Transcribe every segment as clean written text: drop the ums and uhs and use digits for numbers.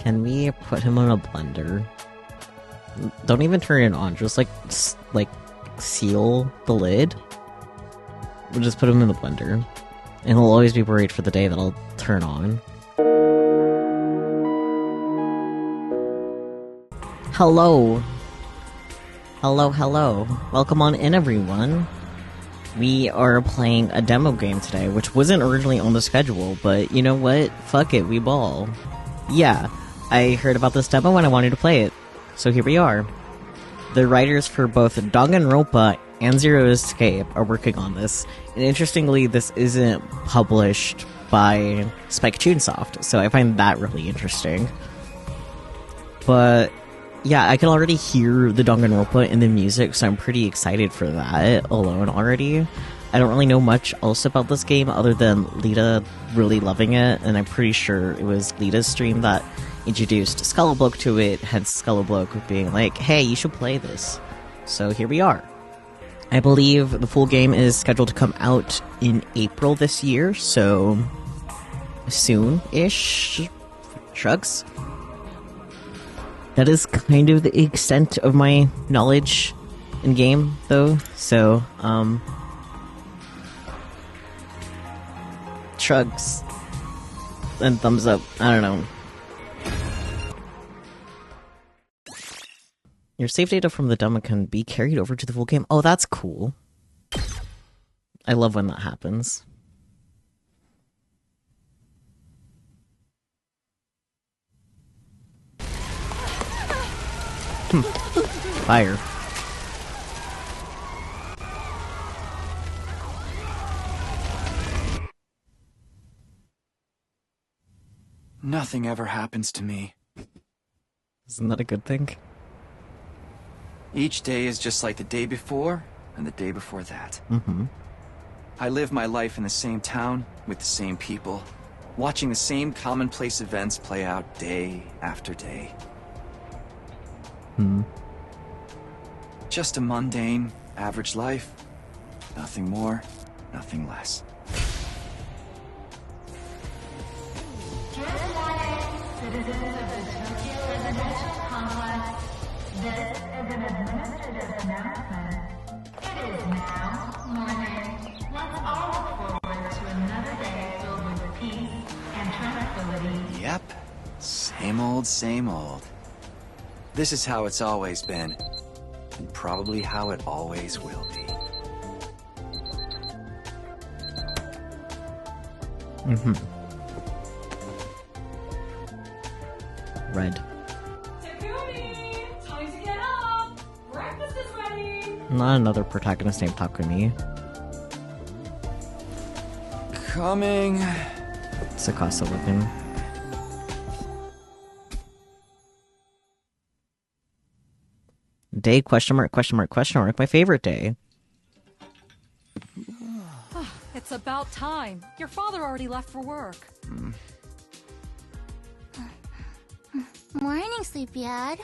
Can we put him in a blender? Don't even turn it on, just like seal the lid. We'll just put him in the blender. And he'll always be worried for the day that I'll turn on. Hello! Hello. Welcome on in, everyone. We are playing a demo game today, which wasn't originally on the schedule, but you know what? Fuck it, we ball. Yeah, I heard about this demo and I wanted to play it. So here we are. The writers for both Danganronpa and Zero Escape are working on this. And interestingly, this isn't published by Spike Chunsoft, so I find that really interesting. But yeah, I can already hear the danganronpa in the music, so I'm pretty excited for that alone already. I don't really know much else about this game other than Lita really loving it, and I'm pretty sure it was Lita's stream that introduced Skullabloke to it, hence Skullabloke being like, hey, you should play this. So here we are. I believe the full game is scheduled to come out in April this year, so soon-ish? Shrugs? That is kind of the extent of my knowledge in game, though, so, shrugs. And thumbs up, I don't know. Your save data from the demo can be carried over to the full game. Oh, that's cool. I love when that happens. Fire. Nothing ever happens to me. Isn't that a good thing? Each day is just like the day before and the day before that. I live my life in the same town with the same people, watching the same commonplace events play out day after day. Just a mundane, average life. Nothing more, nothing less. Good morning, citizens of the Tokyo Residential Complex. This is an administrative announcement. It is now morning. Let's all look forward to another day filled with peace and tranquility. Yep, same old, same old. This is how it's always been, and probably how it always will be. Red. Takumi! Time to get up! Breakfast is ready! Not another protagonist named Takumi. Coming. Sakasa looking. Day, question mark, question mark, question mark. My favorite day. It's about time. Your father already left for work. Morning, sleepyhead.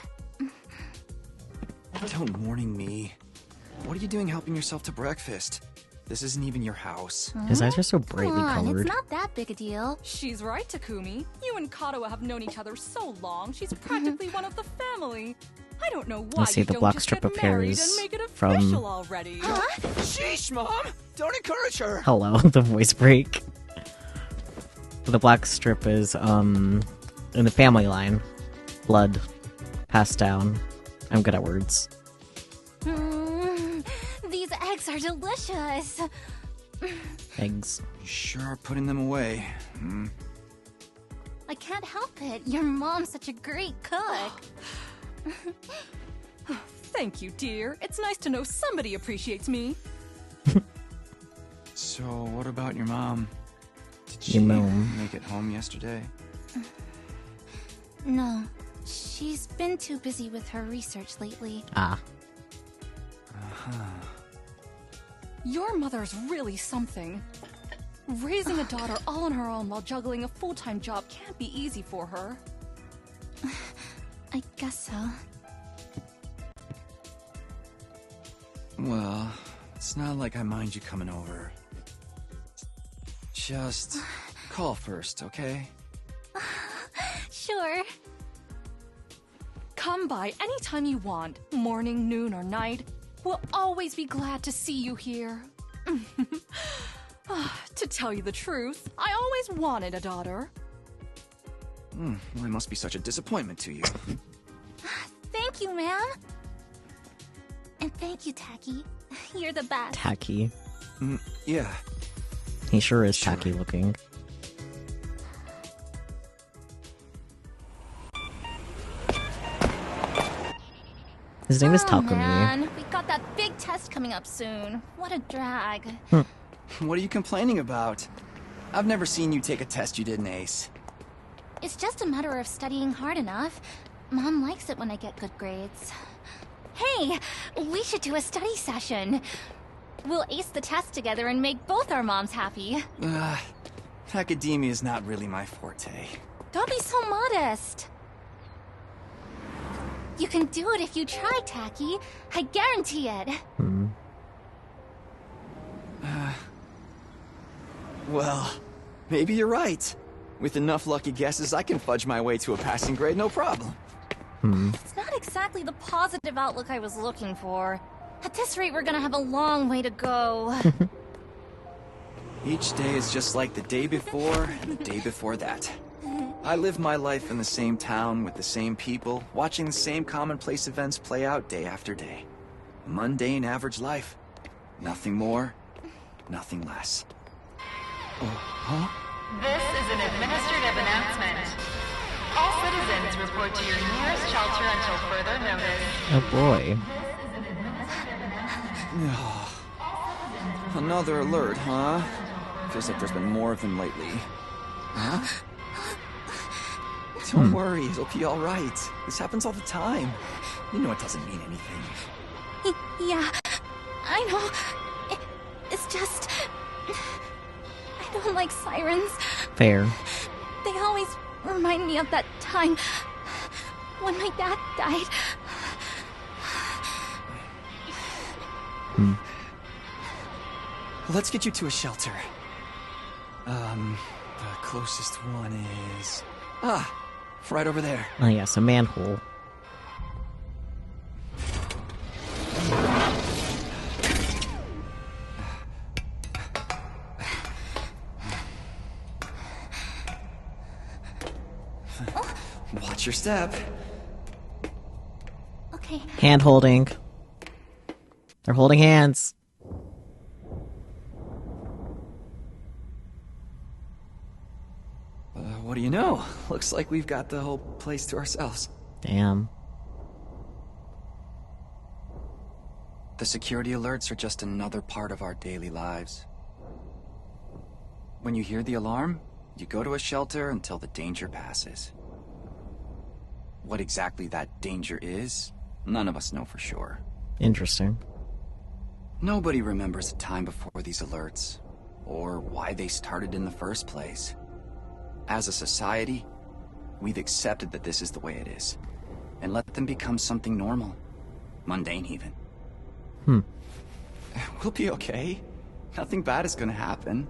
Don't morning me. What are you doing helping yourself to breakfast? This isn't even your house. His eyes are so brightly Come on, colored. it's not that big a deal. She's right, Takumi. You and Kato have known each other so long, she's practically one of the family. I don't know why Let's see, you the don't black just strip get married appears and make it from- official already. Sheesh, Mom! Don't encourage her! Hello, the voice break. The black strip is, in the family line. Blood. Passed down. I'm good at words. These eggs are delicious. Eggs. You sure are putting them away. I can't help it. Your mom's such a great cook. Thank you, dear. It's nice to know somebody appreciates me. So, what about your mom? Did she Your mom. make it home yesterday? No, she's been too busy with her research lately. Ah. Your mother's really something. Raising a daughter all on her own while juggling a full-time job can't be easy for her. I guess so. Well, it's not like I mind you coming over. Just call first, okay? Sure. Come by anytime you want, morning, noon, or night. We'll always be glad to see you here. To tell you the truth, I always wanted a daughter. Well, I must be such a disappointment to you. Thank you, ma'am. And thank you, Tacky. You're the best. Tacky. Yeah. He sure is Sure. tacky looking. His name is Takumi. Man, we got that big test coming up soon. What a drag. What are you complaining about? I've never seen you take a test you didn't ace. It's just a matter of studying hard enough. Mom likes it when I get good grades. Hey, we should do a study session. We'll ace the test together and make both our moms happy. Academia is not really my forte. Don't be so modest. You can do it if you try, Tacky. I guarantee it. Well, maybe you're right. With enough lucky guesses, I can fudge my way to a passing grade, no problem. It's not exactly the positive outlook I was looking for. At this rate, we're gonna have a long way to go. Each day is just like the day before and the day before that. I live my life in the same town with the same people, watching the same commonplace events play out day after day. A mundane, average life. Nothing more, nothing less. This is an administrative announcement. All citizens report to your nearest shelter until further notice. Oh boy. Another alert, huh? Feels like there's been more of them lately. Huh? Don't worry, it'll be alright. This happens all the time. You know it doesn't mean anything. Yeah, I know. It's just... I don't like sirens. Fair. They always remind me of that time when my dad died. Let's get you to a shelter. The closest one is... right over there. Oh yes, a manhole. Watch your step. Okay, Hand holding. They're holding hands. What do you know? Looks like we've got the whole place to ourselves. Damn. The security alerts are just another part of our daily lives. When you hear the alarm, you go to a shelter until the danger passes. What exactly that danger is, none of us know for sure. Interesting. Nobody remembers a time before these alerts, or why they started in the first place. As a society, we've accepted that this is the way it is, and let them become something normal. Mundane, even. We'll be okay. Nothing bad is gonna happen.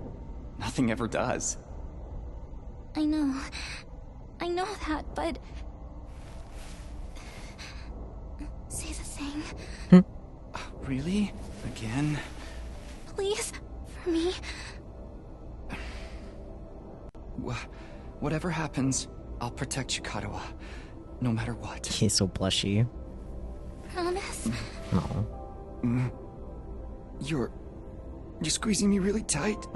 Nothing ever does. I know that, but... Say the thing. Really? Again? Please, for me. Whatever happens, I'll protect Chikarawa, no matter what. He's so blushy. Promise? No. You're squeezing me really tight.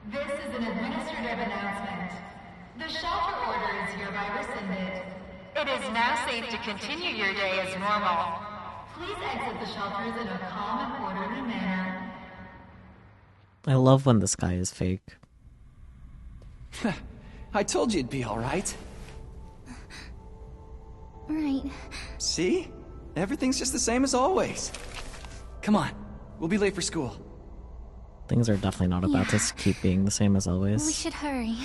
This is an administrative announcement. The shelter order is hereby rescinded. It is now safe to continue your day as normal. Please exit the shelters in a calm and orderly manner. I love when the sky is fake. I told you it'd be alright. Right. See? Everything's just the same as always. Come on, we'll be late for school. Things are definitely not about to keep being the same as We always. should hurry.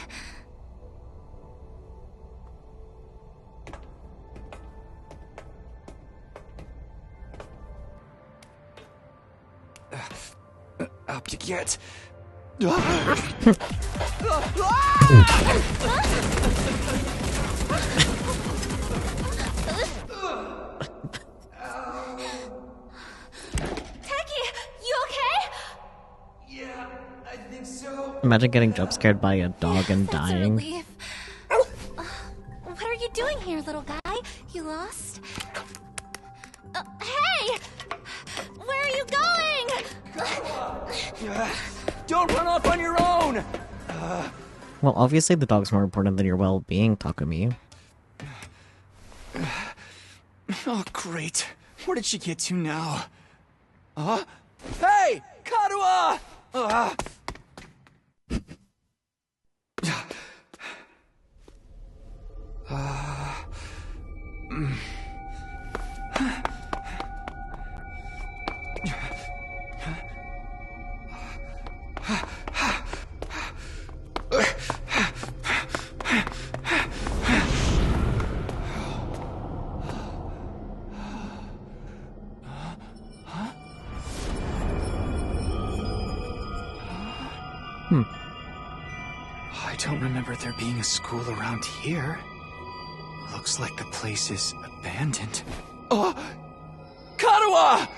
to get. Yeah, I think so. Imagine getting jump scared by a dog and That's a dying. relief. What are you doing here, little guy? You lost? Hey! Where are you going? Don't run off on your own! Well, obviously the dog's more important than your well-being, Takumi. Oh, great. Where did she get to now? Hey! Karuha! I don't remember there being a school around here. Looks like the place is abandoned. Karuha!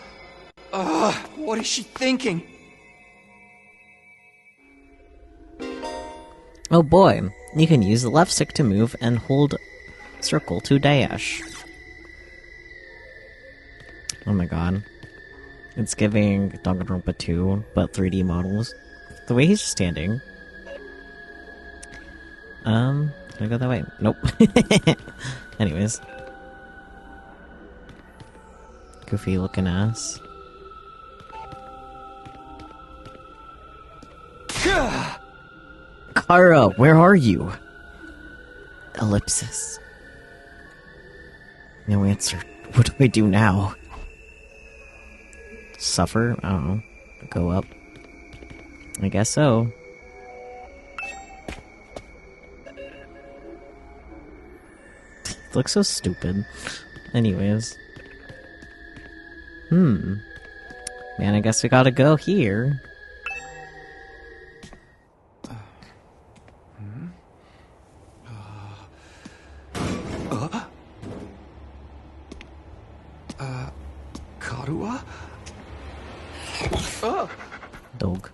What is she thinking? Oh boy, you can use the left stick to move and hold circle to dash. Oh my god. It's giving Danganronpa 2, but 3D models. The way he's just standing. Can I go that way? Nope. Anyways. Goofy looking ass. Kara, where are you? Ellipsis. No answer. What do I do now? Suffer? I don't know. Go up? I guess so. Looks so stupid. Anyways. Man, I guess we gotta go here. Karuha? Dog.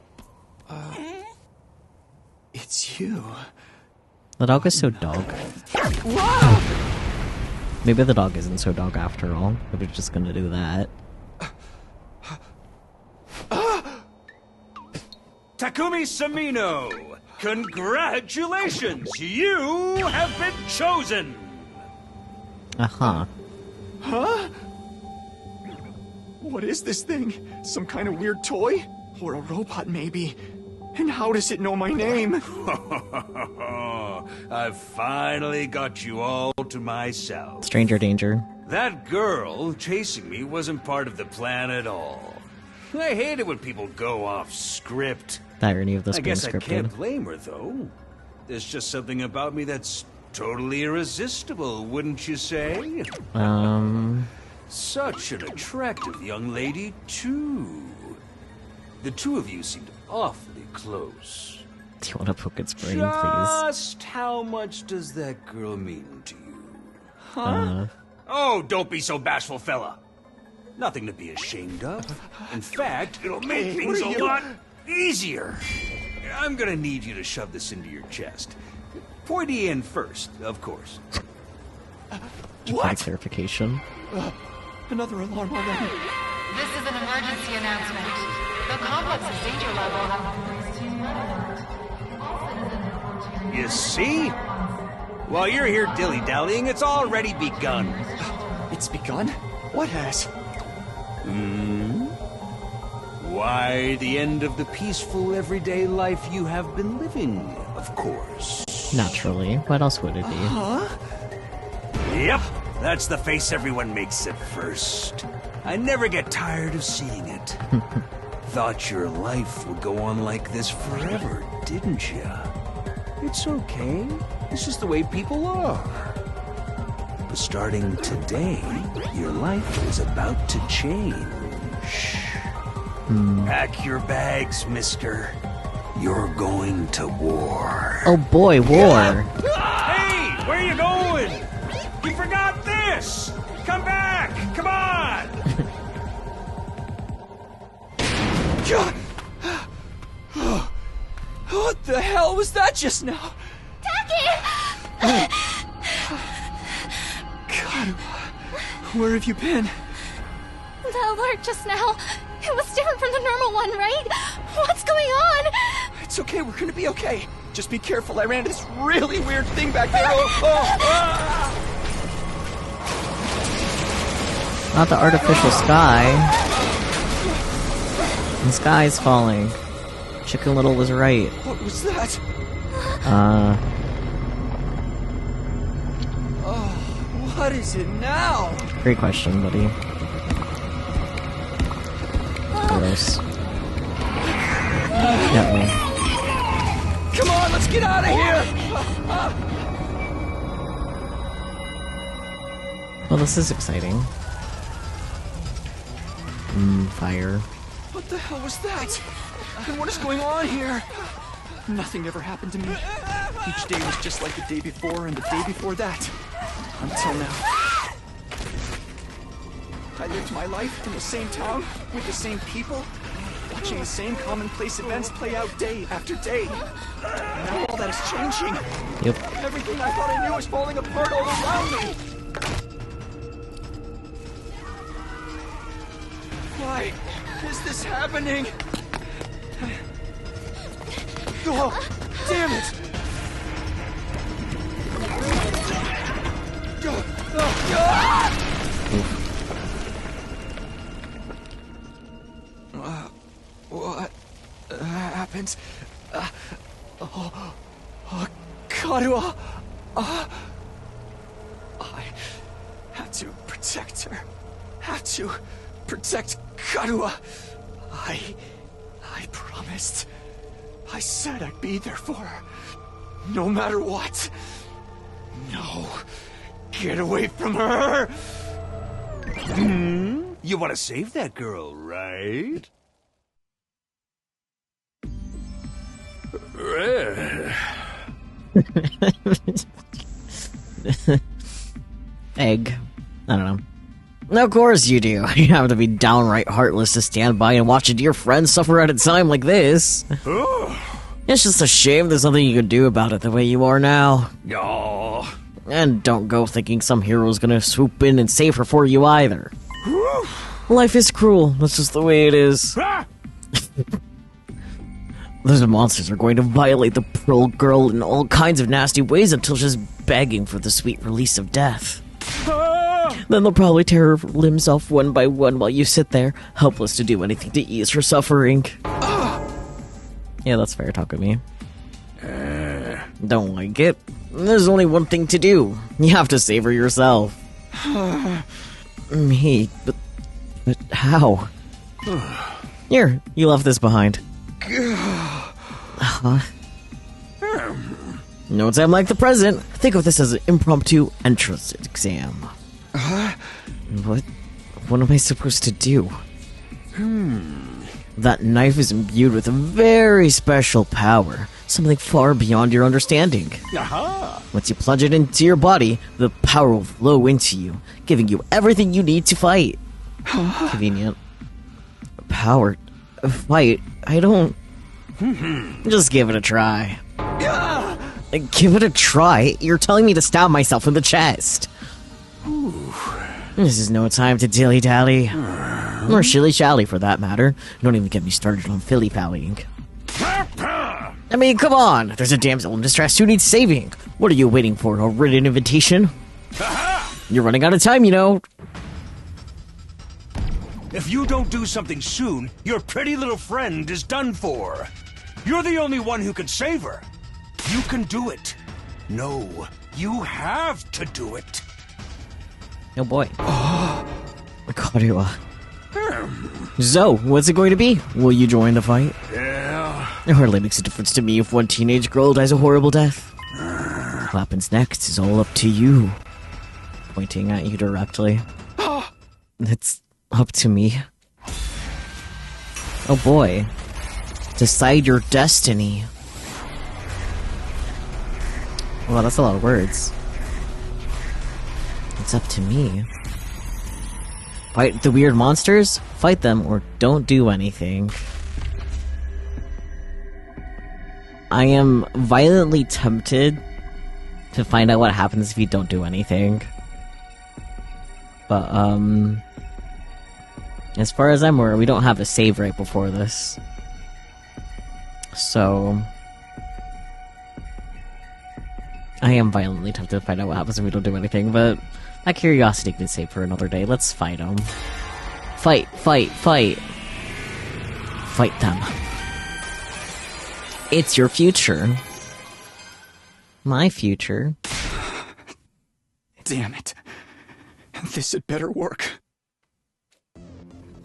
It's you. The dog is so dog. Maybe the dog isn't so dog after all. Maybe we're just gonna do that. Takumi Samino! Congratulations! You have been chosen! Uh-huh. Huh? What is this thing? Some kind of weird toy? Or a robot, maybe? And how does it know my name? I've finally got you all to myself. Stranger danger. That girl chasing me wasn't part of the plan at all. I hate it when people go off script. The irony of this I being guess I scripted. can't blame her, though. There's just something about me that's totally irresistible, wouldn't you say? Such an attractive young lady, too. The two of you seemed awfully close. Do you want to poke its brain, please? Just how much does that girl mean to you? Huh? Oh, don't be so bashful, fella. Nothing to be ashamed of. In fact, it'll make things a lot easier. I'm gonna need you to shove this into your chest. Pointy end first, of course. What? Clarification. Another alarm already. This is an emergency announcement. The complex's danger level has increased to red alert. All citizens report to your You see? While you're here dilly-dallying, it's already begun. It's begun? What has? Why, the end of the peaceful, everyday life you have been living, of course. Naturally. What else would it be? Yep, that's the face everyone makes at first. I never get tired of seeing it. Thought your life would go on like this forever, didn't you? It's okay. This is the way people are. But starting today, your life is about to change. Pack your bags, mister. You're going to war. Oh boy, war. Hey, where you going? You forgot this! Come back! Come on! What the hell was that just now? Taki! God, where have you been? The alert just now. It was different from the normal one, right? What's going on? It's okay, we're gonna be okay. Just be careful, I ran into this really weird thing back there. Ah! Not the artificial sky. The sky's falling. Chicken Little was right. What was that? What is it now? Great question, buddy. Gross. Gently. Come on, let's get out of here! Well, this is exciting. Fire. What the hell was that? And what is going on here? Nothing ever happened to me. Each day was just like the day before and the day before that. Until now. I lived my life in the same town, with the same people, watching the same commonplace events play out day after day. Now all that is changing. Yep. Everything I thought I knew is falling apart all around me. Why is this happening? Oh, damn it! What happened? Karua! I had to protect her. Had to protect Karua. I promised. I said I'd be there for her. No matter what. No. Get away from her! You want to save that girl, right? Egg. I don't know. Of course you do. You have to be downright heartless to stand by and watch a dear friend suffer at a time like this. It's just a shame there's nothing you can do about it the way you are now. Oh. And don't go thinking some hero's gonna swoop in and save her for you either. Life is cruel. That's just the way it is. Those monsters are going to violate the pearl girl in all kinds of nasty ways until she's begging for the sweet release of death. Then they'll probably tear her limbs off one by one while you sit there, helpless to do anything to ease her suffering. Yeah, that's fair talk with me. Don't like it? There's only one thing to do. You have to save her yourself. Me? But how? Here, you left this behind. No time like the present. Think of this as an impromptu entrance exam. What am I supposed to do? That knife is imbued with a very special power. Something far beyond your understanding. Once you plunge it into your body, the power will flow into you, giving you everything you need to fight. Convenient. Power? Fight? I don't... Just give it a try. Give it a try? You're telling me to stab myself in the chest. This is no time to dilly-dally. Or shilly-shally, for that matter. Don't even get me started on filly-pallying. I mean, come on! There's a damsel in distress who needs saving! What are you waiting for, a written invitation? You're running out of time, you know. If you don't do something soon, your pretty little friend is done for. You're the only one who can save her. You can do it. No, you have to do it. Oh boy. Karua. So, what's it going to be? Will you join the fight? Yeah. It hardly makes a difference to me if one teenage girl dies a horrible death. What happens next is all up to you. Pointing at you directly. It's up to me. Oh boy. Decide your destiny. Well, that's a lot of words. It's up to me. Fight the weird monsters? Fight them or don't do anything. I am violently tempted to find out what happens if you don't do anything. But, as far as I'm aware, we don't have a save right before this. So... I am violently tempted to find out what happens if we don't do anything, but that curiosity can save for another day. Let's fight them. Fight, fight, fight! Fight them. It's your future. My future. Damn it. This had better work.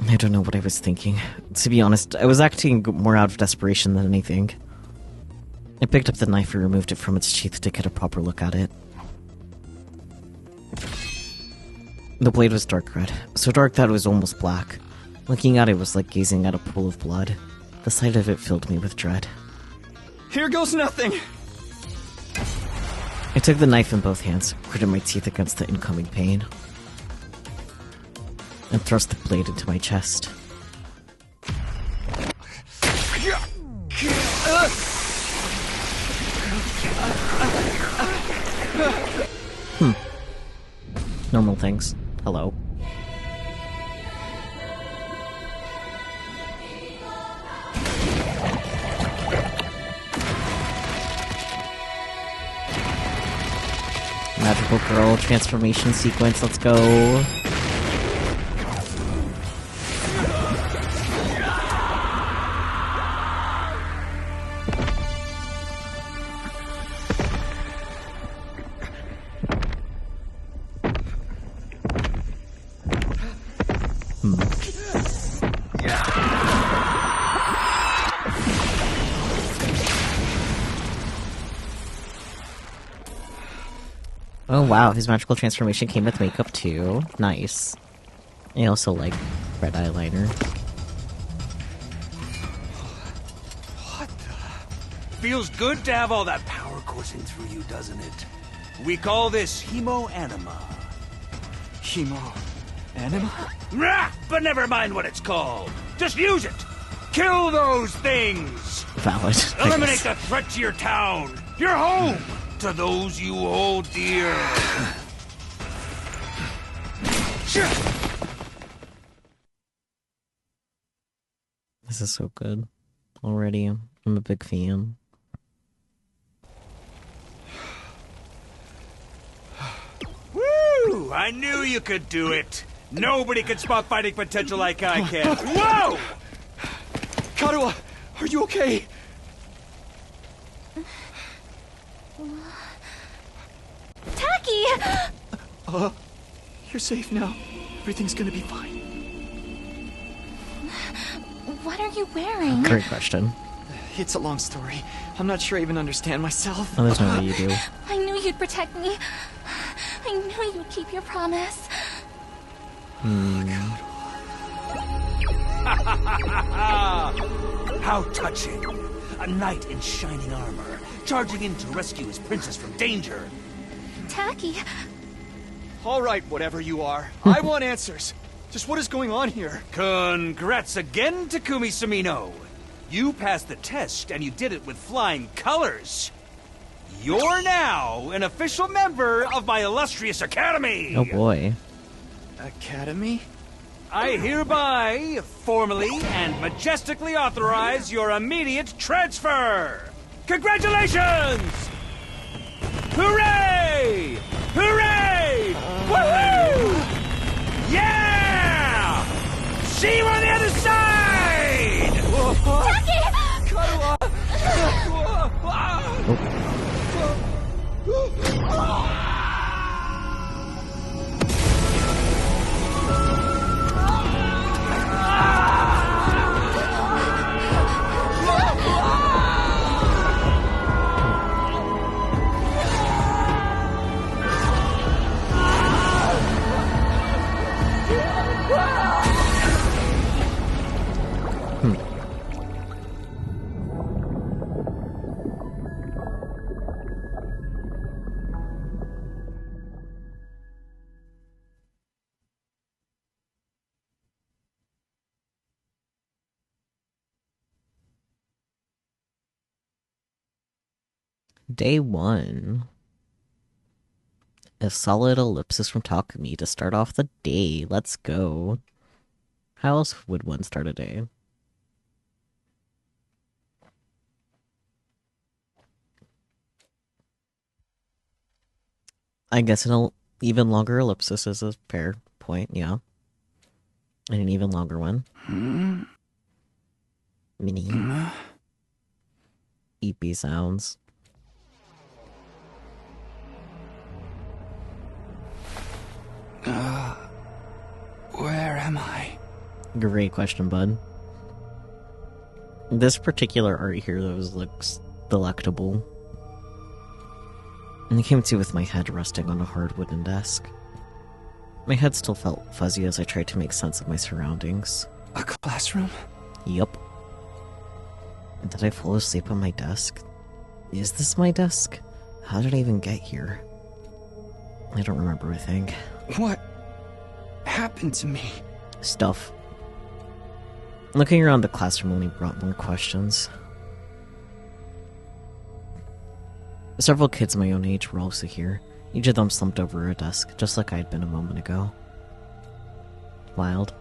I don't know what I was thinking. To be honest, I was acting more out of desperation than anything. I picked up the knife and removed it from its sheath to get a proper look at it. The blade was dark red, so dark that it was almost black. Looking at it was like gazing at a pool of blood. The sight of it filled me with dread. Here goes nothing! I took the knife in both hands, gritted my teeth against the incoming pain, and thrust the blade into my chest. Normal things. Hello. Magical girl transformation sequence, let's go. Oh wow, his magical transformation came with makeup too. Nice. I also like red eyeliner. What the? Feels good to have all that power coursing through you, doesn't it? We call this Hemoanima. Hemoanima? Rah! But never mind what it's called. Just use it! Kill those things! Valid. Eliminate the threat to your town, your home, to those you hold dear. This is so good. Already, I'm a big fan. Woo! I knew you could do it. Nobody can spot fighting potential like I can. Whoa! Karuha, are you okay? Taki! You're safe now. Everything's gonna be fine. What are you wearing? Great question. It's a long story. I'm not sure I even understand myself. Oh, there's no way you do. I knew you'd protect me. I knew you'd keep your promise. How touching. A knight in shining armor, charging in to rescue his princess from danger. Taki, All right, whatever you are. I want answers. Just what is going on here? Congrats again, Takumi Samino. You passed the test, and you did it with flying colors. You're now an official member of my illustrious academy. Oh boy. Academy? I hereby, formally and majestically authorize your immediate transfer. Congratulations! Hooray! Hooray! Woohoo! Yeah! See you on the other side! Day 1. A solid ellipsis from Takumi to start off the day. Let's go. How else would one start a day? I guess an even longer ellipsis is a fair point, yeah. And an even longer one. Mini. EP sounds. Where am I? Great question, bud. This particular art here, though, looks delectable. And I came to with my head resting on a hard wooden desk. My head still felt fuzzy as I tried to make sense of my surroundings. A classroom? Yup. Did I fall asleep on my desk? Is this my desk? How did I even get here? I don't remember a thing. What happened to me? Stuff. Looking around the classroom only brought more questions. Several kids my own age were also here. Each of them slumped over a desk, just like I had been a moment ago. Wild.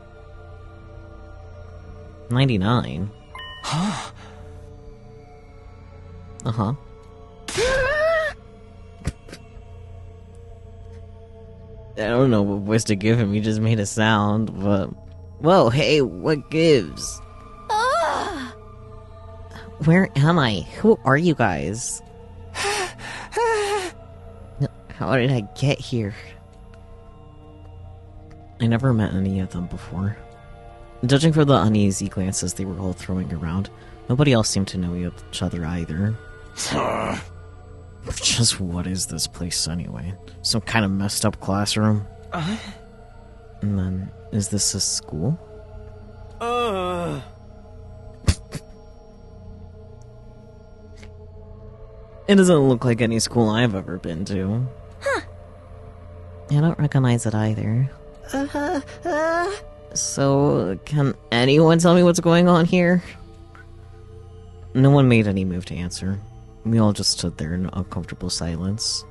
99? Huh? Uh-huh. I don't know what voice to give him, he just made a sound, but... Whoa, hey, what gives? Where am I? Who are you guys? How did I get here? I never met any of them before. Judging from the uneasy glances they were all throwing around, nobody else seemed to know each other either. Just what is this place anyway? Some kind of messed up classroom? And then, is this a school? It doesn't look like any school I've ever been to. Huh. I don't recognize it either. So, can anyone tell me what's going on here? No one made any move to answer. We all just stood there in uncomfortable silence.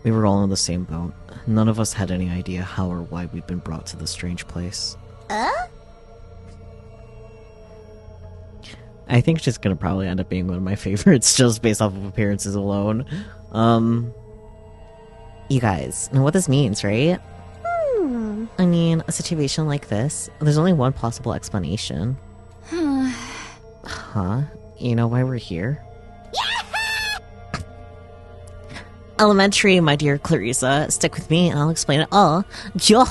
We were all in the same boat. None of us had any idea how or why we'd been brought to this strange place. I think she's gonna probably end up being one of my favorites just based off of appearances alone. You guys know what this means, right? I mean, a situation like this, there's only one possible explanation. Huh? You know why we're here? Elementary, my dear Clarissa. Stick with me and I'll explain it all. Yo!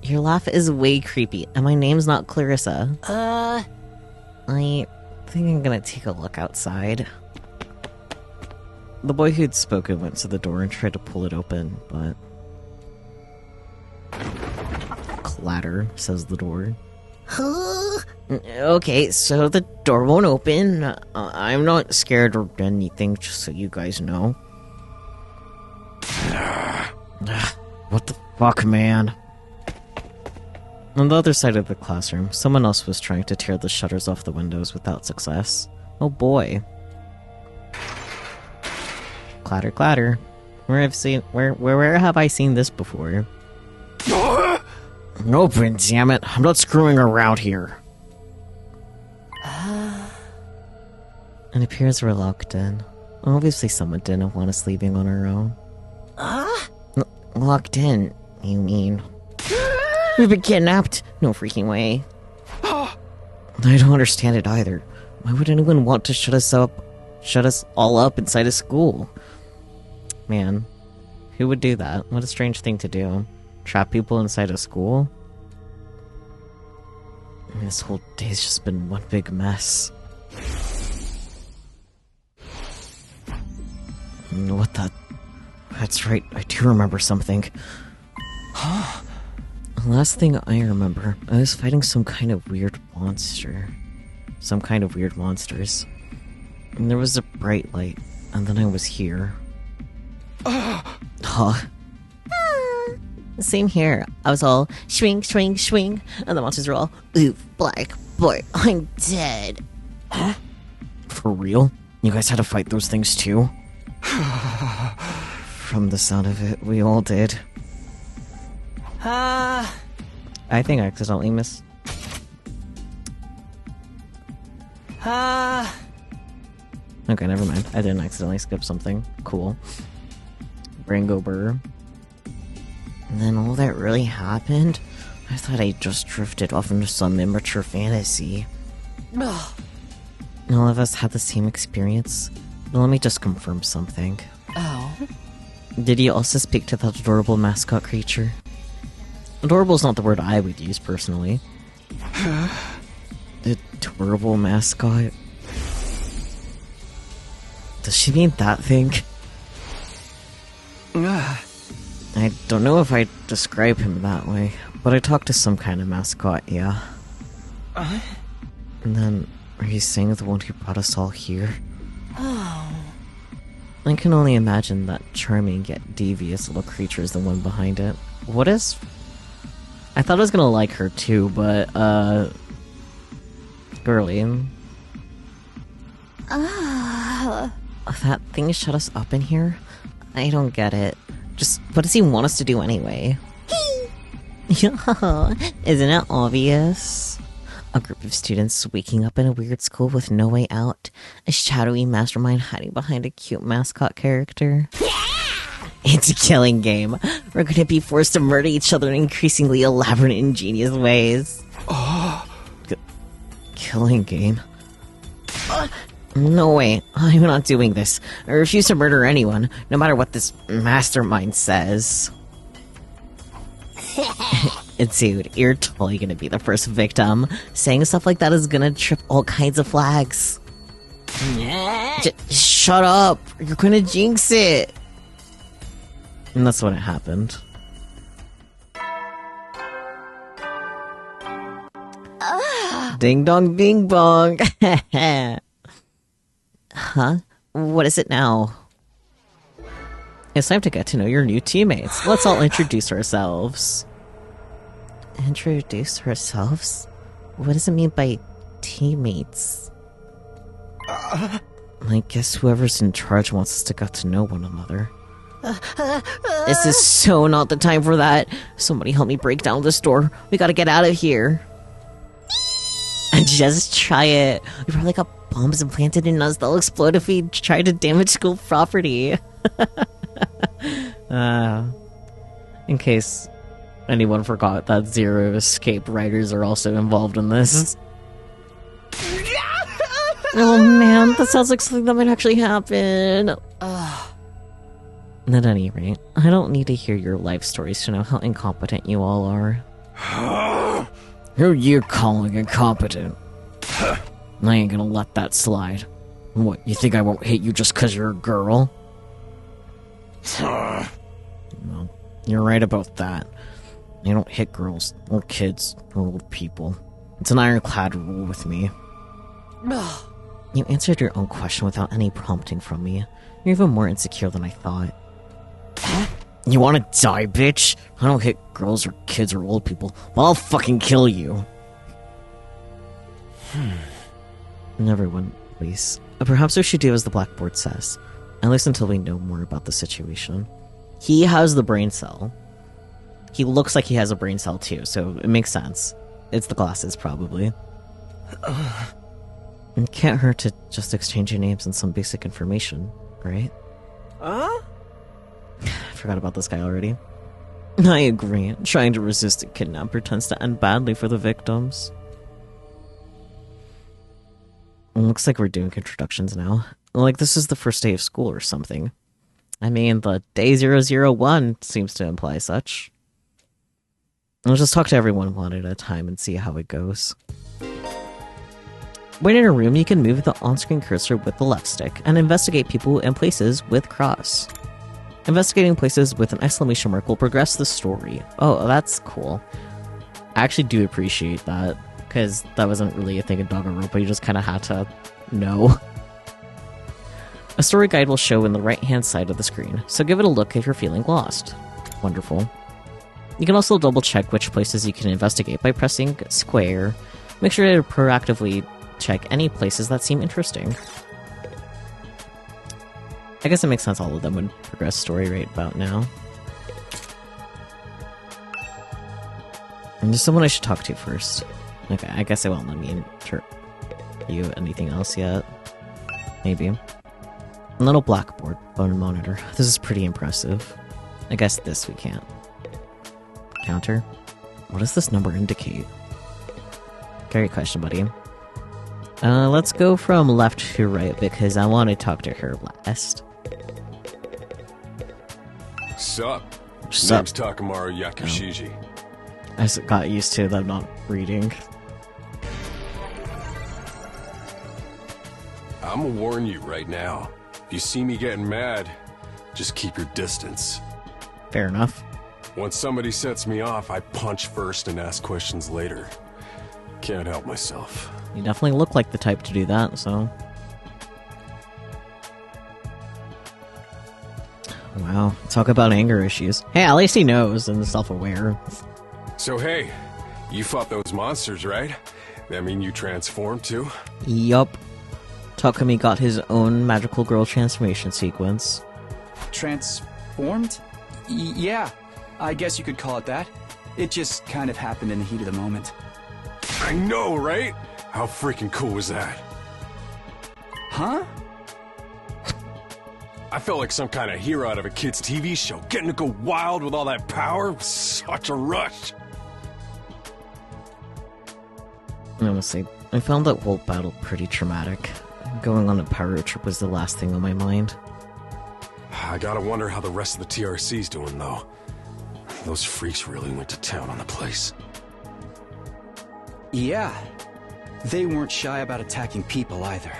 Your laugh is way creepy, and my name's not Clarissa. I think I'm gonna take a look outside. The boy who'd spoken went to the door and tried to pull it open, but... Clatter, says the door. Okay, so the door won't open. I'm not scared or anything, just so you guys know. What the fuck, man? On the other side of the classroom, someone else was trying to tear the shutters off the windows without success. Oh boy. Clatter, clatter. Where have I seen this before? Open, damn it! I'm not screwing around here. It appears reluctant. Obviously, someone didn't want us leaving on our own. Locked in, you mean? We've been kidnapped? No freaking way. I don't understand it either. Why would anyone want to shut us all up inside a school? Man, who would do that? What a strange thing to do. Trap people inside a school? I mean, this whole day's just been one big mess. What the... That's right, I do remember something. The last thing I remember, I was fighting some kind of weird monster. Some kind of weird monsters. And there was a bright light, and then I was here. Huh? Same here. I was all swing, swing, swing, and the monsters were all, ooh, black boy, I'm dead. For real? You guys had to fight those things too? From the sound of it, we all did. I think I accidentally missed. Okay, never mind. I didn't accidentally skip something. Cool. Rango Burr. And then all that really happened? I thought I just drifted off into some immature fantasy. All of us had the same experience. But let me just confirm something. Oh? Did you also speak to that adorable mascot creature? Adorable is not the word I would use, personally. Adorable mascot? Does she mean that thing? I don't know if I'd describe him that way, but I talked to some kind of mascot, yeah. And then, are you saying the one who brought us all here? Oh. I can only imagine that charming yet devious little creature is the one behind it. What is... I thought I was gonna like her too, but, girly. That thing shut us up in here? I don't get it. Just, what does he want us to do anyway? Yeah, isn't it obvious? A group of students waking up in a weird school with no way out. A shadowy mastermind hiding behind a cute mascot character. Yeah! It's a killing game. We're gonna be forced to murder each other in increasingly elaborate and ingenious ways. Killing game? No way, I'm not doing this. I refuse to murder anyone, no matter what this mastermind says. Dude, you're totally gonna be the first victim. Saying stuff like that is gonna trip all kinds of flags. Shut up! You're gonna jinx it! And that's when it happened. Ding dong ding bong! Huh? What is it now? It's time to get to know your new teammates. Let's all introduce ourselves. Introduce ourselves? What does it mean by teammates? I guess whoever's in charge wants us to get to know one another. This is so not the time for that. Somebody help me break down this door. We gotta get out of here. Just try it. We probably got bombs implanted in us that'll explode if we try to damage school property. In case anyone forgot that Zero Escape writers are also involved in this. Oh man, that sounds like something that might actually happen. At any rate, I don't need to hear your life stories to know how incompetent you all are. Who are you calling incompetent? I ain't gonna let that slide. What, you think I won't hate you just cause you're a girl? Well, you're right about that. You don't hit girls, or kids, or old people. It's an ironclad rule with me. You answered your own question without any prompting from me. You're even more insecure than I thought. You wanna die, bitch? I don't hit girls or kids or old people. Well, I'll fucking kill you. Everyone, please. Perhaps we should do as the blackboard says. At least until we know more about the situation. He has the brain cell. He looks like he has a brain cell too, so it makes sense. It's the glasses, probably. It can't hurt to just exchange your names and some basic information, right? I forgot about this guy already. I agree. Trying to resist a kidnapper tends to end badly for the victims. Looks like we're doing introductions now. Like this is the first day of school or something. I mean, the day 001 seems to imply such. Let's just talk to everyone one at a time and see how it goes. When in a room, you can move the on-screen cursor with the left stick and investigate people and places with cross. Investigating places with an exclamation mark will progress the story. Oh, that's cool. I actually do appreciate that, because that wasn't really a thing in Danganronpa, you just kind of had to know. A story guide will show in the right-hand side of the screen, so give it a look if you're feeling lost. Wonderful. You can also double-check which places you can investigate by pressing square. Make sure to proactively check any places that seem interesting. I guess it makes sense all of them would progress story right about now. And there's someone I should talk to first. Okay, I guess I won't let me enter you anything else yet. Maybe. A little blackboard bone monitor. This is pretty impressive. I guess this we can't. Counter? What does this number indicate? Great question, buddy. Let's go from left to right because I want to talk to her last. Sup? Sup? Name's Takamaru Yakushiji. I just got used to them not reading. I'ma warn you right now. If you see me getting mad, just keep your distance. Fair enough. Once somebody sets me off, I punch first and ask questions later. Can't help myself. You definitely look like the type to do that, so... Wow, talk about anger issues. Hey, at least he knows and is self-aware. So hey, you fought those monsters, right? That mean you transformed too? Yup. Takumi got his own magical girl transformation sequence. Transformed? Yeah, I guess you could call it that. It just kind of happened in the heat of the moment. I know, right? How freaking cool was that? Huh? I felt like some kind of hero out of a kid's TV show. Getting to go wild with all that power was such a rush. Honestly, I found that whole battle pretty traumatic. Going on a power trip was the last thing on my mind. I gotta wonder how the rest of the TRC's doing, though. Those freaks really went to town on the place. Yeah. They weren't shy about attacking people either.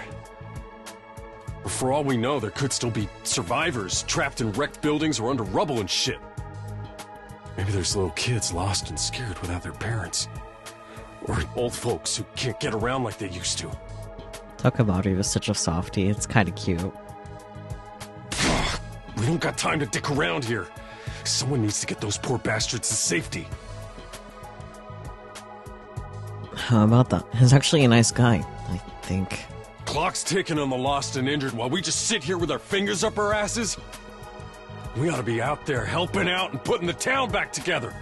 For all we know, there could still be survivors trapped in wrecked buildings or under rubble and shit. Maybe there's little kids lost and scared without their parents. Or old folks who can't get around like they used to. Takamaru was such a softie, it's kinda cute. Ugh, we don't got time to dick around here. Someone needs to get those poor bastards to safety. How about that? He's actually a nice guy, I think. Clock's ticking on the lost and injured while we just sit here with our fingers up our asses? We ought to be out there helping out and putting the town back together.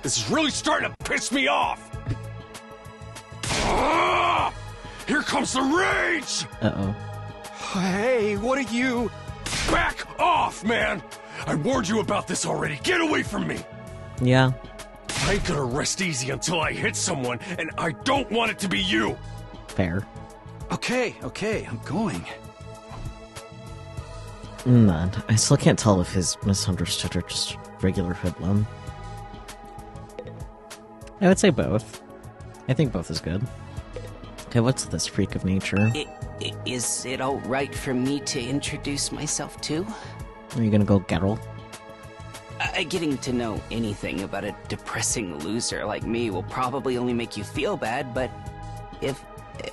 This is really starting to piss me off. Ah! Here comes the rage! Uh-oh. Hey, what are you... Back off, man! I warned you about this already. Get away from me! Yeah. I ain't gonna rest easy until I hit someone, and I don't want it to be you! Fair. Okay, I'm going. Man, I still can't tell if his misunderstood or just regular hoodlum. I would say both. I think both is good. Okay, what's this freak of nature? Is it alright for me to introduce myself too? Are you gonna go Geralt? Getting to know anything about a depressing loser like me will probably only make you feel bad, but if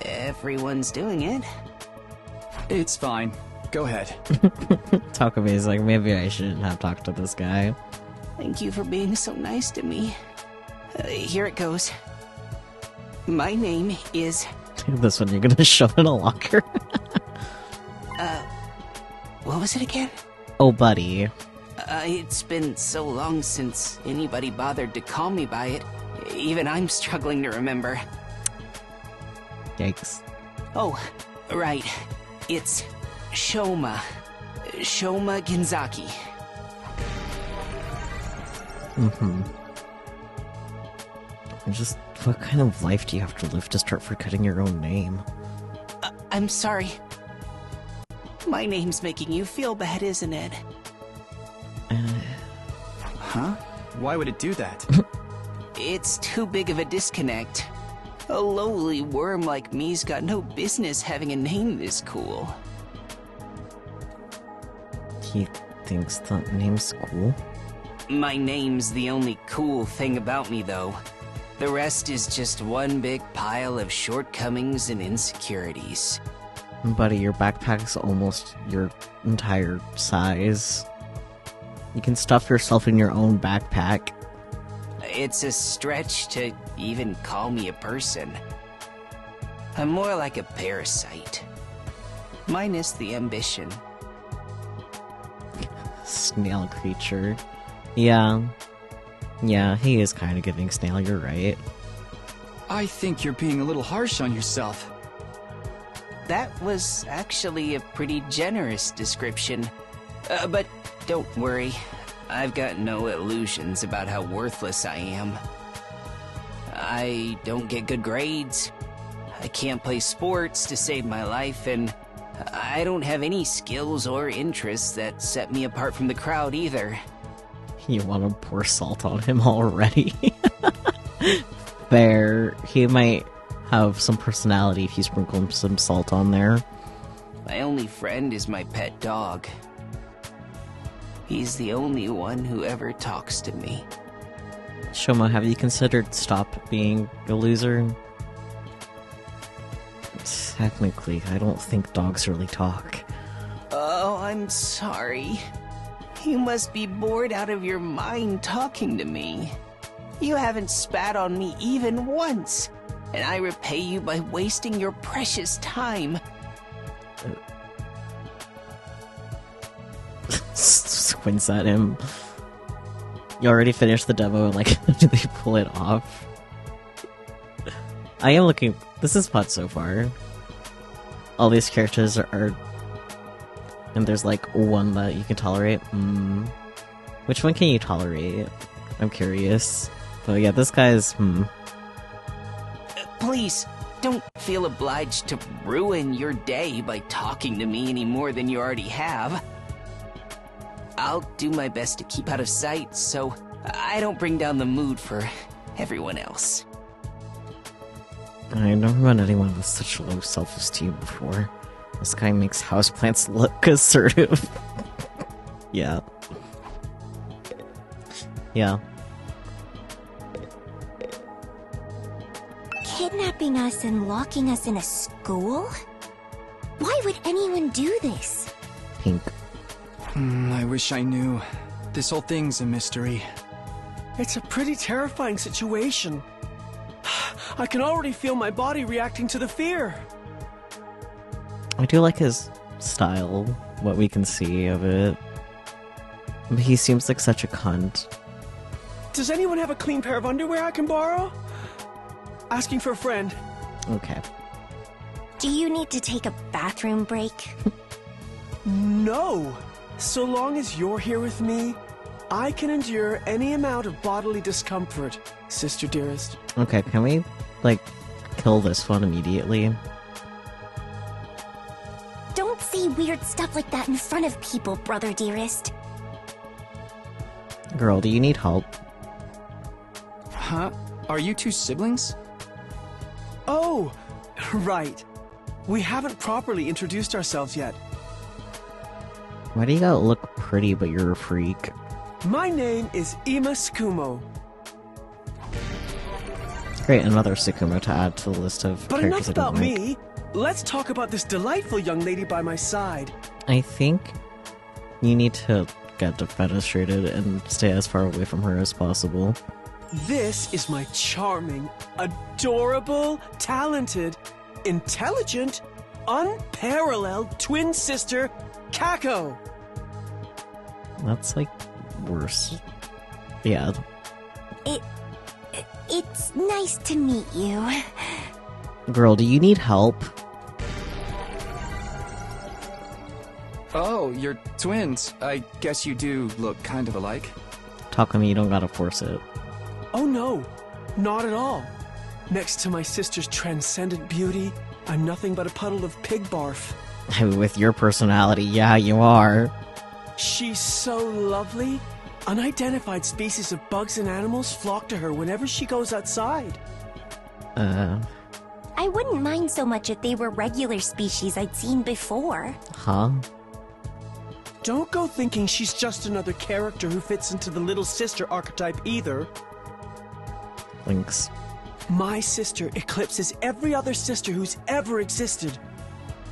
everyone's doing it... It's fine. Go ahead. Takumi's like, maybe I shouldn't have talked to this guy. Thank you for being so nice to me. Here it goes. My name is... This one you're gonna shove in a locker? What was it again? Oh, buddy. It's been so long since anybody bothered to call me by it. Even I'm struggling to remember. Yikes. Oh, right. It's Shoma. Shoma Genzaki. Just, what kind of life do you have to live to start forgetting your own name? I'm sorry. My name's making you feel bad, isn't it? Huh? Why would it do that? It's too big of a disconnect. A lowly worm like me's got no business having a name this cool. He thinks that name's cool? My name's the only cool thing about me, though. The rest is just one big pile of shortcomings and insecurities. Buddy, your backpack's almost your entire size. You can stuff yourself in your own backpack. It's a stretch to even call me a person. I'm more like a parasite. Minus the ambition. Snail creature. Yeah. Yeah, he is kind of giving snail, you're right. I think you're being a little harsh on yourself. That was actually a pretty generous description. But don't worry, I've got no illusions about how worthless I am. I don't get good grades, I can't play sports to save my life, and I don't have any skills or interests that set me apart from the crowd either. You want to pour salt on him already? Fair. He might have some personality if you sprinkle some salt on there. My only friend is my pet dog. He's the only one who ever talks to me. Shoma, have you considered stop being a loser? Technically, I don't think dogs really talk. Oh, I'm sorry. You must be bored out of your mind talking to me. You haven't spat on me even once, and I repay you by wasting your precious time. Squints at him. You already finished the demo and like, did they pull it off? I am looking... This is fun so far. All these characters are... And there's like one that you can tolerate. Which one can you tolerate? I'm curious. But yeah, this guy's... Please, don't feel obliged to ruin your day by talking to me any more than you already have. I'll do my best to keep out of sight, so I don't bring down the mood for everyone else. I never met anyone with such low self-esteem before. This guy makes houseplants look assertive. Yeah. Yeah. Kidnapping us and locking us in a school? Why would anyone do this? Pink. I wish I knew. This whole thing's a mystery. It's a pretty terrifying situation. I can already feel my body reacting to the fear. I do like his style, what we can see of it. But he seems like such a cunt. Does anyone have a clean pair of underwear I can borrow? Asking for a friend. Okay. Do you need to take a bathroom break? No! So long as you're here with me, I can endure any amount of bodily discomfort, sister dearest. Okay, can we, like, kill this one immediately? Don't say weird stuff like that in front of people, brother dearest. Girl, do you need help? Huh? Are you two siblings? Oh, right. We haven't properly introduced ourselves yet. Why do you gotta look pretty but you're a freak? My name is Ima Tsukumo. Great, another Tsukumo to add to the list of But characters enough I don't about like. me. Let's talk about this delightful young lady by my side. I think you need to get defenestrated and stay as far away from her as possible. This is my charming, adorable, talented, intelligent, unparalleled twin sister, Kako. That's, like, worse. Yeah. It's nice to meet you. Girl, do you need help? Oh, you're twins. I guess you do look kind of alike. Takumi, you don't gotta force it. Oh no, not at all. Next to my sister's transcendent beauty, I'm nothing but a puddle of pig barf. With your personality, yeah, you are. She's so lovely. Unidentified species of bugs and animals flock to her whenever she goes outside. I wouldn't mind so much if they were regular species I'd seen before. Huh? Don't go thinking she's just another character who fits into the little sister archetype either. Links. My sister eclipses every other sister who's ever existed.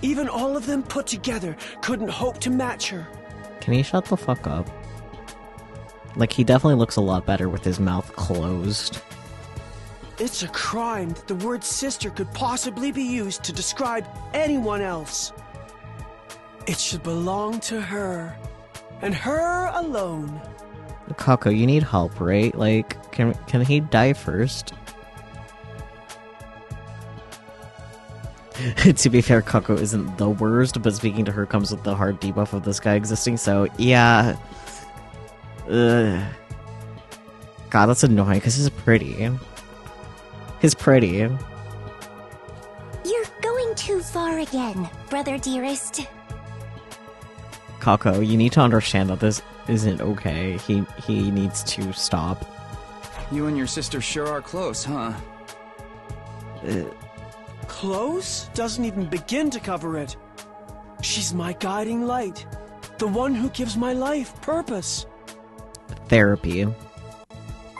Even all of them put together couldn't hope to match her. Can he shut the fuck up? Like, he definitely looks a lot better with his mouth closed. It's a crime that the word sister could possibly be used to describe anyone else. It should belong to her. and her alone. Kako, you need help, right? Like, can he die first? To be fair, Kako isn't the worst, but speaking to her comes with the hard debuff of this guy existing, so yeah. Ugh. God, that's annoying, because he's pretty. He's pretty. You're going too far again, brother dearest. Kako, you need to understand that this isn't okay. He needs to stop. You and your sister sure are close, huh? Close doesn't even begin to cover it. She's my guiding light. The one who gives my life purpose. Therapy.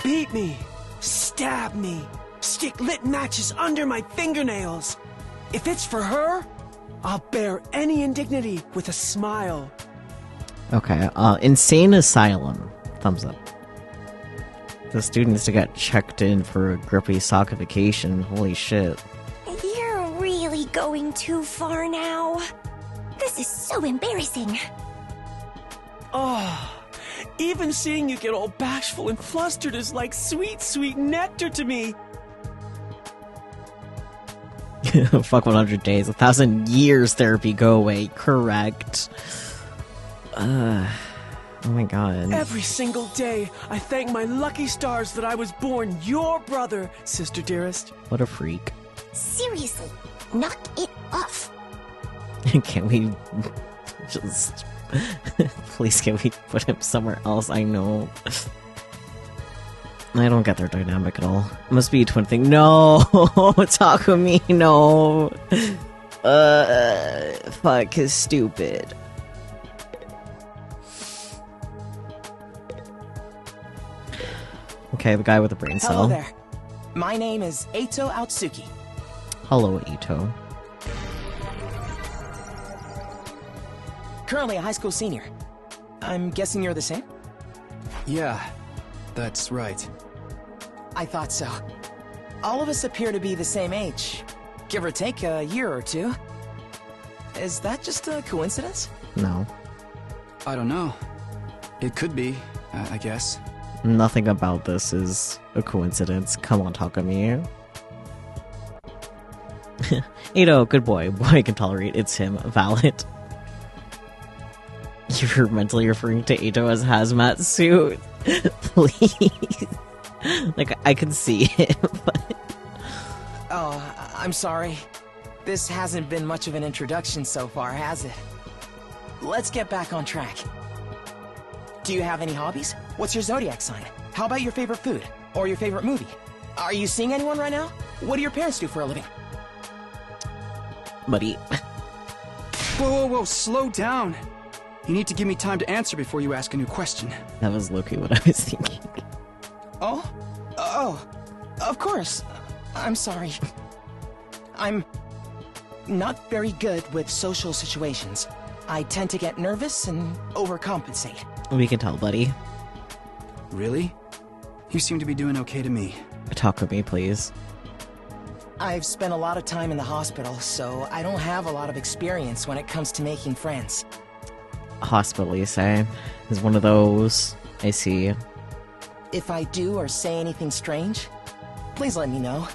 Beat me. Stab me. Stick lit matches under my fingernails. If it's for her, I'll bear any indignity with a smile. Okay, insane asylum. Thumbs up. The student needs to get checked in for a grippy sockification. Holy shit. You're really going too far now. This is so embarrassing. Oh, even seeing you get all bashful and flustered is like sweet, sweet nectar to me. Fuck 100 days. 1,000 years therapy. Go away. Correct. Oh my god. Every single day, I thank my lucky stars that I was born your brother, sister dearest. What a freak. Seriously, knock it off. Can we just... Please, can we put him somewhere else? I know. I don't get their dynamic at all. Must be a twin thing. No! Takumi, no! Fuck, is stupid. Okay, the guy with the brain cell. Hello there. My name is Eito Aotsuki. Hello, Ito. Currently a high school senior. I'm guessing you're the same? Yeah, that's right. I thought so. All of us appear to be the same age. Give or take a year or two. Is that just a coincidence? No. I don't know. It could be, I guess. Nothing about this is a coincidence. Come on, Takumi. Ito, good boy. Boy I can tolerate. It's him. Valid. You're mentally referring to Ito as hazmat suit. Please. Like, I can see it, but... Oh, I'm sorry. This hasn't been much of an introduction so far, has it? Let's get back on track. Do you have any hobbies? What's your zodiac sign? How about your favorite food? Or your favorite movie? Are you seeing anyone right now? What do your parents do for a living? Buddy. Whoa, slow down! You need to give me time to answer before you ask a new question. That was low-key what I was thinking. Oh, of course. I'm sorry. I'm not very good with social situations. I tend to get nervous and overcompensate. We can tell, buddy. Really? You seem to be doing okay to me. Talk with me, please. I've spent a lot of time in the hospital, so I don't have a lot of experience when it comes to making friends. Hospital, you say? Is one of those. I see. If I do or say anything strange, please let me know.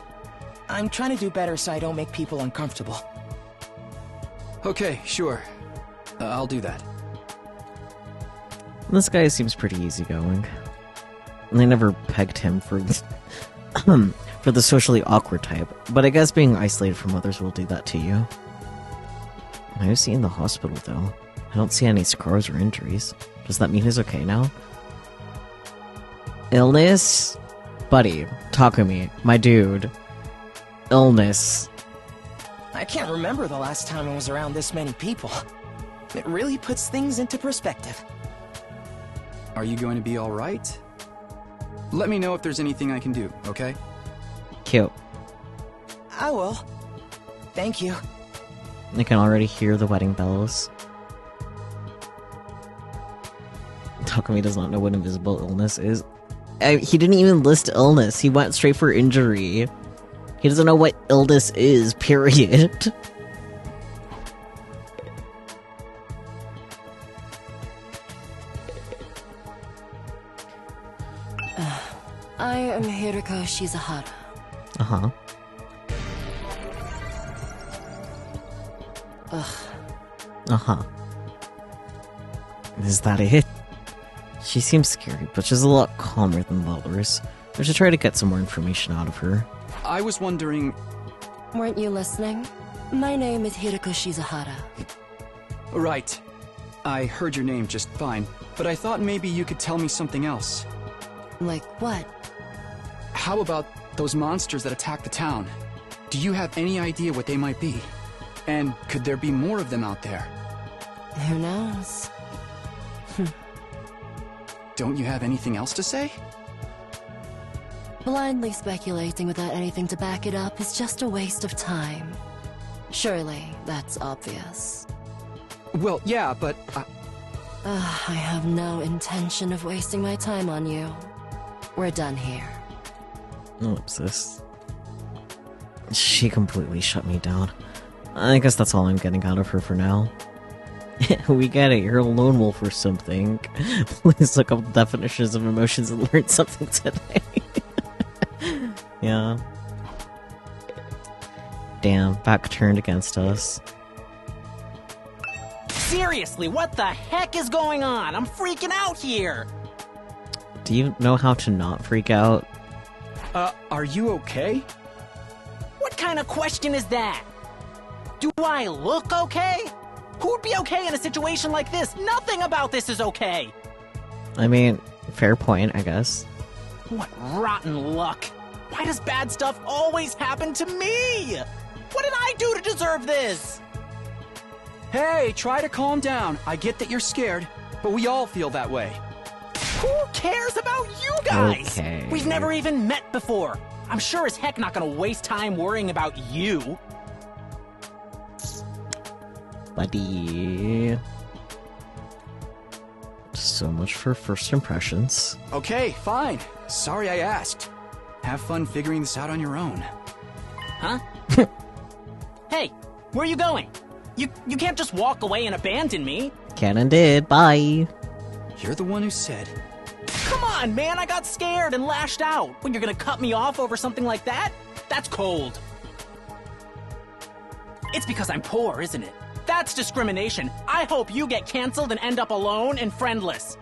I'm trying to do better so I don't make people uncomfortable. Okay, sure. I'll do that. This guy seems pretty easygoing. They never pegged him for for the socially awkward type, but I guess being isolated from others will do that to you. I was in the hospital, though. I don't see any scars or injuries. Does that mean he's okay now? Illness? Buddy, talk to me. My dude. Illness. I can't remember the last time I was around this many people. It really puts things into perspective. Are you going to be alright? Let me know if there's anything I can do, okay? Cute. I will. Thank you. I can already hear the wedding bells. Takumi does not know what invisible illness is. He didn't even list illness. He went straight for injury. He doesn't know what illness is, period. I am Hiriko Shizahara. Uh-huh. Ugh. Uh-huh. Is that it? She seems scary, but she's a lot calmer than the others. I should try to get some more information out of her. I was wondering... Weren't you listening? My name is Hiriko Shizahara. Right. I heard your name just fine, but I thought maybe you could tell me something else. Like what? How about those monsters that attacked the town? Do you have any idea what they might be? And could there be more of them out there? Who knows? Don't you have anything else to say? Blindly speculating without anything to back it up is just a waste of time. Surely, that's obvious. Well, yeah, but... I have no intention of wasting my time on you. We're done here. Ellipsis. She completely shut me down. I guess that's all I'm getting out of her for now. We get it, you're a lone wolf or something. Please look up definitions of emotions and learn something today. Yeah. Damn, back turned against us. Seriously, what the heck is going on? I'm freaking out here! Do you know how to not freak out? Are you okay? What kind of question is that? Do I look okay? Who'd be okay in a situation like this? Nothing about this is okay! I mean, fair point, I guess. What rotten luck! Why does bad stuff always happen to me? What did I do to deserve this? Hey, try to calm down. I get that you're scared, but we all feel that way. Who cares about you guys? Okay. We've never even met before. I'm sure as heck not gonna waste time worrying about you. Buddy. So much for first impressions. Okay, fine. Sorry I asked. Have fun figuring this out on your own. Huh? Hey, where are you going? You can't just walk away and abandon me. Cannon did. Bye. You're the one who said. Come on, man, I got scared and lashed out. When you're gonna cut me off over something like that? That's cold. It's because I'm poor, isn't it? That's discrimination. I hope you get canceled and end up alone and friendless.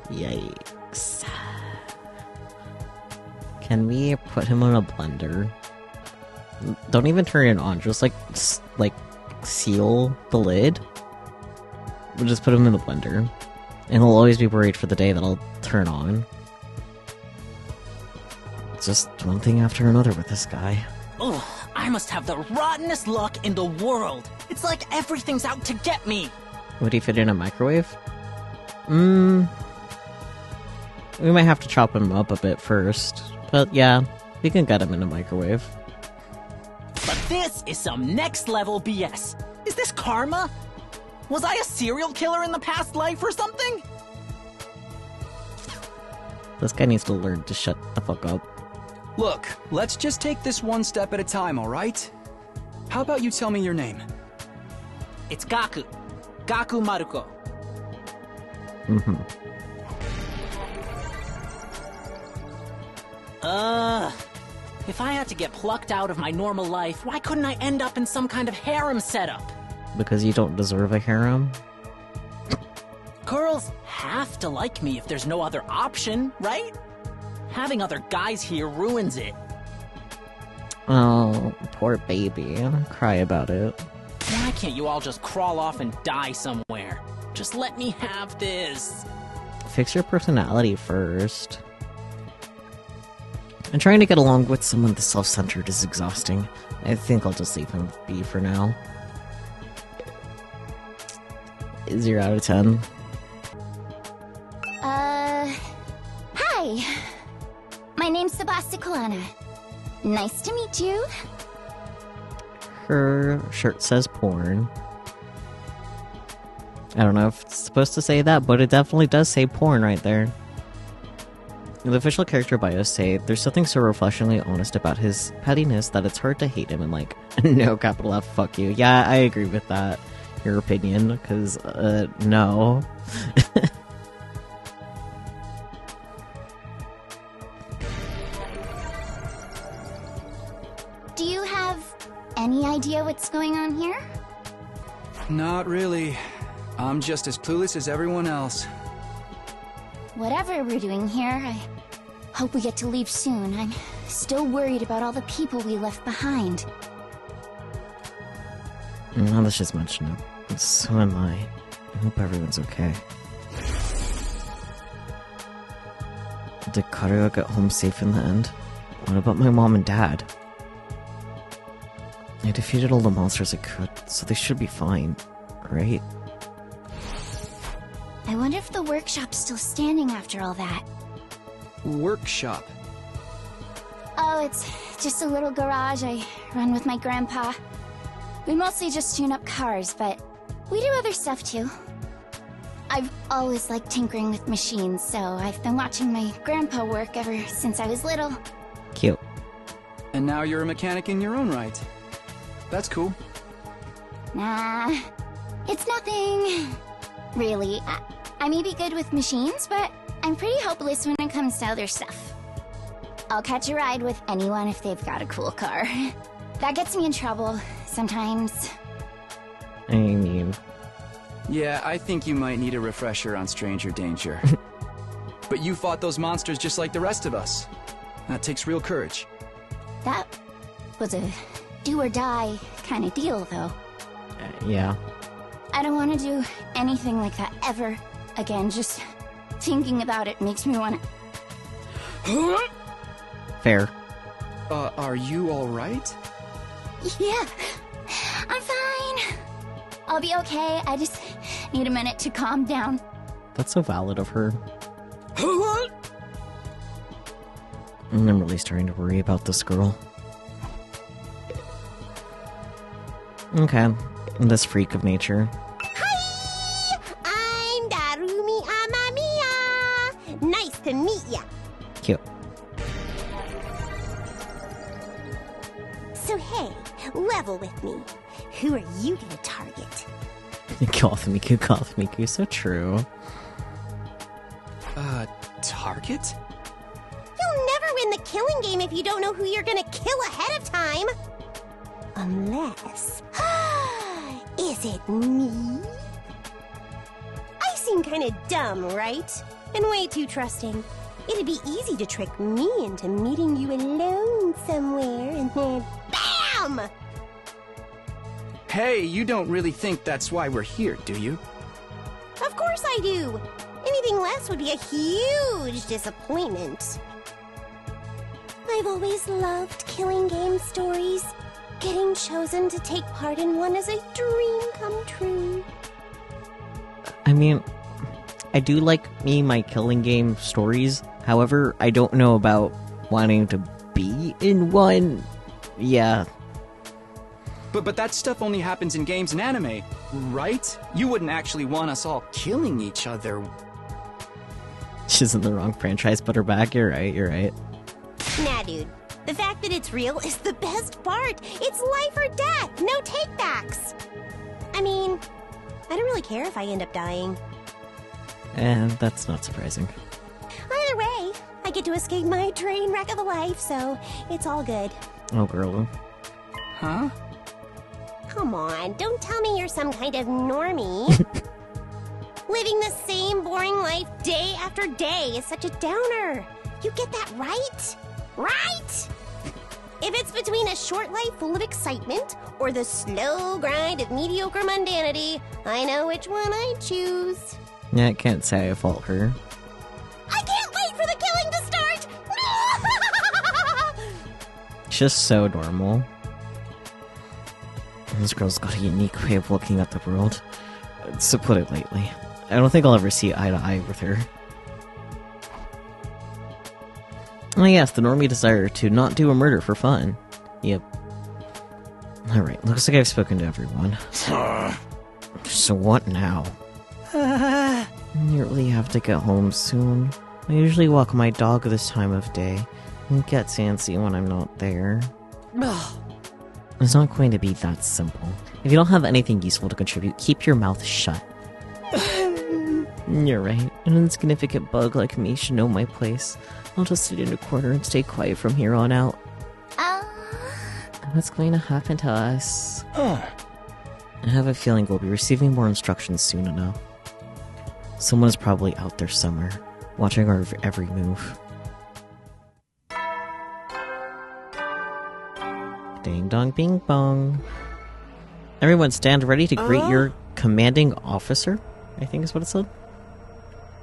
Yikes. Can we put him on a blender? Don't even turn it on, just like seal the lid. We'll just put him in the blender. And he'll always be worried for the day that I'll turn on. Just one thing after another with this guy. Ugh, I must have the rottenest luck in the world. It's like everything's out to get me. Would he fit in a microwave? We might have to chop him up a bit first. But yeah, we can get him in a microwave. But this is some next level BS. Is this karma? Was I a serial killer in the past life or something? This guy needs to learn to shut the fuck up. Look, let's just take this one step at a time, alright? How about you tell me your name? It's Gaku. Gaku Maruko. If I had to get plucked out of my normal life, why couldn't I end up in some kind of harem setup? Because you don't deserve a harem? Girls have to like me if there's no other option, right? Having other guys here ruins it. Oh, poor baby. Cry about it. Why can't you all just crawl off and die somewhere? Just let me have this. Fix your personality first. And trying to get along with someone this self-centered is exhausting. I think I'll just leave him be for now. 0 out of 10. Hi. My name's Sebasticulana. Nice to meet you. Her shirt says porn. I don't know if it's supposed to say that, but it definitely does say porn right there. The official character bios say there's something so refreshingly honest about his pettiness that it's hard to hate him and like, no capital F, fuck you. Yeah, I agree with that. Your opinion, because, no. any idea what's going on here? Not really. I'm just as clueless as everyone else. Whatever we're doing here, I hope we get to leave soon. I'm still worried about all the people we left behind. Now let's just mention it. So am I. I hope everyone's okay. Did Karuya get home safe in the end? What about my mom and dad? I defeated all the monsters I could, so they should be fine, right? I wonder if the workshop's still standing after all that. Workshop? Oh, it's just a little garage I run with my grandpa. We mostly just tune up cars, but we do other stuff too. I've always liked tinkering with machines, so I've been watching my grandpa work ever since I was little. Cute. And now you're a mechanic in your own right. That's cool. Nah, it's nothing. Really, I may be good with machines, but I'm pretty hopeless when it comes to other stuff. I'll catch a ride with anyone if they've got a cool car. That gets me in trouble, sometimes. I mean... Yeah, I think you might need a refresher on stranger danger. But you fought those monsters just like the rest of us. That takes real courage. That was a do-or-die kind of deal, though. Yeah. I don't want to do anything like that ever again. Just thinking about it makes me want to... Fair. Are you alright? Yeah, I'm fine. I'll be okay. I just need a minute to calm down. That's so valid of her. I'm really starting to worry about this girl. Okay, this freak of nature. Hi! I'm Darumi Amamiya! Nice to meet ya! Cute. So hey, level with me. Who are you gonna target? Gothmiku, so true. Target? You'll never win the killing game if you don't know who you're gonna kill ahead of time! Unless... Is it me? I seem kinda dumb, right? And way too trusting. It'd be easy to trick me into meeting you alone somewhere, and then BAM! Hey, you don't really think that's why we're here, do you? Of course I do! Anything less would be a huge disappointment. I've always loved killing game stories. Getting chosen to take part in one is a dream come true. I mean, I do like my killing game stories. However, I don't know about wanting to be in one. Yeah. But that stuff only happens in games and anime, right? You wouldn't actually want us all killing each other. She's in the wrong franchise, but her back, you're right. Nah, dude. The fact that it's real is the best part. It's life or death, no takebacks. I mean, I don't really care if I end up dying. And that's not surprising. Either way, I get to escape my train wreck of a life, so it's all good. Oh, girl. Huh? Come on, don't tell me you're some kind of normie. Living the same boring life day after day is such a downer. You get that right? Right? If it's between a short life full of excitement or the slow grind of mediocre mundanity, I know which one I'd choose. Yeah, I can't say I fault her. I can't wait for the killing to start! It's just so normal. This girl's got a unique way of looking at the world. To put it lightly. I don't think I'll ever see eye to eye with her. Oh yes, the normie desire to not do a murder for fun. Yep. Alright, looks like I've spoken to everyone. So what now? I really have to get home soon. I usually walk my dog this time of day. It gets antsy when I'm not there. It's not going to be that simple. If you don't have anything useful to contribute, keep your mouth shut. You're right. An insignificant bug like me should know my place. I'll just sit in a corner and stay quiet from here on out. What's going to happen to us? I have a feeling we'll be receiving more instructions soon enough. Someone is probably out there somewhere, watching our every move. Ding dong bing bong. Everyone stand ready to greet your commanding officer, I think is what it said.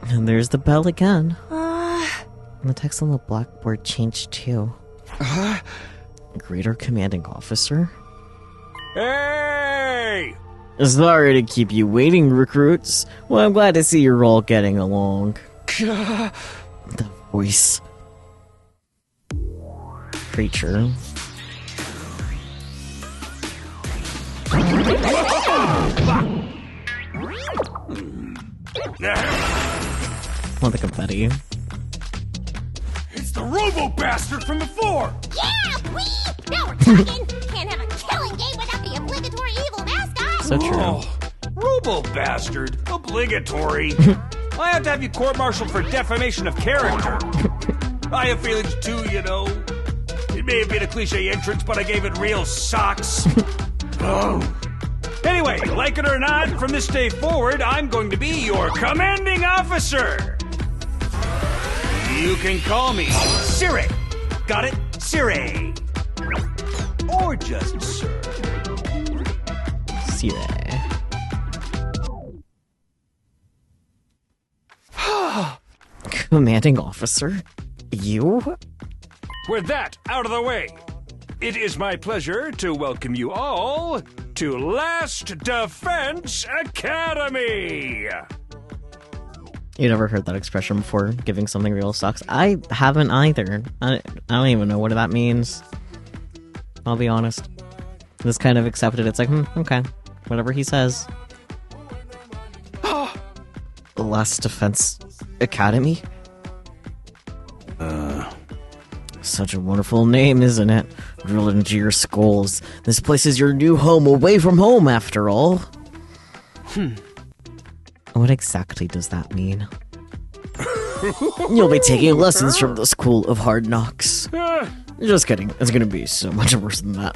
And there's the bell again. And the text on the blackboard changed too. Greet our commanding officer? Hey! Sorry to keep you waiting, recruits. Well, I'm glad to see you're all getting along. The voice. Creature. Want the confetti? It's the robo-bastard from before! Yeah, wee! Now we're talking! Can't have a killing game without the obligatory evil mascot! So true. Oh, robo-bastard? Obligatory? I have to have you court-martialed for defamation of character. I have feelings too, you know. It may have been a cliche entrance, but I gave it real socks. Anyway, like it or not, from this day forward, I'm going to be your commanding officer. You can call me Siri. Got it? Siri. Or just Sir. Siri. Commanding officer? You? With that out of the way, it is my pleasure to welcome you all to Last Defense Academy! You never heard that expression before, giving something real sucks? I haven't either. I don't even know what that means. I'll be honest. Just kind of accepted. It's like, okay. Whatever he says. The Last Defense Academy? Such a wonderful name, isn't it? Drilled into your skulls. This place is your new home, away from home, after all. What exactly does that mean? You'll be taking lessons from the School of Hard Knocks. Just kidding. It's gonna be so much worse than that.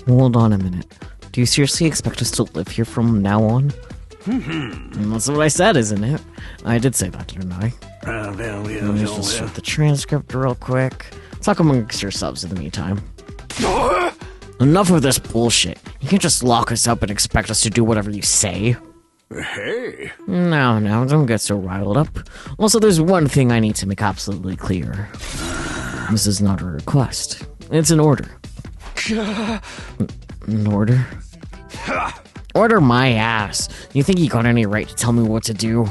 Hold on a minute. Do you seriously expect us to live here from now on? That's what I said, isn't it? I did say that, didn't I? Let me just check the transcript real quick. Talk amongst yourselves in the meantime. Enough of this bullshit. You can't just lock us up and expect us to do whatever you say. Hey. No, don't get so riled up. Also, there's one thing I need to make absolutely clear. This is not a request. It's an order. An order? Order my ass. You think you got any right to tell me what to do?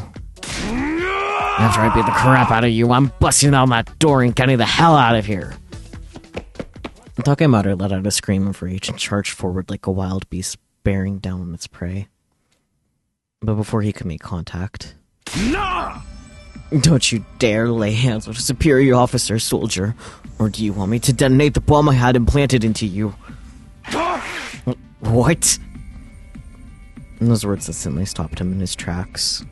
After I beat the crap out of you, I'm busting down that door and getting the hell out of here. Talking about her let out a scream of rage and charged forward like a wild beast bearing down its prey. But before he could make contact... Nah! Don't you dare lay hands on a superior officer, soldier. Or do you want me to detonate the bomb I had implanted into you? What? And those words instantly stopped him in his tracks.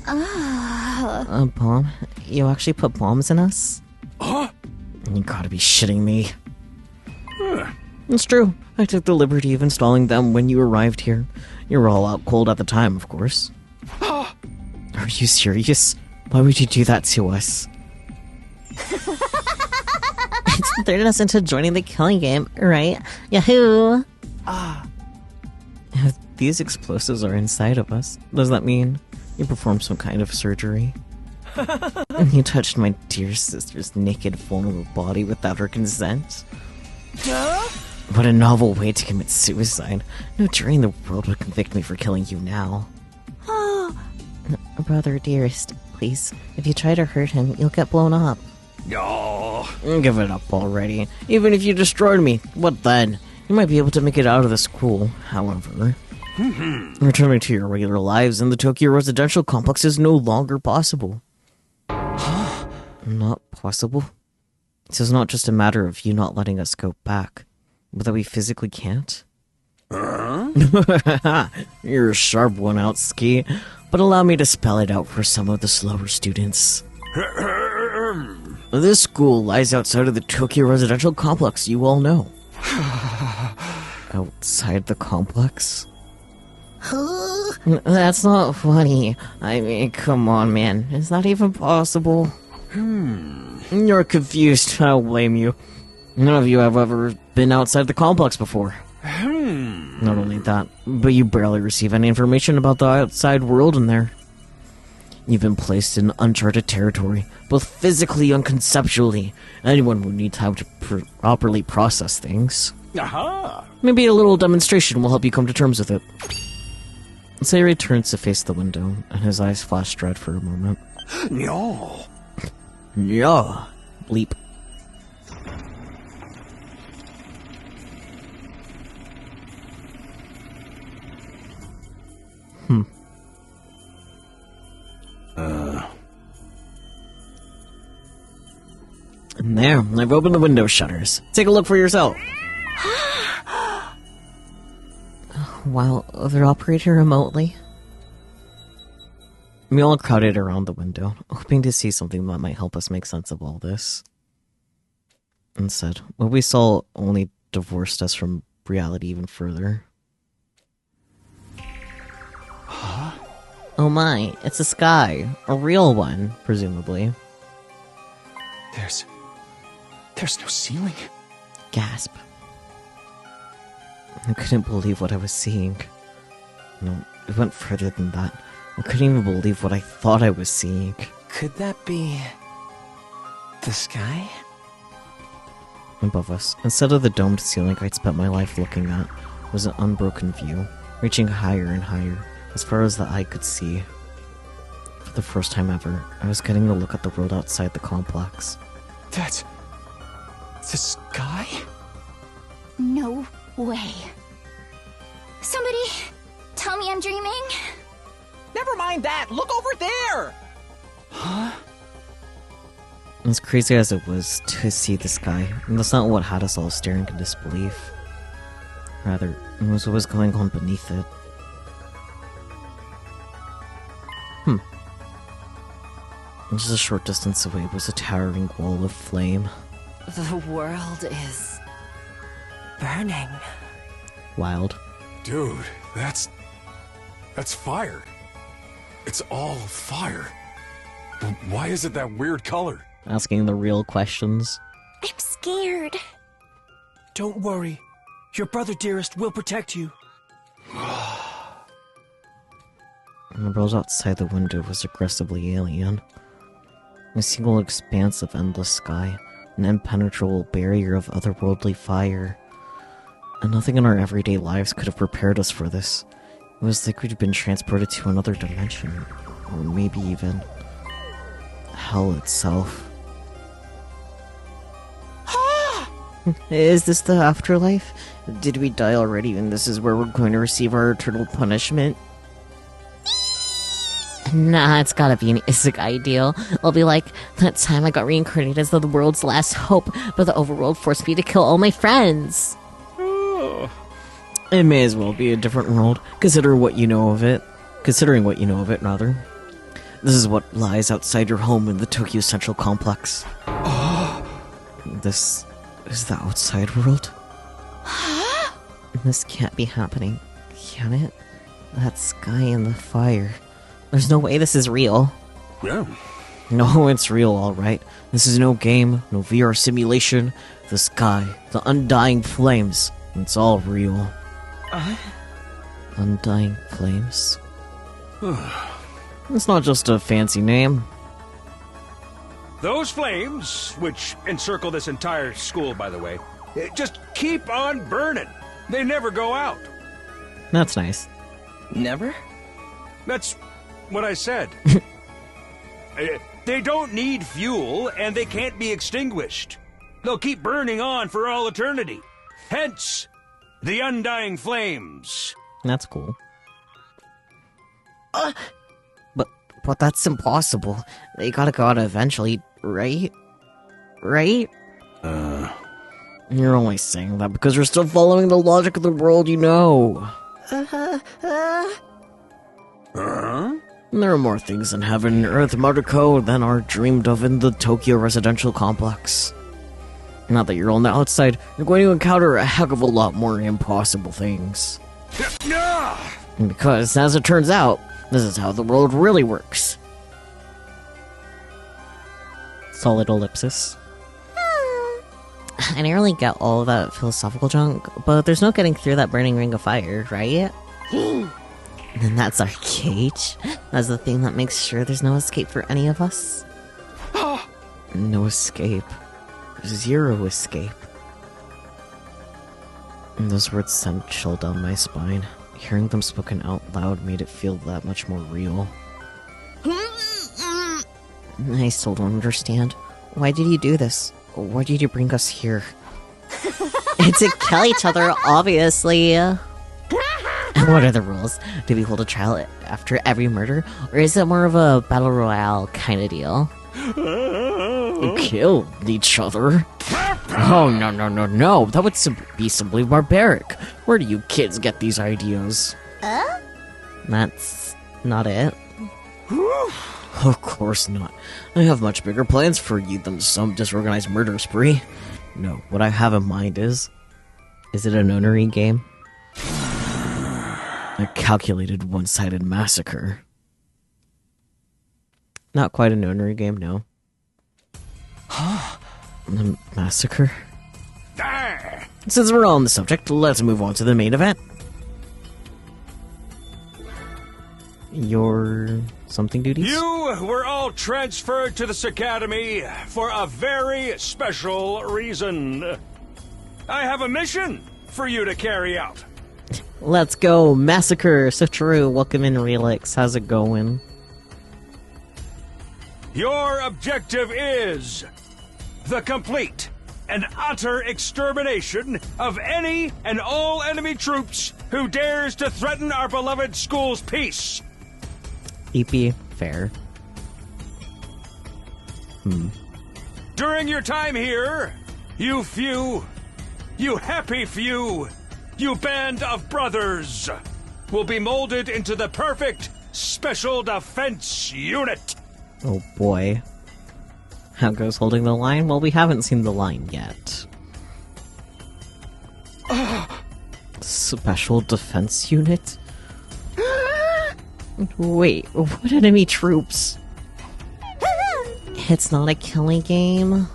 A bomb? You actually put bombs in us? You gotta be shitting me. It's true. I took the liberty of installing them when you arrived here. You were all out cold at the time, of course. Are you serious? Why would you do that to us? It's the third us into joining the killing game, right? Yahoo! If these explosives are inside of us, does that mean you performed some kind of surgery? And you touched my dear sister's naked, vulnerable body without her consent? What a novel way to commit suicide. No jury in the world would convict me for killing you now. Brother, dearest, please, if you try to hurt him, you'll get blown up. Give it up already. Even if you destroyed me, what then? You might be able to make it out of the school, however. Returning to your regular lives in the Tokyo residential complex is no longer possible. Not possible? This is not just a matter of you not letting us go back, but that we physically can't? You're a sharp one out, Ski, but allow me to spell it out for some of the slower students. This school lies outside of the Tokyo residential complex you all know. Outside the complex? That's not funny. I mean, come on, man. It's not even possible. You're confused. I don't blame you. None of you have ever been outside the complex before. Not only that, but you barely receive any information about the outside world in there. You've been placed in uncharted territory, both physically and conceptually. Anyone would need time to properly process things. Aha! Maybe a little demonstration will help you come to terms with it. Sayori turns to face the window, and his eyes flash dread for a moment. No. Yeah. Bleep. And there, I've opened the window shutters. Take a look for yourself. While they're operating remotely, we all crowded around the window, hoping to see something that might help us make sense of all this. Instead, what we saw only divorced us from reality even further. Huh? Oh my, it's a sky. A real one, presumably. There's no ceiling. Gasp. I couldn't believe what I was seeing. No, it went further than that. I couldn't even believe what I thought I was seeing. Could that be the sky? Above us, instead of the domed ceiling I'd spent my life looking at, was an unbroken view, reaching higher and higher, as far as the eye could see. For the first time ever, I was getting a look at the world outside the complex. That's the sky? No way. Somebody tell me I'm dreaming? Never mind that! Look over there! Huh? As crazy as it was to see the sky, that's not what had us all staring in disbelief. Rather, it was what was going on beneath it. Just a short distance away was a towering wall of flame. The world is burning. Wild. Dude, that's fire. It's all fire. But why is it that weird color? Asking the real questions. I'm scared. Don't worry. Your brother, dearest, will protect you. And the world outside the window was aggressively alien. A single expanse of endless sky, an impenetrable barrier of otherworldly fire. And nothing in our everyday lives could have prepared us for this. It was like we'd been transported to another dimension, or maybe even hell itself. Is this the afterlife? Did we die already and this is where we're going to receive our eternal punishment? Nah, it's gotta be an isekai deal. I'll be like, that time I got reincarnated as the world's last hope, but the overworld forced me to kill all my friends. It may as well be a different world. Considering what you know of it, rather. This is what lies outside your home in the Tokyo Central Complex. This is the outside world? This can't be happening, can it? That sky and the fire. There's no way this is real. Yeah. No, it's real, alright. This is no game, no VR simulation. The sky, the undying flames. It's all real. Undying flames? It's not just a fancy name. Those flames, which encircle this entire school, by the way, just keep on burning. They never go out. That's nice. Never? That's what I said. They don't need fuel, and they can't be extinguished. They'll keep burning on for all eternity. Hence, the undying flames. That's cool. But that's impossible. They gotta go out eventually, right? Right? You're only saying that because you're still following the logic of the world you know. There are more things in heaven and earth, Mariko, than are dreamed of in the Tokyo residential complex. Now that you're on the outside, you're going to encounter a heck of a lot more impossible things. Because, as it turns out, this is how the world really works. Solid ellipsis. I didn't really get all of that philosophical junk, but there's no getting through that burning ring of fire, right? And that's our cage. That's the thing that makes sure there's no escape for any of us. No escape. Zero escape. And those words sent chill down my spine. Hearing them spoken out loud made it feel that much more real. I still don't understand. Why did you do this? Why did you bring us here? To kill each other, obviously. What are the rules? Do we hold a trial after every murder? Or is it more of a battle royale kind of deal? Kill each other? Oh, no. That would be simply barbaric. Where do you kids get these ideas? That's not it. Of course not. I have much bigger plans for you than some disorganized murder spree. No, what I have in mind is it a nonary game? A calculated one-sided massacre. Not quite a nonary game, no. A massacre? Since we're on the subject, let's move on to the main event. Your something duties? You were all transferred to this academy for a very special reason. I have a mission for you to carry out. Let's go, Massacre, so true. Welcome in, Relix. How's it going? Your objective is the complete and utter extermination of any and all enemy troops who dares to threaten our beloved school's peace. EP, fair. During your time here, you happy few, you band of brothers, will be molded into the perfect special defense unit. Oh boy. How goes holding the line? Well, we haven't seen the line yet. Special defense unit? Wait, what enemy troops? It's not a killing game?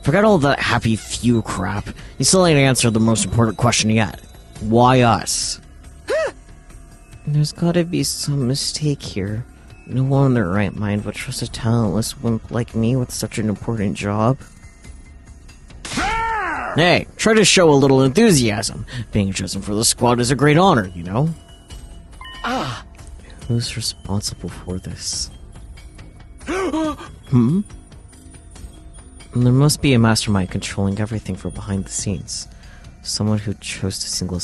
Forget all that happy few crap. You still ain't answered the most important question yet. Why us? There's gotta be some mistake here. No one in their right mind would trust a talentless wimp like me with such an important job. Hey, try to show a little enthusiasm. Being chosen for the squad is a great honor, you know? Who's responsible for this? There must be a mastermind controlling everything from behind the scenes. Someone who chose to single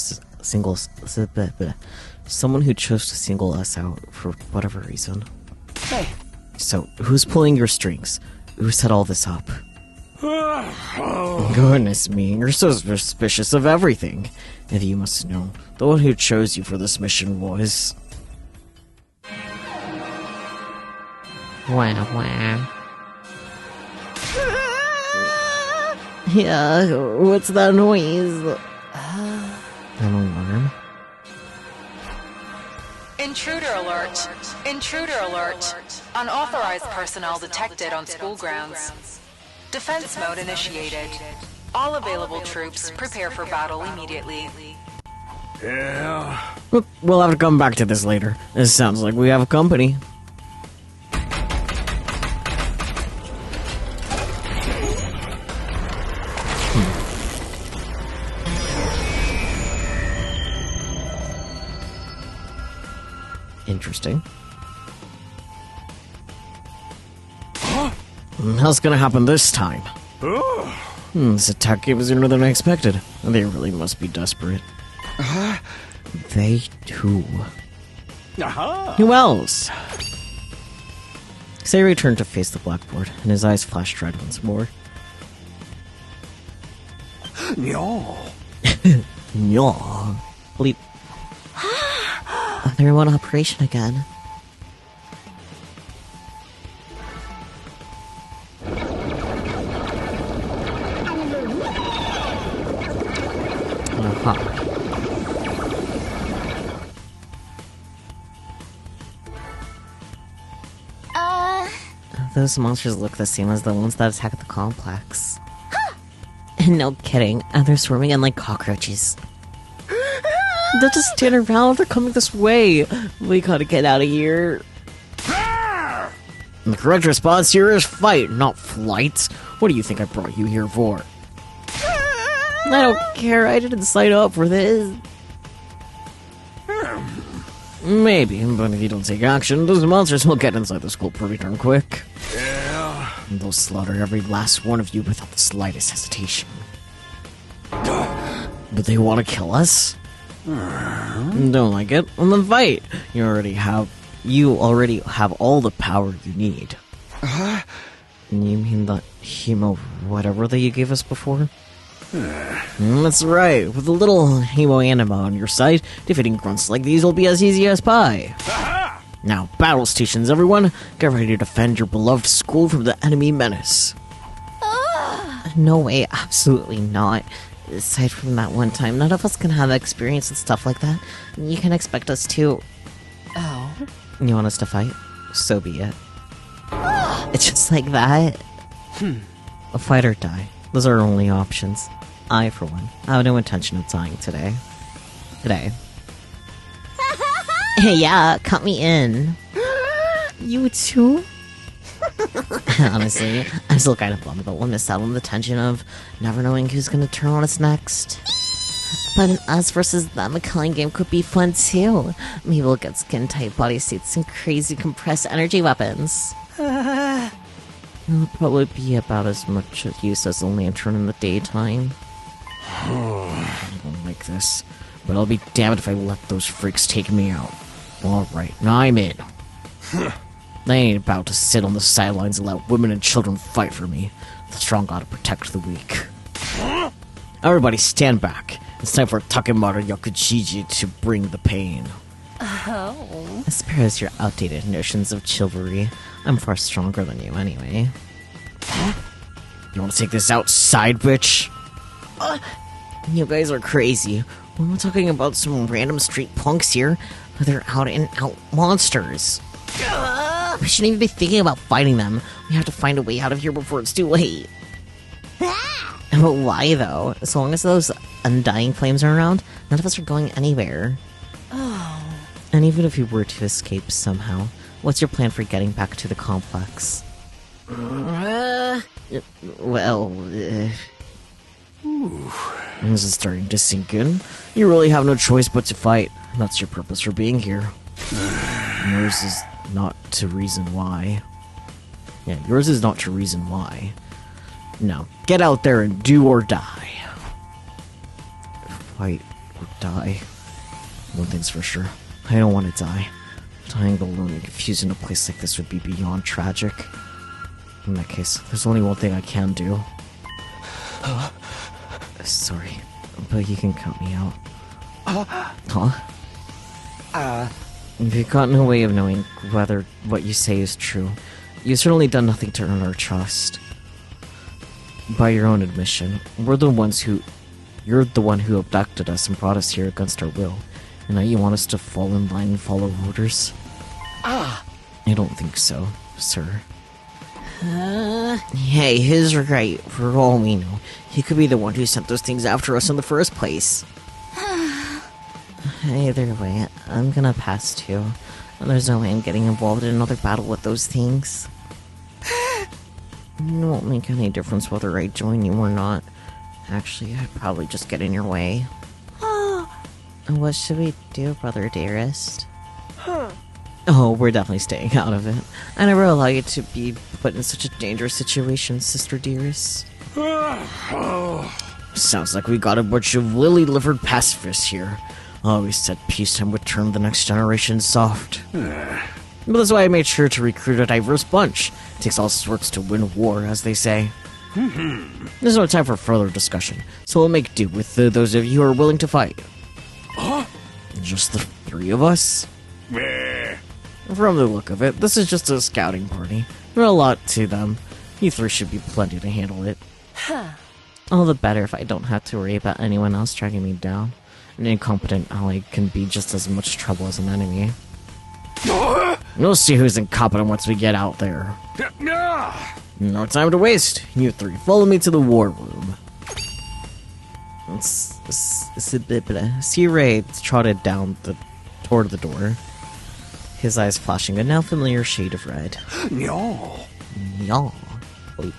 us out for whatever reason. Hey. So, who's pulling your strings? Who set all this up? Goodness me, you're so suspicious of everything. If you must know, the one who chose you for this mission was... Wow. Yeah, what's that noise? An alarm? Intruder alert! Intruder alert! Unauthorized personnel detected on school grounds. Defense mode initiated. All available troops prepare for battle immediately. Yeah. We'll have to come back to this later. This sounds like we have company. Interesting. How's gonna happen this time? This attack came sooner than I expected. They really must be desperate. They too. Who else? Say turned to face the blackboard, and his eyes flashed red once more. No. No. Bleep. They're in operation again. Those monsters look the same as the ones that attack the complex. No kidding, they're swarming in like cockroaches. They'll just stand around, they're coming this way. We gotta get out of here. The correct response here is fight, not flight. What do you think I brought you here for? I don't care, I didn't sign up for this. Maybe, but if you don't take action, those monsters will get inside the school pretty darn quick. Yeah. And they'll slaughter every last one of you without the slightest hesitation. But they want to kill us? Don't like it? Well then fight! You already have all the power you need. You mean that hemo whatever that you gave us before? That's right. With a little Hemoani on your side, defeating grunts like these will be as easy as pie. Now, battle stations, everyone. Get ready to defend your beloved school from the enemy menace. No way, absolutely not. Aside from that one time, none of us can have experience and stuff like that. You can expect us to... Oh. You want us to fight? So be it. It's just like that. A fight or die. Those are our only options. I, for one, have no intention of dying today. Yeah, cut me in. You too? Honestly, I'm still kind of bummed that we'll miss out on the tension of never knowing who's gonna turn on us next. But an us versus them killing game could be fun too. Maybe we'll get skin-tight bodysuits and crazy compressed energy weapons. It'll probably be about as much use as a lantern in the daytime. I don't like this, but I'll be damned if I let those freaks take me out. Alright, now I'm in. They ain't about to sit on the sidelines and let women and children fight for me. The strong gotta protect the weak. Everybody stand back. It's time for Takemura Yakujiji to bring the pain. Oh. As far as your outdated notions of chivalry, I'm far stronger than you anyway. You wanna take this outside, bitch? You guys are crazy. We're not talking about some random street punks here. They're out-and-out monsters. We shouldn't even be thinking about fighting them. We have to find a way out of here before it's too late. But why, though? As long as those undying flames are around, none of us are going anywhere. Oh. And even if we were to escape somehow, what's your plan for getting back to the complex? This is starting to sink in. You really have no choice but to fight. That's your purpose for being here. Yours is not to reason why. Yeah, yours is not to reason why. No, get out there and do or die. Fight or die. One thing's for sure. I don't want to die. Dying alone and confused in a place like this would be beyond tragic. In that case, there's only one thing I can do. Sorry, but you can cut me out. You've got no way of knowing whether what you say is true. You've certainly done nothing to earn our trust. By your own admission, you're the one who abducted us and brought us here against our will. And now you want us to fall in line and follow orders? I don't think so, sir. Hey, he's right. For all we know, he could be the one who sent those things after us in the first place. Either way, I'm gonna pass too. There's no way I'm getting involved in another battle with those things. It won't make any difference whether I join you or not. Actually, I'd probably just get in your way. What should we do, brother dearest? Oh, we're definitely staying out of it. I never allow you to be put in such a dangerous situation, sister dearest. Sounds like we got a bunch of lily-livered pacifists here. Always said peacetime would turn the next generation soft. But that's why I made sure to recruit a diverse bunch. It takes all sorts to win war, as they say. There's no time for further discussion, so we'll make do with those of you who are willing to fight. Just the 3 of us? Meh. From the look of it, this is just a scouting party. Not a lot to them. You 3 should be plenty to handle it. All the better if I don't have to worry about anyone else tracking me down. An incompetent ally can be just as much trouble as an enemy. We'll see who's incompetent once we get out there. No time to waste. You 3, follow me to the war room. See Ray trotted down toward the door, his eyes flashing a now familiar shade of red. No. Bleep.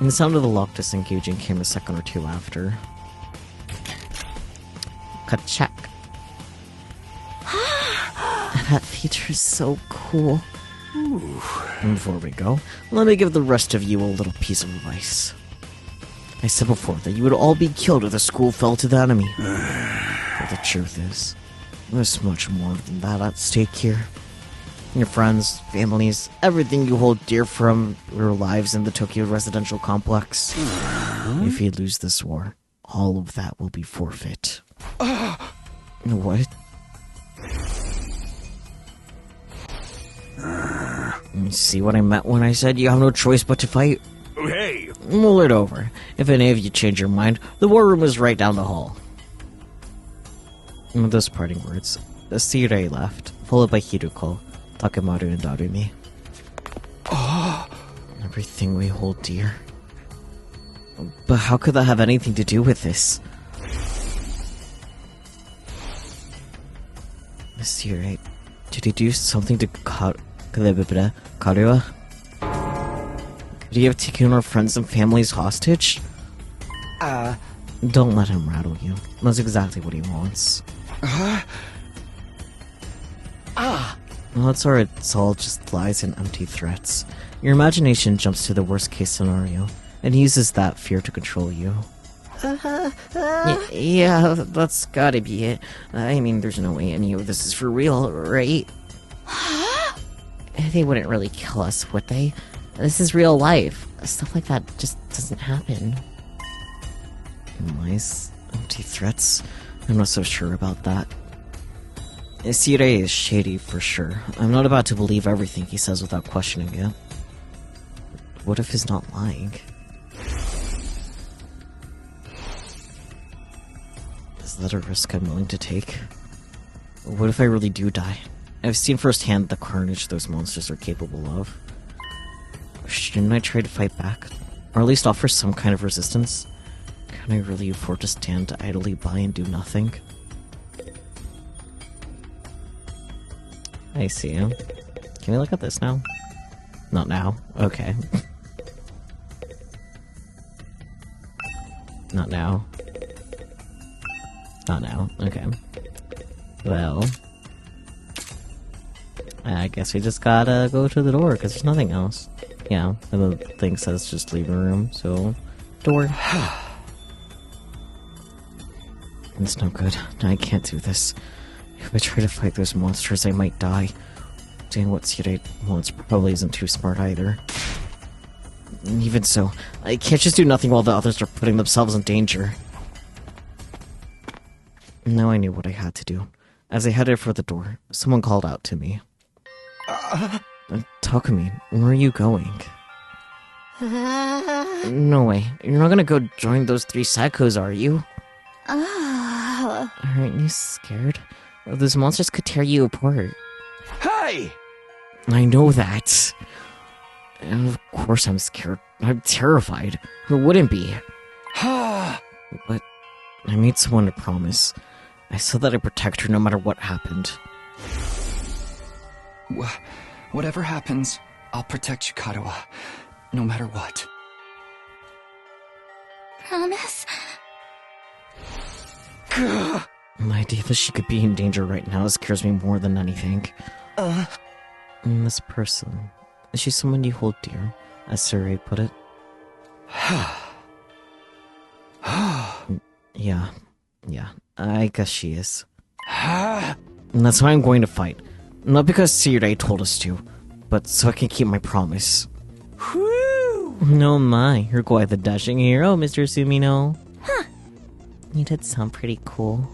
And the sound of the lock disengaging came a second or two after. Ka-check. That feature is so cool. Ooh. And before we go, let me give the rest of you a little piece of advice. I said before that you would all be killed if the school fell to the enemy. But the truth is, there's much more than that at stake here. Your friends, families, everything you hold dear from your lives in the Tokyo residential complex. If you lose this war, all of that will be forfeit. What? You see what I meant when I said you have no choice but to fight? Hey! Mull it over. If any of you change your mind, the war room is right down the hall. And with those parting words, the Sirei left, followed by Hiruko, Takemaru, and Darumi. Everything we hold dear. But how could that have anything to do with this? Sirei, did he do something to Karuha? Could he have taken our friends and families hostage? Don't let him rattle you. That's exactly what he wants. Well, it's all just lies and empty threats. Your imagination jumps to the worst case scenario, and uses that fear to control you. Yeah, that's gotta be it. I mean, there's no way any of this is for real, right? They wouldn't really kill us, would they? This is real life. Stuff like that just doesn't happen. Lies, empty threats. I'm not so sure about that. Sirei is shady for sure. I'm not about to believe everything he says without questioning it. What if he's not lying? Is that a risk I'm willing to take? What if I really do die? I've seen firsthand the carnage those monsters are capable of. Shouldn't I try to fight back? Or at least offer some kind of resistance? Can I really afford to stand idly by and do nothing? I see him. Can we look at this now? Not now. Okay. Not now. Not now. Okay. Well, I guess we just gotta go to the door, because there's nothing else. Yeah, and the thing says just leave the room, so... Door. It's no good. I can't do this. If I try to fight those monsters, I might die. Doing what Sirei wants probably isn't too smart either. Even so, I can't just do nothing while the others are putting themselves in danger. Now I knew what I had to do. As I headed for the door, someone called out to me. Takumi, where are you going? No way. You're not gonna go join those 3 psychos, are you? Aren't you scared? Those monsters could tear you apart. Hey! I know that. And of course I'm scared. I'm terrified. Who wouldn't be? But I made someone a promise. I said that I'd protect her no matter what happened. Whatever happens, I'll protect you, Karuha. No matter what. Promise? The idea that she could be in danger right now scares me more than anything. And this person, is she someone you hold dear, as Sirei put it? Yeah, I guess she is. And that's why I'm going to fight. Not because Sirei told us to, but so I can keep my promise. Whew! No my, you're quite the dashing hero, Mr. Sumino. Huh. You did sound pretty cool.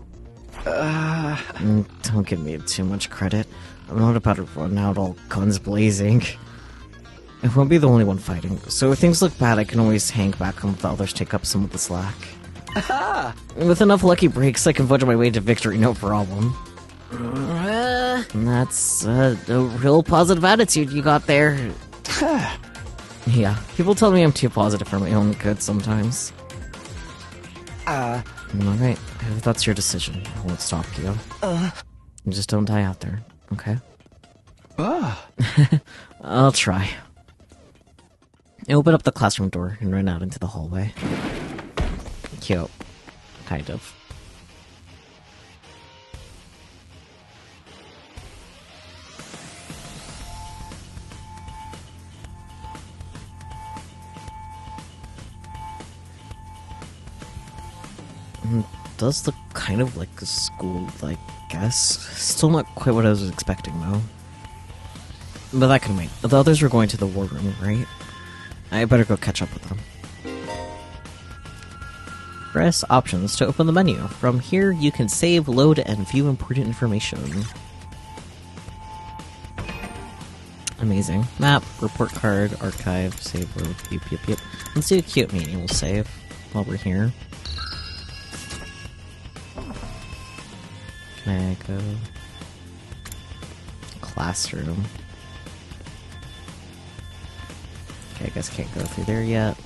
Don't give me too much credit. I'm not about to run out all guns blazing. I won't be the only one fighting, so if things look bad, I can always hang back and let the others take up some of the slack. With enough lucky breaks, I can fudge my way to victory, no problem. And that's a real positive attitude you got there. Yeah, people tell me I'm too positive for my own good sometimes. Alright, if that's your decision, I won't stop you. Just don't die out there, okay? I'll try. I open up the classroom door and run out into the hallway. Cute. Kind of. Does look kind of like a school, I guess. Still not quite what I was expecting, though. But that can wait. The others were going to the war room, right? I better go catch up with them. Press options to open the menu. From here, you can save, load, and view important information. Amazing. Map, report card, archive, save, load, yep. Let's do a cute meeting. We'll save while we're here. Can I go? Classroom. Okay, I guess can't go through there yet.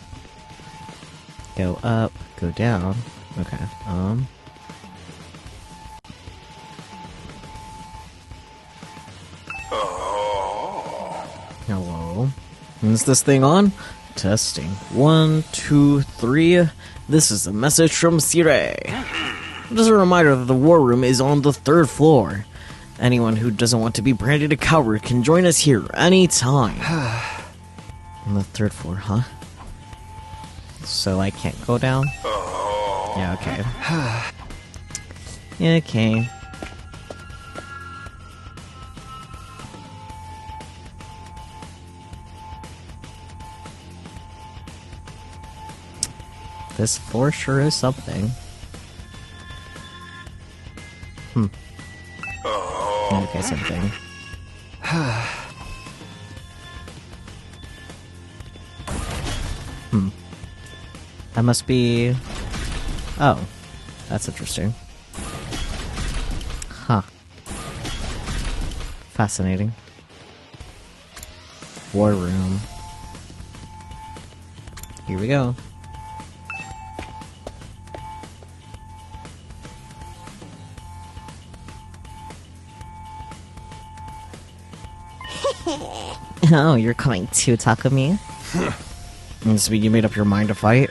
Go up, go down. Okay, Hello. Is this thing on? Testing. 1, 2, 3. This is a message from Sire. Just a reminder that the war room is on the 3rd floor. Anyone who doesn't want to be branded a coward can join us here anytime. On the 3rd floor, huh? So I can't go down? Yeah, okay. Yeah, okay. This floor sure is something. Okay, same thing. That must be... Oh. That's interesting. Huh. Fascinating. War room. Here we go. Oh, you're coming to Takumi? So you made up your mind to fight?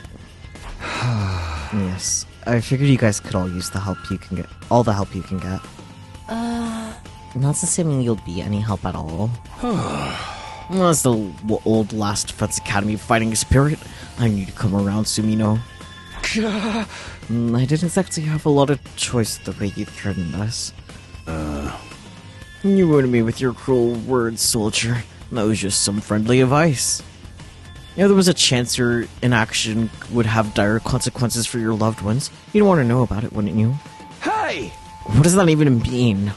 Yes. I figured you guys could all use the help you can get. All the help you can get. Not assuming you'll be any help at all. That's the old Last Defense Academy fighting spirit. I need to come around soon, you know. I didn't exactly have a lot of choice the way you threatened us. You ruined me with your cruel words, soldier. That was just some friendly advice. You know, there was a chance your inaction would have dire consequences for your loved ones. You'd want to know about it, wouldn't you? Hey! What does that even mean?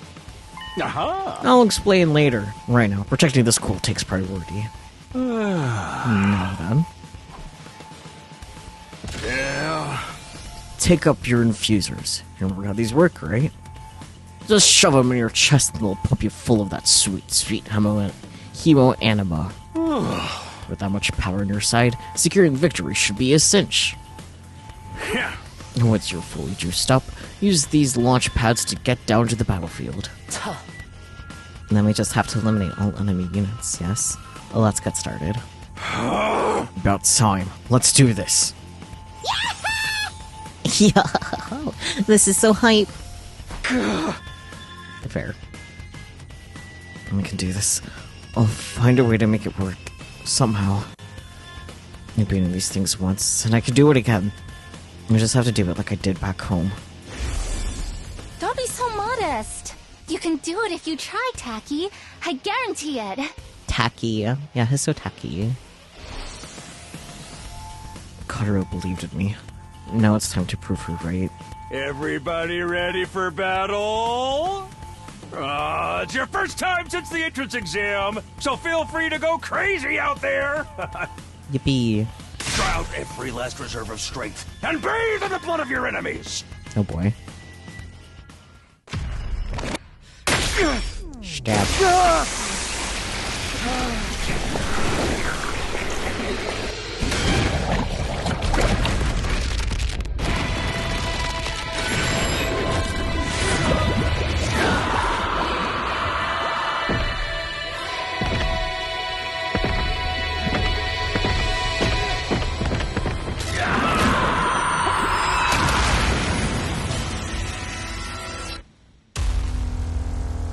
Aha! I'll explain later. Right now, protecting the school takes priority. Now then. Yeah. Take up your infusers. You remember how these work, right? Just shove them in your chest and they'll pump you full of that sweet, sweet Hemoanima. With that much power on your side, securing victory should be a cinch. Yeah. Once you're fully juiced up, use these launch pads to get down to the battlefield. And then we just have to eliminate all enemy units, yes? Well, let's get started. About time. Let's do this. Yeah! This is so hype. Fair. We can do this. I'll find a way to make it work. Somehow. I've been in these things once, and I can do it again. I just have to do it like I did back home. Don't be so modest. You can do it if you try, Tacky. I guarantee it. Tacky. Yeah, he's so tacky. Kotaro believed in me. Now it's time to prove her right. Everybody ready for battle? It's your first time since the entrance exam, so feel free to go crazy out there. Yippee. Draw out every last reserve of strength and bathe in the blood of your enemies. Oh boy. Stab.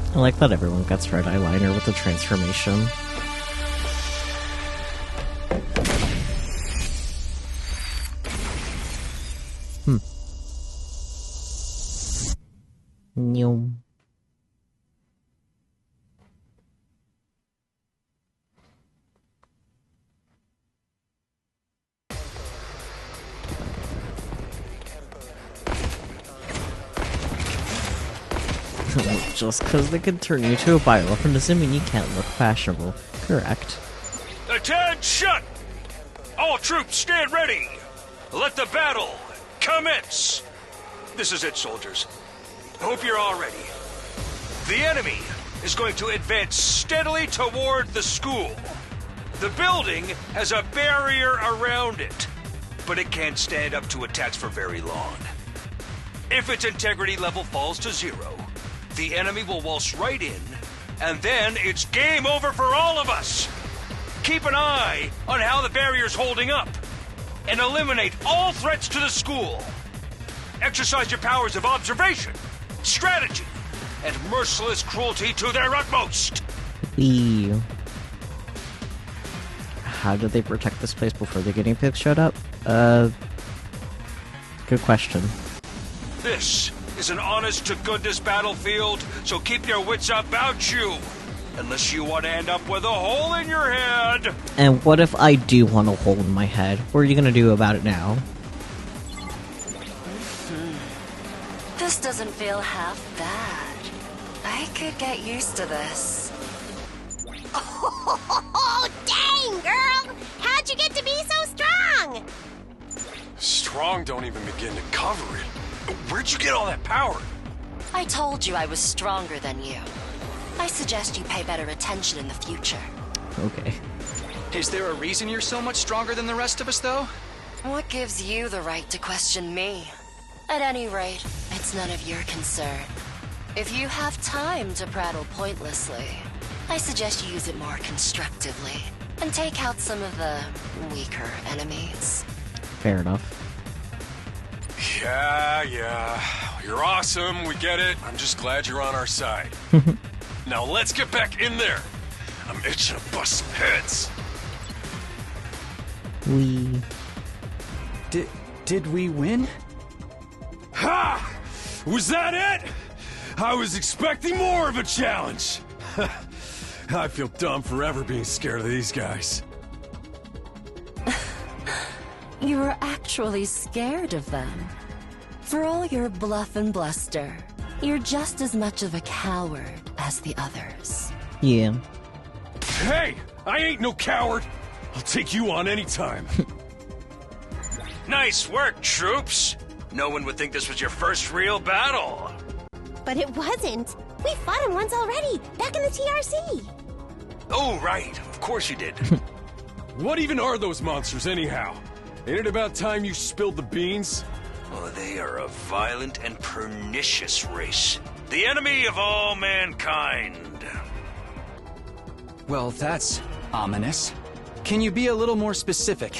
I like that everyone gets red eyeliner with the transformation. No. Just because they can turn you into a bioweapon doesn't mean you can't look fashionable. Correct. Attention! All troops stand ready! Let the battle commence! This is it, soldiers. Hope you're all ready. The enemy is going to advance steadily toward the school. The building has a barrier around it, but it can't stand up to attacks for very long. If its integrity level falls to 0, the enemy will waltz right in, and then it's game over for all of us. Keep an eye on how the barrier's holding up, and eliminate all threats to the school. Exercise your powers of observation, strategy, and merciless cruelty to their utmost. How did they protect this place before the guinea pigs showed up? Good question. This is an honest-to-goodness battlefield, so keep your wits about you. Unless you want to end up with a hole in your head. And what if I do want a hole in my head? What are you gonna do about it now? This doesn't feel half bad. I could get used to this. Oh, dang, girl! How'd you get to be so strong? Strong don't even begin to cover it. Where'd you get all that power? I told you I was stronger than you. I suggest you pay better attention in the future. Okay. Is there a reason you're so much stronger than the rest of us, though? What gives you the right to question me? At any rate, it's none of your concern. If you have time to prattle pointlessly, I suggest you use it more constructively and take out some of the weaker enemies. Fair enough. Yeah. You're awesome, we get it. I'm just glad you're on our side. Now let's get back in there. I'm itching to bust some heads. Did we win? Ha! Was that it? I was expecting more of a challenge. I feel dumb forever being scared of these guys. You were actually scared of them. For all your bluff and bluster, you're just as much of a coward as the others. Yeah. Hey! I ain't no coward! I'll take you on anytime. Nice work, troops! No one would think this was your first real battle. But it wasn't. We fought him once already, back in the TRC. Oh, right. Of course you did. What even are those monsters, anyhow? Ain't it about time you spilled the beans? Well, they are a violent and pernicious race. The enemy of all mankind. Well, that's ominous. Can you be a little more specific?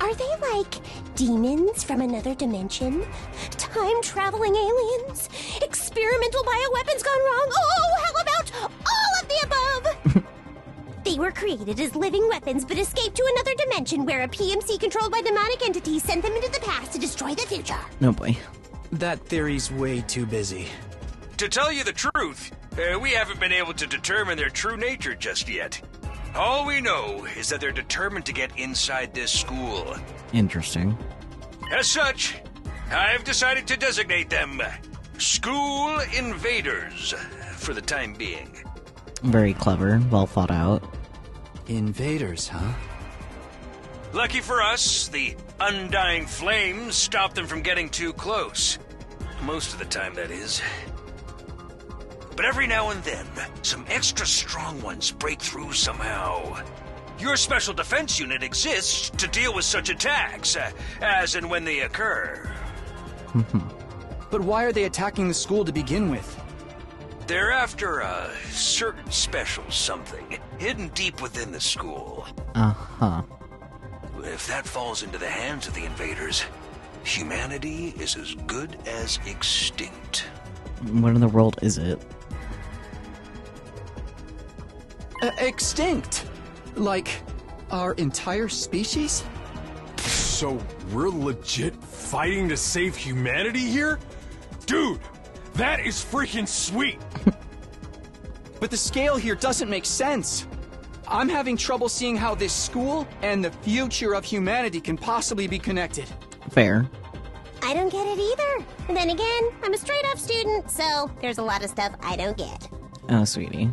Are they like demons from another dimension? Time-traveling aliens? Experimental bioweapons gone wrong? Oh, how about all of the above? They were created as living weapons but escaped to another dimension where a PMC controlled by demonic entities sent them into the past to destroy the future. No boy. That theory's way too busy. To tell you the truth, we haven't been able to determine their true nature just yet. All we know is that they're determined to get inside this school. Interesting. As such, I've decided to designate them School Invaders for the time being. Very clever, well thought out. Invaders, huh? Lucky for us, the undying flames stop them from getting too close. Most of the time, that is. But every now and then, some extra strong ones break through somehow. Your special defense unit exists to deal with such attacks, as and when they occur. But why are they attacking the school to begin with? They're after a certain special something, hidden deep within the school. Uh-huh. If that falls into the hands of the invaders, humanity is as good as extinct. What in the world is it? Extinct? Like, our entire species? So we're legit fighting to save humanity here? Dude, that is freaking sweet! But the scale here doesn't make sense. I'm having trouble seeing how this school and the future of humanity can possibly be connected. Fair. I don't get it either. And then again, I'm a straight-up student, so there's a lot of stuff I don't get. Oh, sweetie.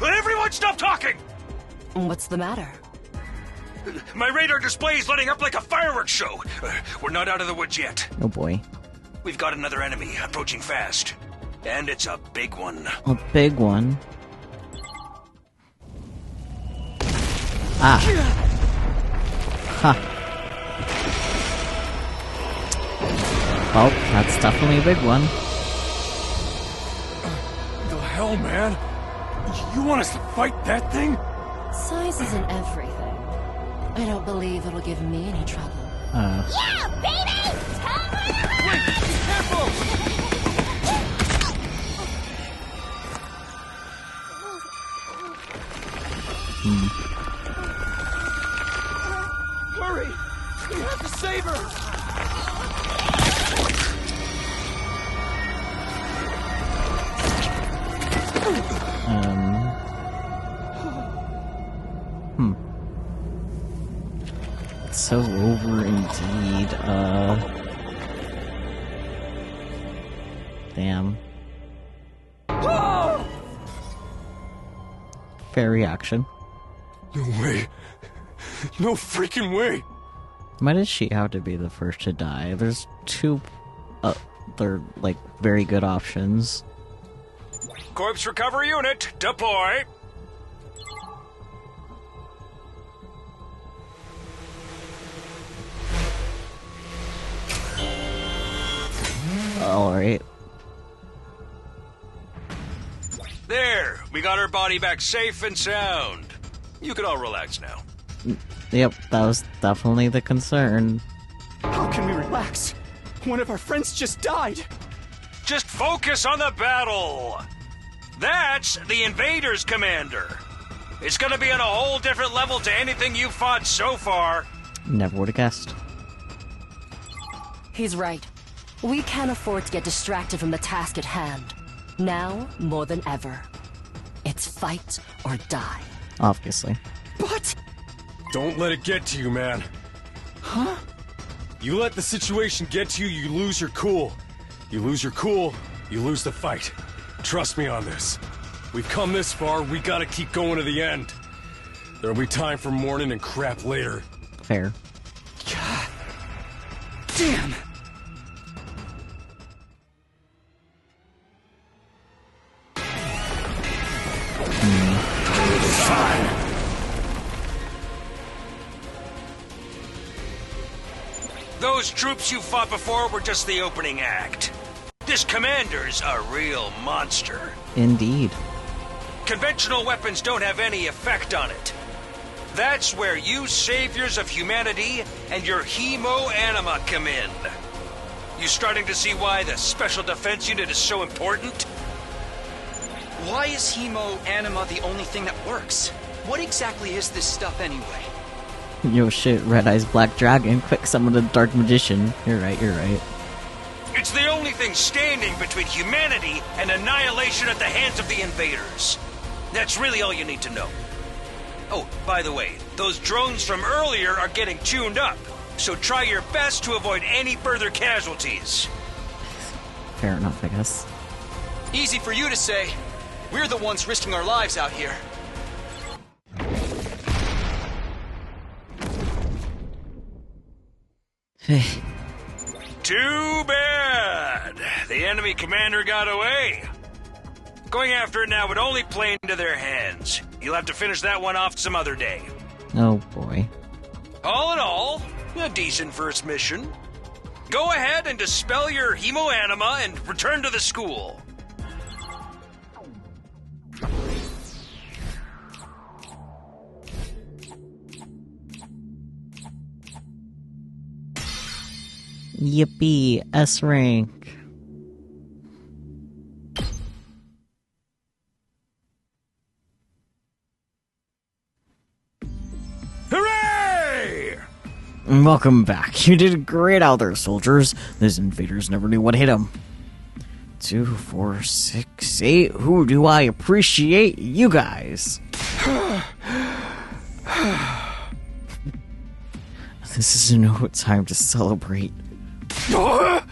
Everyone stop talking! What's the matter? My radar display is lighting up like a fireworks show. We're not out of the woods yet. Oh boy. We've got another enemy approaching fast. And it's a big one. A big one. Ah. Huh. Well, that's definitely a big one. The hell, man? You want us to fight that thing? Size isn't everything. I don't believe it'll give me any trouble. Yeah, baby! Wait! Careful! Hurry! We have to save her! So over indeed, damn. Fair reaction. No way. No freaking way. Why does she have to be the first to die? There's two, they're like very good options. Corpse recovery unit, deploy. Alright. There, we got her body back safe and sound. You can all relax now. Yep, that was definitely the concern. How can we relax? One of our friends just died. Just focus on the battle. That's the invaders, Commander. It's gonna be on a whole different level to anything you've fought so far. Never would have guessed. He's right. We can't afford to get distracted from the task at hand. Now, more than ever. It's fight or die. Obviously. But... Don't let it get to you, man. Huh? You let the situation get to you, you lose your cool. You lose your cool, you lose the fight. Trust me on this. We've come this far, we gotta keep going to the end. There'll be time for mourning and crap later. Fair. God. Damn! Fine. Those troops you fought before were just the opening act. This commander's a real monster. Indeed. Conventional weapons don't have any effect on it. That's where you saviors of humanity and your Hemoani come in. You starting to see why the Special Defense Unit is so important? Why is Hemoani the only thing that works? What exactly is this stuff anyway? Yo shit, Red Eyes Black Dragon, quick summon the Dark Magician. You're right, you're right. It's the only thing standing between humanity and annihilation at the hands of the invaders. That's really all you need to know. Oh, by the way, those drones from earlier are getting tuned up. so try your best to avoid any further casualties. Fair enough, I guess. Easy for you to say. We're the ones risking our lives out here. Too bad. The enemy commander got away. Going after it now would only play into their hands. You'll have to finish that one off some other day. Oh boy. All in all, a decent first mission. Go ahead and dispel your hemoanima and return to the school. Yippee, S rank. Hooray! And welcome back. You did great out there, soldiers. Those invaders never knew what hit them. 2, 4, 6, 8. Who do I appreciate? You guys. This is no time to celebrate. A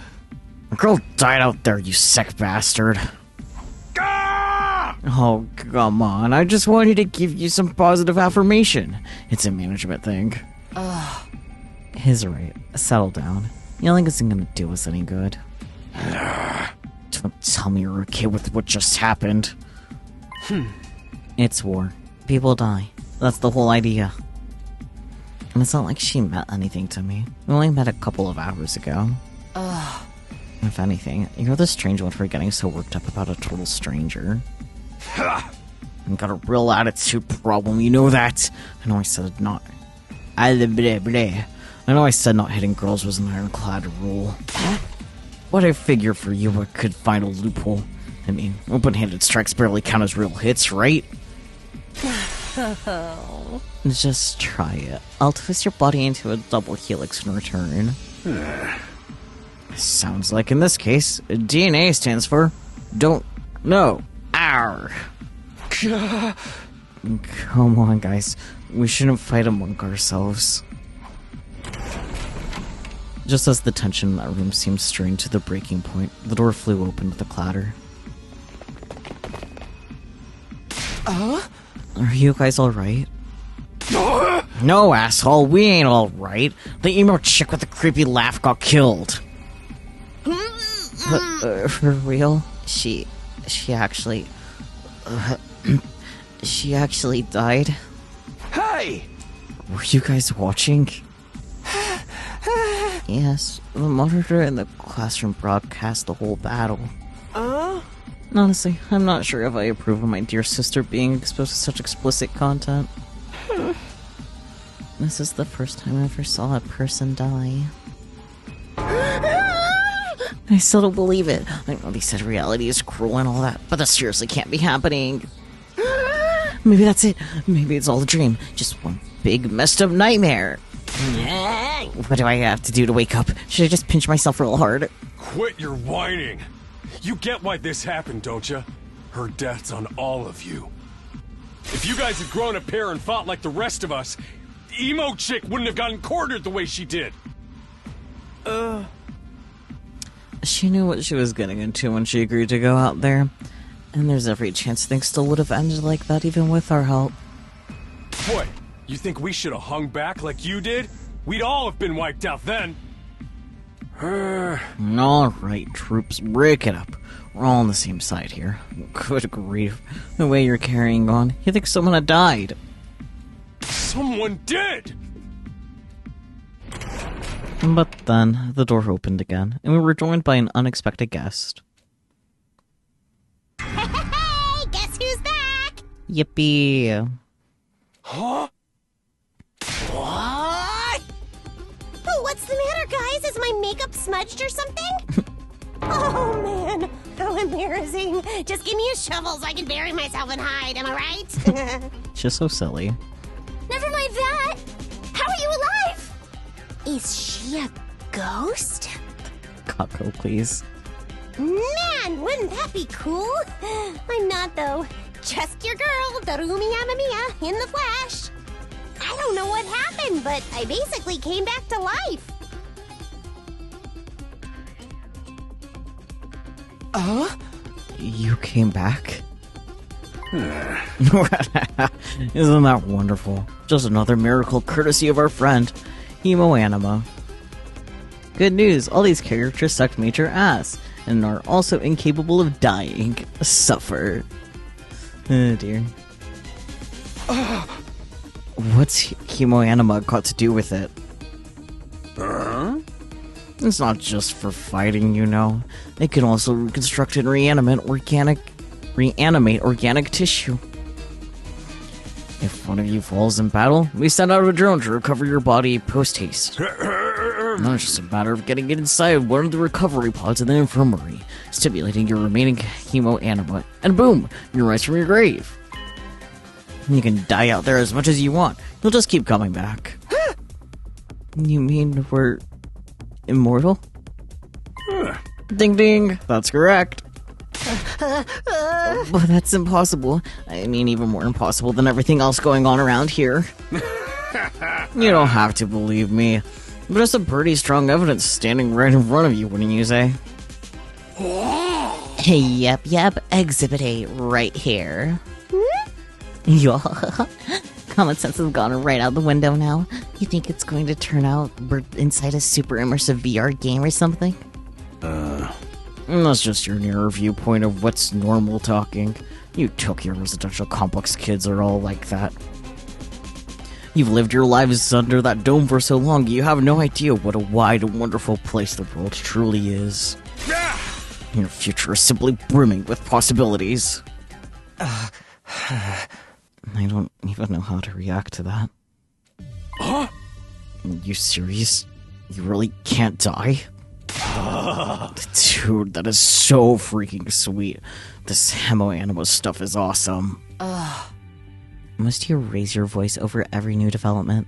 girl died out there, you sick bastard. Oh, come on. I just wanted to give you some positive affirmation. It's a management thing. He's right. Settle down. Yelling isn't gonna do us any good. Don't tell me you're okay with what just happened. It's war. People die. That's the whole idea. And it's not like she meant anything to me. We only met a couple of hours ago. If anything, you're the strange one for getting so worked up about a total stranger. I've got a real attitude problem, you know that. I know I said not... I know I said not hitting girls was an ironclad rule. But I figure for you I could find a loophole. I mean, open-handed strikes barely count as real hits, right? Just try it. I'll twist your body into a double helix in return. Sounds like in this case, DNA stands for don't know. Arr. Come on, guys. We shouldn't fight among ourselves. Just as the tension in that room seemed strained to the breaking point, the door flew open with a clatter. Are you guys alright? No, asshole, we ain't alright. The emo chick with the creepy laugh got killed. For real? She actually... she actually died? Hey! Were you guys watching? Yes, the monitor in the classroom broadcast the whole battle. Honestly, I'm not sure if I approve of my dear sister being exposed to such explicit content. This is the first time I ever saw a person die. I still don't believe it. I know they said reality is cruel and all that, but that seriously can't be happening. Maybe that's it. Maybe it's all a dream. Just one big messed up nightmare. What do I have to do to wake up? Should I just pinch myself real hard? Quit your whining. You get why this happened, don't you? Her death's on all of you. If you guys had grown a pair and fought like the rest of us, emo chick wouldn't have gotten cornered the way she did. She knew what she was getting into when she agreed to go out there. And there's every chance things still would have ended like that even with our help. What? You think we should have hung back like you did? We'd all have been wiped out then. Alright, troops, break it up. We're all on the same side here. Good grief. The way you're carrying on, you think someone had died. Someone did! But then, the door opened again, and we were joined by an unexpected guest. Hey, guess who's back? Yippee. Huh? What? Oh, what's the matter, guys? Is my makeup smudged or something? Oh, man. How embarrassing. Just give me a shovel so I can bury myself and hide, am I right? Just so silly. Never mind that. How are you alive? Is she a ghost? Kako, please. Man, wouldn't that be cool? I'm not, though. Just your girl, Darumi Yamamiya, in the flesh. I don't know what happened, but I basically came back to life. You came back? Isn't that wonderful? Just another miracle courtesy of our friend, Hemoani. Good news, all these characters sucked major ass, and are also incapable of dying. Suffer. Oh dear. What's Hemoani got to do with it? It's not just for fighting, you know. It can also reconstruct and reanimate organic tissue. If one of you falls in battle, we send out a drone to recover your body post-haste. Now it's just a matter of getting it inside one of the recovery pods in the infirmary, stimulating your remaining Hemoani, and boom, you rise from your grave. You can die out there as much as you want. You'll just keep coming back. You mean we're immortal? Ding ding, that's correct. But that's impossible. I mean, even more impossible than everything else going on around here. You don't have to believe me, but it's some pretty strong evidence standing right in front of you, wouldn't you say? Yep, Exhibit A right here. Yo, common sense has gone right out the window now. You think it's going to turn out we're inside a super immersive VR game or something? That's just your narrow viewpoint of what's normal talking. You Tokyo residential complex kids are all like that. You've lived your lives under that dome for so long, you have no idea what a wide and wonderful place the world truly is. Your future is simply brimming with possibilities. I don't even know how to react to that. Huh? You serious? You really can't die? Dude, that is so freaking sweet. This Hemoani stuff is awesome. Must you raise your voice over every new development?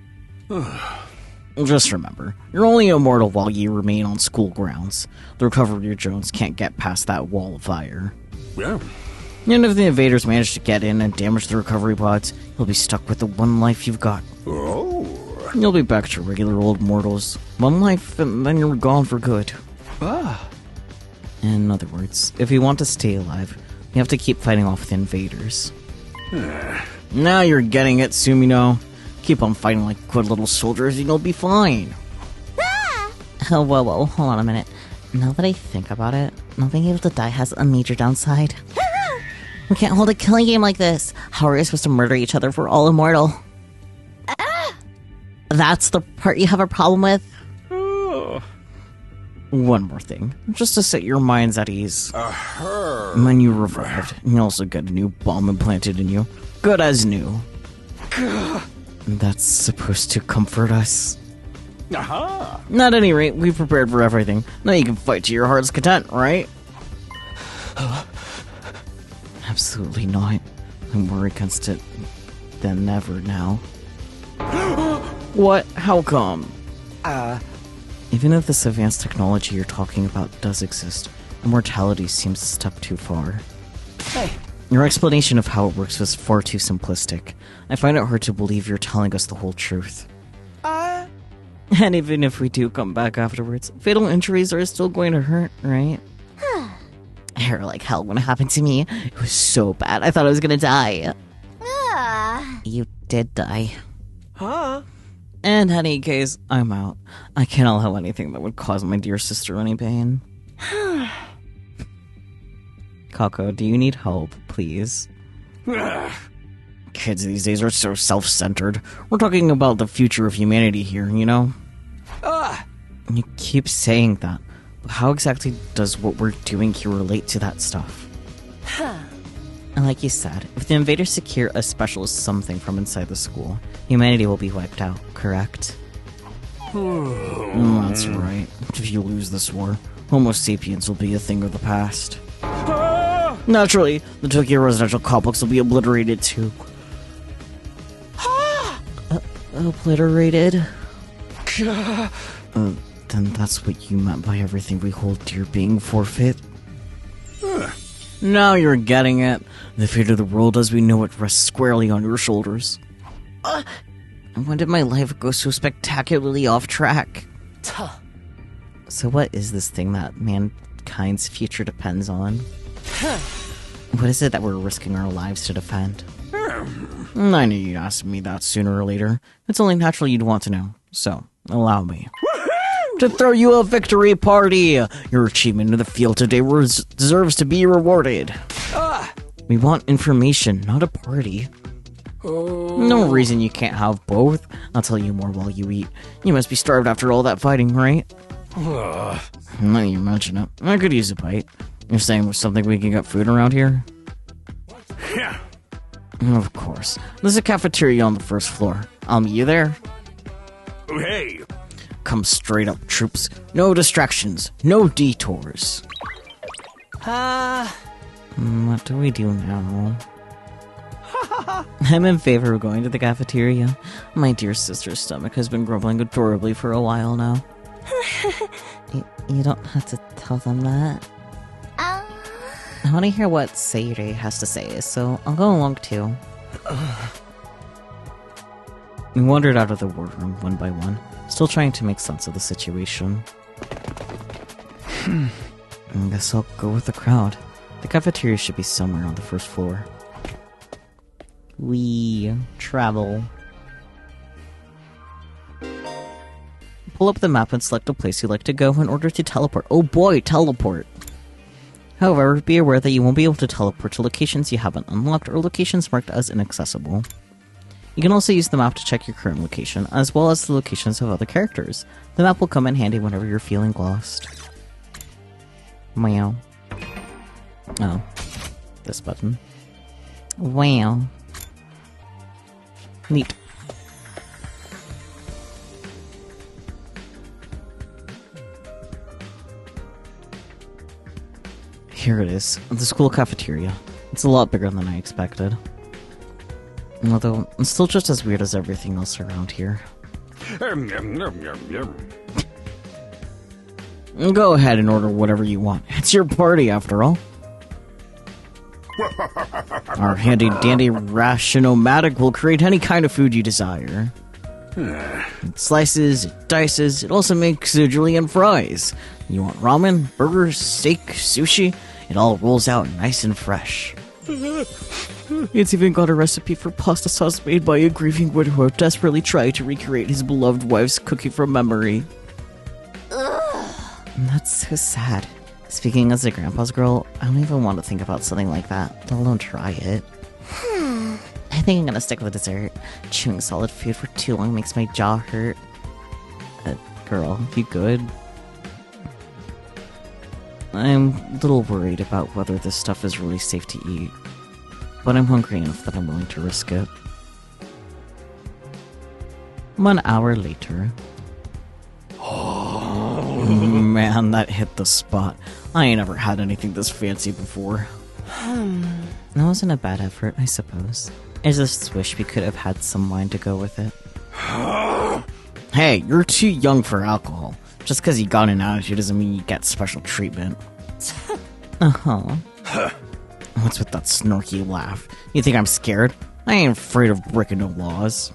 Just remember, you're only immortal while you remain on school grounds. The recovery drones can't get past that wall of fire. Yeah. And if the invaders manage to get in and damage the recovery pods, you'll be stuck with the one life you've got. Oh. You'll be back to regular old mortals. One life, and then you're gone for good. In other words, if you want to stay alive, you have to keep fighting off the invaders. Now you're getting it, Sumino. Keep on fighting like good little soldiers and you'll be fine. Oh, whoa, hold on a minute. Now that I think about it, not being able to die has a major downside. We can't hold a killing game like this. How are we supposed to murder each other if we're all immortal? That's the part you have a problem with? One more thing, just to set your minds at ease. When you revived, you also get a new bomb implanted in you. Good as new. That's supposed to comfort us. At any rate, we've prepared for everything. Now you can fight to your heart's content, right? Absolutely not. I'm more against it than ever now. What? How come? Even if this advanced technology you're talking about does exist, immortality seems a step too far. Hey. Your explanation of how it works was far too simplistic. I find it hard to believe you're telling us the whole truth. And even if we do come back afterwards, fatal injuries are still going to hurt, right? I hurt like hell when it happened to me. It was so bad, I thought I was gonna die. You did die. Huh? In any case, I'm out. I can't allow anything that would cause my dear sister any pain. Kako, do you need help, please? Kids these days are so self-centered. We're talking about the future of humanity here, you know? You keep saying that, but how exactly does what we're doing here relate to that stuff? And like you said, if the invaders secure a specialist something from inside the school, humanity will be wiped out, correct? That's right. If you lose this war, Homo sapiens will be a thing of the past. Naturally, the Tokyo residential complex will be obliterated too. Obliterated? Then that's what you meant by everything we hold dear being forfeit? Now you're getting it. The fate of the world as we know it rests squarely on your shoulders. When did my life go so spectacularly off track? Tuh. So what is this thing that mankind's future depends on? What is it that we're risking our lives to defend? I knew you'd ask me that sooner or later. It's only natural you'd want to know. So, allow me to throw you a victory party! Your achievement in the field today deserves to be rewarded. We want information, not a party. No reason you can't have both. I'll tell you more while you eat. You must be starved after all that fighting, right? Now you mention it, I could use a bite. You're saying there's something we can get food around here? Yeah. Of course. There's a cafeteria on the first floor. I'll meet you there. Hey. Come straight up, troops. No distractions. No detours. What do we do now? I'm in favor of going to the cafeteria. My dear sister's stomach has been grumbling adorably for a while now. You don't have to tell them that. I want to hear what Seirei has to say, so I'll go along too. We wandered out of the wardroom one by one, still trying to make sense of the situation. I guess I'll go with the crowd. The cafeteria should be somewhere on the first floor. We travel. Pull up the map and select a place you'd like to go in order to teleport. Oh boy, teleport! However, be aware that you won't be able to teleport to locations you haven't unlocked or locations marked as inaccessible. You can also use the map to check your current location, as well as the locations of other characters. The map will come in handy whenever you're feeling lost. Meow. Oh. This button. Wow. Neat. Here it is, the school cafeteria. It's a lot bigger than I expected. Although, it's still just as weird as everything else around here. Go ahead and order whatever you want. It's your party, after all. Our handy-dandy ration-o-matic will create any kind of food you desire. It slices, it dices, it also makes julienne fries. You want ramen, burgers, steak, sushi? It all rolls out nice and fresh. It's even got a recipe for pasta sauce made by a grieving widower desperately trying to recreate his beloved wife's cooking from memory. That's so sad. Speaking as a grandpa's girl, I don't even want to think about something like that, let alone try it. I think I'm gonna stick with dessert. Chewing solid food for too long makes my jaw hurt. Girl, you good? I'm a little worried about whether this stuff is really safe to eat, but I'm hungry enough that I'm willing to risk it. 1 hour later. Man, that hit the spot. I ain't ever had anything this fancy before. That wasn't a bad effort, I suppose. I just wish we could have had some wine to go with it. Hey, you're too young for alcohol. Just because you got an attitude doesn't mean you get special treatment. What's with that snarky laugh? You think I'm scared? I ain't afraid of breaking no laws.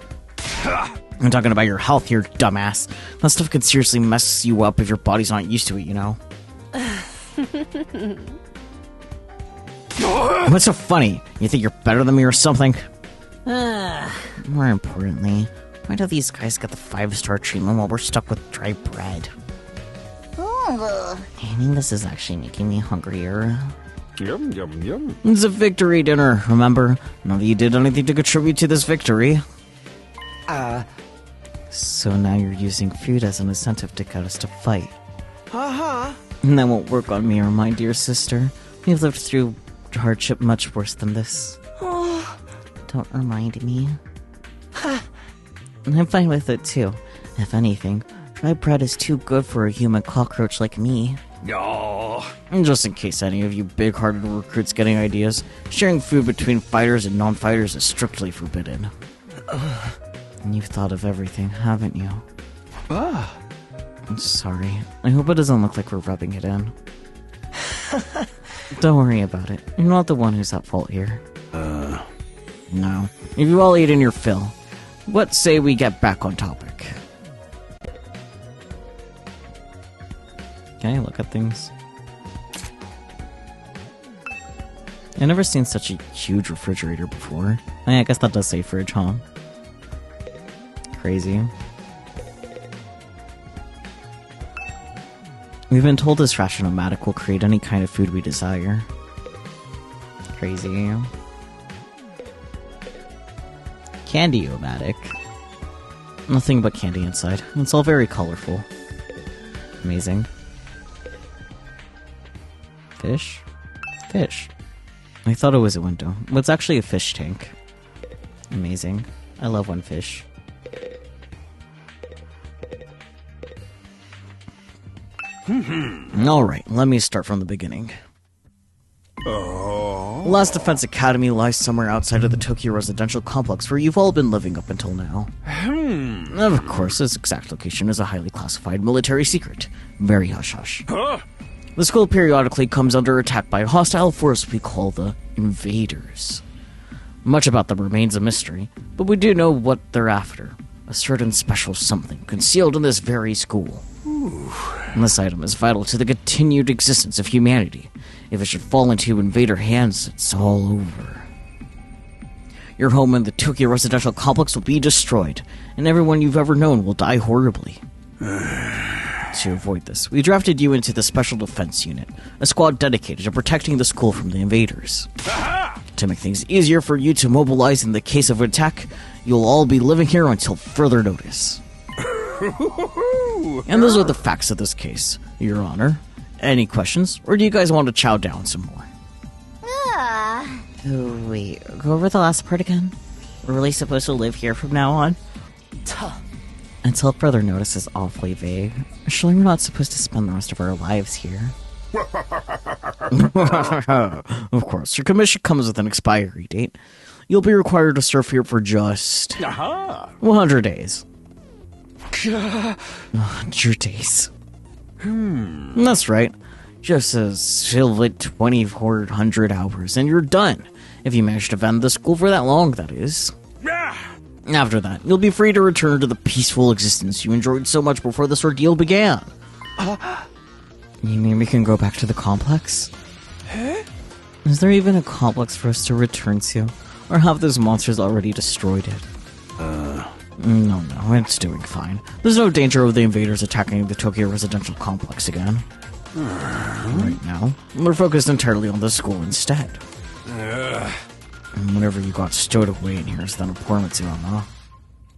I'm talking about your health here, dumbass. That stuff could seriously mess you up if your body's not used to it, you know? What's so funny? You think you're better than me or something? More importantly, why do these guys get the 5-star treatment while we're stuck with dry bread? I think this is actually making me hungrier. Yum, yum, yum. It's a victory dinner, remember? None of you did anything to contribute to this victory. So now you're using food as an incentive to get us to fight. And that won't work on me or my dear sister. We've lived through hardship much worse than this. Don't remind me. I'm fine with it too. If anything, dry bread is too good for a human cockroach like me. And just in case any of you big-hearted recruits getting ideas, sharing food between fighters and non-fighters is strictly forbidden. And you've thought of everything, haven't you? I'm sorry. I hope it doesn't look like we're rubbing it in. Don't worry about it. You're not the one who's at fault here. No. If you all eat in your fill, What say we get back on topic? Can I look at things? I've never seen such a huge refrigerator before. I guess that does say fridge, huh? Crazy. We've been told this ration-o-matic will create any kind of food we desire. Crazy. Candy-o-matic. Nothing but candy inside. It's all very colorful. Amazing. Fish? Fish. I thought it was a window, but it's actually a fish tank. Amazing. I love one fish. Alright, let me start from the beginning. Last Defense Academy lies somewhere outside of the Tokyo residential complex where you've all been living up until now. Of course, its exact location is a highly classified military secret. Very hush-hush. The school periodically comes under attack by a hostile force we call the Invaders. Much about them remains a mystery, but we do know what they're after. A certain special something concealed in this very school. And this item is vital to the continued existence of humanity. If it should fall into Invader hands, it's all over. Your home in the Tokyo residential complex will be destroyed, and everyone you've ever known will die horribly. To avoid this, we drafted you into the Special Defense Unit, a squad dedicated to protecting the school from the invaders. To make things easier for you to mobilize in the case of an attack, you'll all be living here until further notice. And those are the facts of this case, Your Honor. Any questions, or do you guys want to chow down some more? Oh, wait, go over the last part again? We're really supposed to live here from now on? Until further notice is awfully vague. Surely we're not supposed to spend the rest of our lives here. Of course, your commission comes with an expiry date. You'll be required to serve here for just 100 days. 100 days. That's right. Just a silly 2,400 hours, and you're done. If you manage to vend the school for that long, that is. After that, you'll be free to return to the peaceful existence you enjoyed so much before this ordeal began. You mean we can go back to the complex? Is there even a complex for us to return to? Or have those monsters already destroyed it? No, it's doing fine. There's no danger of the invaders attacking the Tokyo residential complex again. Right now, we're focused entirely on the school instead. And whatever you got stowed away in here is that important to them,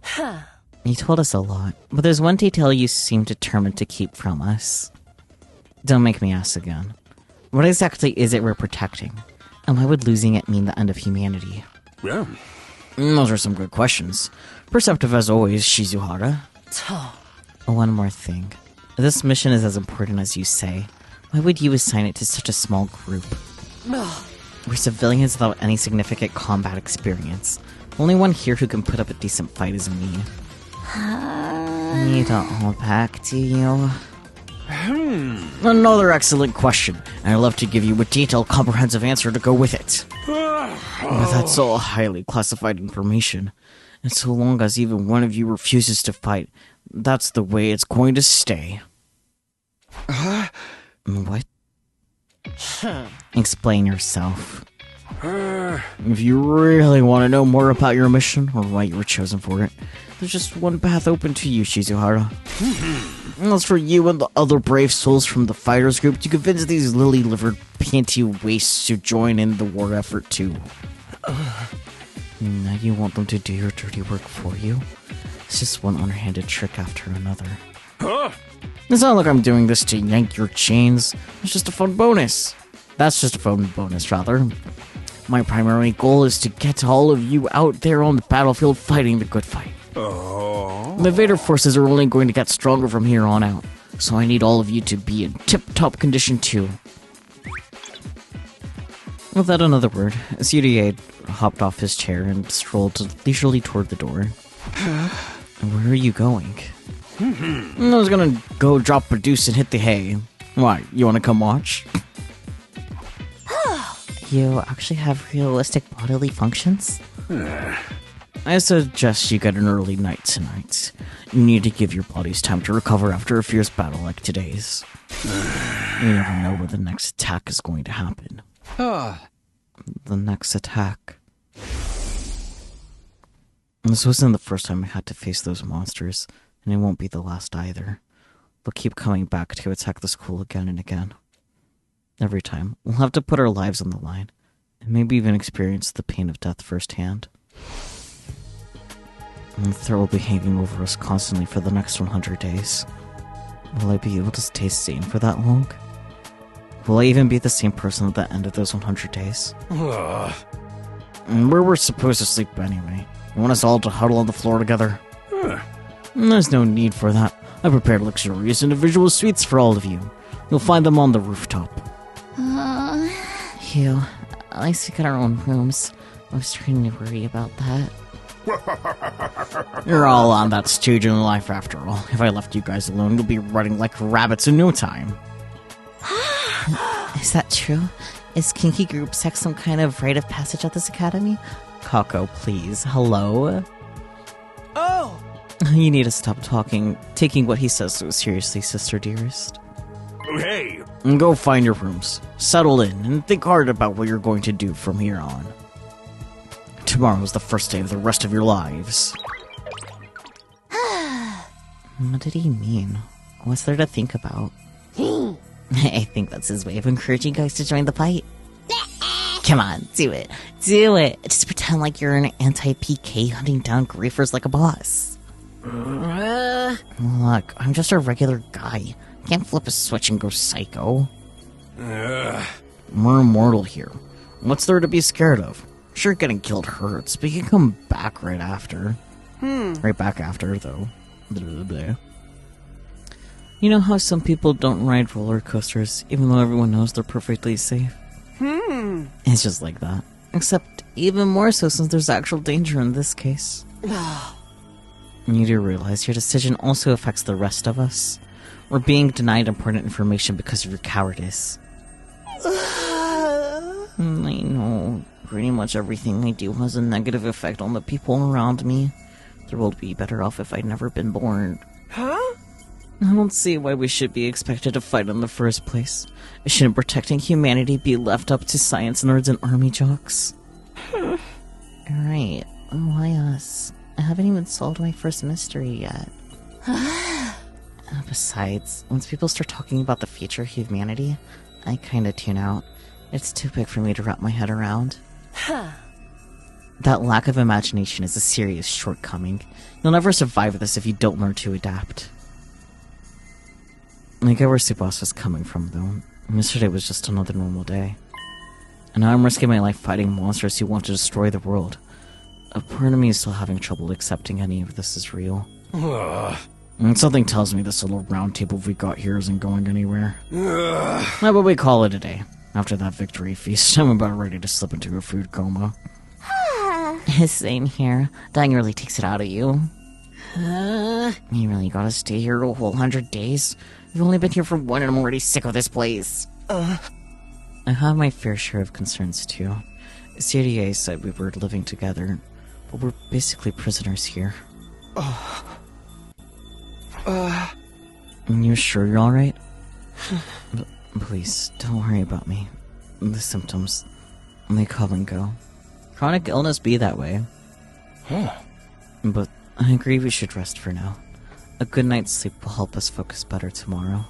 huh? You told us a lot, but there's one detail you seem determined to keep from us. Don't make me ask again. What exactly is it we're protecting? And why would losing it mean the end of humanity? Yeah. Those are some good questions. Perceptive as always, Shizuhara. One more thing. If this mission is as important as you say, why would you assign it to such a small group? We're civilians without any significant combat experience. Only one here who can put up a decent fight is me. You don't hold back, do you? Another excellent question, and I'd love to give you a detailed, comprehensive answer to go with it. But that's all highly classified information, and so long as even one of you refuses to fight, that's the way it's going to stay. What? Explain yourself. If you really want to know more about your mission, or why you were chosen for it, there's just one path open to you, Shizuhara. And that's for you and the other brave souls from the fighters group to convince these lily-livered, panty wastes to join in the war effort too. Now you want them to do your dirty work for you? It's just one underhanded trick after another. It's not like I'm doing this to yank your chains. It's just a fun bonus. That's just a fun bonus, rather. My primary goal is to get all of you out there on the battlefield fighting the good fight. The invader forces are only going to get stronger from here on out, so I need all of you to be in tip-top condition too. Without another word, CDA hopped off his chair and strolled leisurely toward the door. Where are you going? I was gonna go drop a deuce and hit the hay. Why, you wanna come watch? You actually have realistic bodily functions? I suggest you get an early night tonight. You need to give your bodies time to recover after a fierce battle like today's. You never know where the next attack is going to happen. The next attack. This wasn't the first time I had to face those monsters, and it won't be the last either. They'll keep coming back to attack the school again and again. Every time, we'll have to put our lives on the line, and maybe even experience the pain of death firsthand. And the threat will be hanging over us constantly for the next 100 days. Will I be able to stay sane for that long? Will I even be the same person at the end of those 100 days? And where we're supposed to sleep anyway? You want us all to huddle on the floor together? There's no need for that. I prepared luxurious individual suites for all of you. You'll find them on the rooftop. Phew. At least we got our own rooms. I was starting to worry about that. You're all on that stage in life after all. If I left you guys alone, you'll be running like rabbits in no time. Is that true? Is kinky group sex some kind of rite of passage at this academy? Kako, please. Hello? Oh! You need to stop taking what he says so seriously, sister dearest. Hey! And go find your rooms. Settle in, and think hard about what you're going to do from here on. Tomorrow's the first day of the rest of your lives. What did he mean? What's there to think about? I think that's his way of encouraging guys to join the fight. Come on, do it. Do it. Just pretend like you're an anti-PK hunting down griefers like a boss. Look, I'm just a regular guy. Can't flip a switch and go psycho. We're immortal here. What's there to be scared of? Sure, getting killed hurts, but you can come back right after. Right back after, though. Blah, blah, blah. You know how some people don't ride roller coasters, even though everyone knows they're perfectly safe? It's just like that. Except even more so since there's actual danger in this case. You do realize your decision also affects the rest of us. We're being denied important information because of your cowardice. I know. Pretty much everything I do has a negative effect on the people around me. The world would be better off if I'd never been born. Huh? I don't see why we should be expected to fight in the first place. Shouldn't protecting humanity be left up to science nerds and army jocks? Right. Why us? I haven't even solved my first mystery yet. Besides, once people start talking about the future of humanity, I kinda tune out. It's too big for me to wrap my head around. That lack of imagination is a serious shortcoming. You'll never survive this if you don't learn to adapt. I get where Subas was coming from, though. Yesterday was just another normal day. And now I'm risking my life fighting monsters who want to destroy the world. A part of me is still having trouble accepting any of this is real. And something tells me this little round table we got here isn't going anywhere. How about we call it a day? After that victory feast, I'm about ready to slip into a food coma. Same here. Dying really takes it out of you. You really gotta stay here a whole 100 days? We've only been here for one and I'm already sick of this place. I have my fair share of concerns too. CDA said we were living together, but we're basically prisoners here. You're sure you're alright? Please, don't worry about me. The symptoms, they come and go. Chronic illness be that way. But I agree we should rest for now. A good night's sleep will help us focus better tomorrow.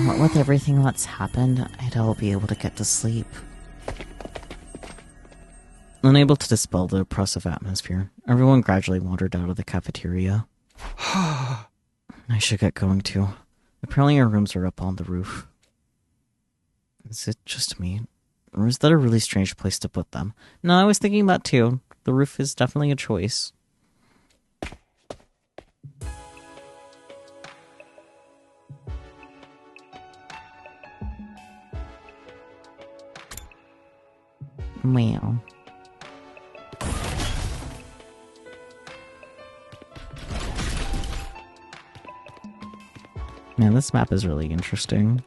What with everything that's happened, I doubt I'll be able to get to sleep. Unable to dispel the oppressive atmosphere, everyone gradually wandered out of the cafeteria. I should get going too. Apparently our rooms are up on the roof. Is it just me? Or is that a really strange place to put them? No, I was thinking that too. The roof is definitely a choice. Well. Man, this map is really interesting.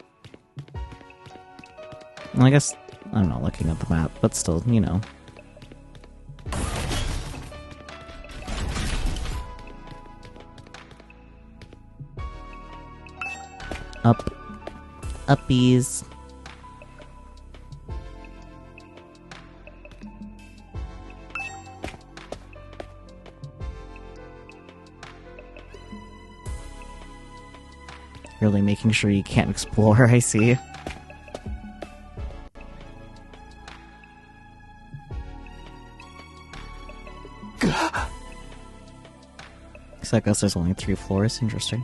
Well, I guess I'm not looking at the map, but still, you know. Up. Uppies. Really making sure you can't explore, I see. So I guess there's only 3 floors. Interesting.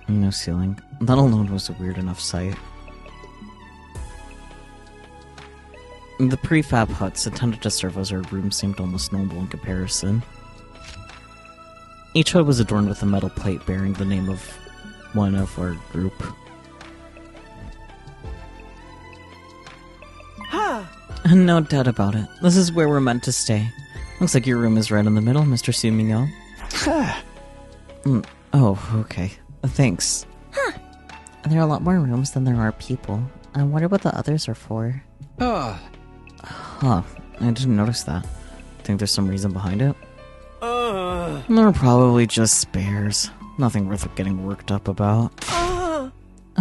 No ceiling. That alone was a weird enough sight. The prefab huts intended to serve as our room seemed almost noble in comparison. Each hut was adorned with a metal plate bearing the name of one of our group. Huh. No doubt about it. This is where we're meant to stay. Looks like your room is right in the middle, Mr. Sumio. Oh, okay. Thanks. Huh. There are a lot more rooms than there are people. I wonder what the others are for. Huh. I didn't notice that. Think there's some reason behind it? They're probably just spares. Nothing worth getting worked up about.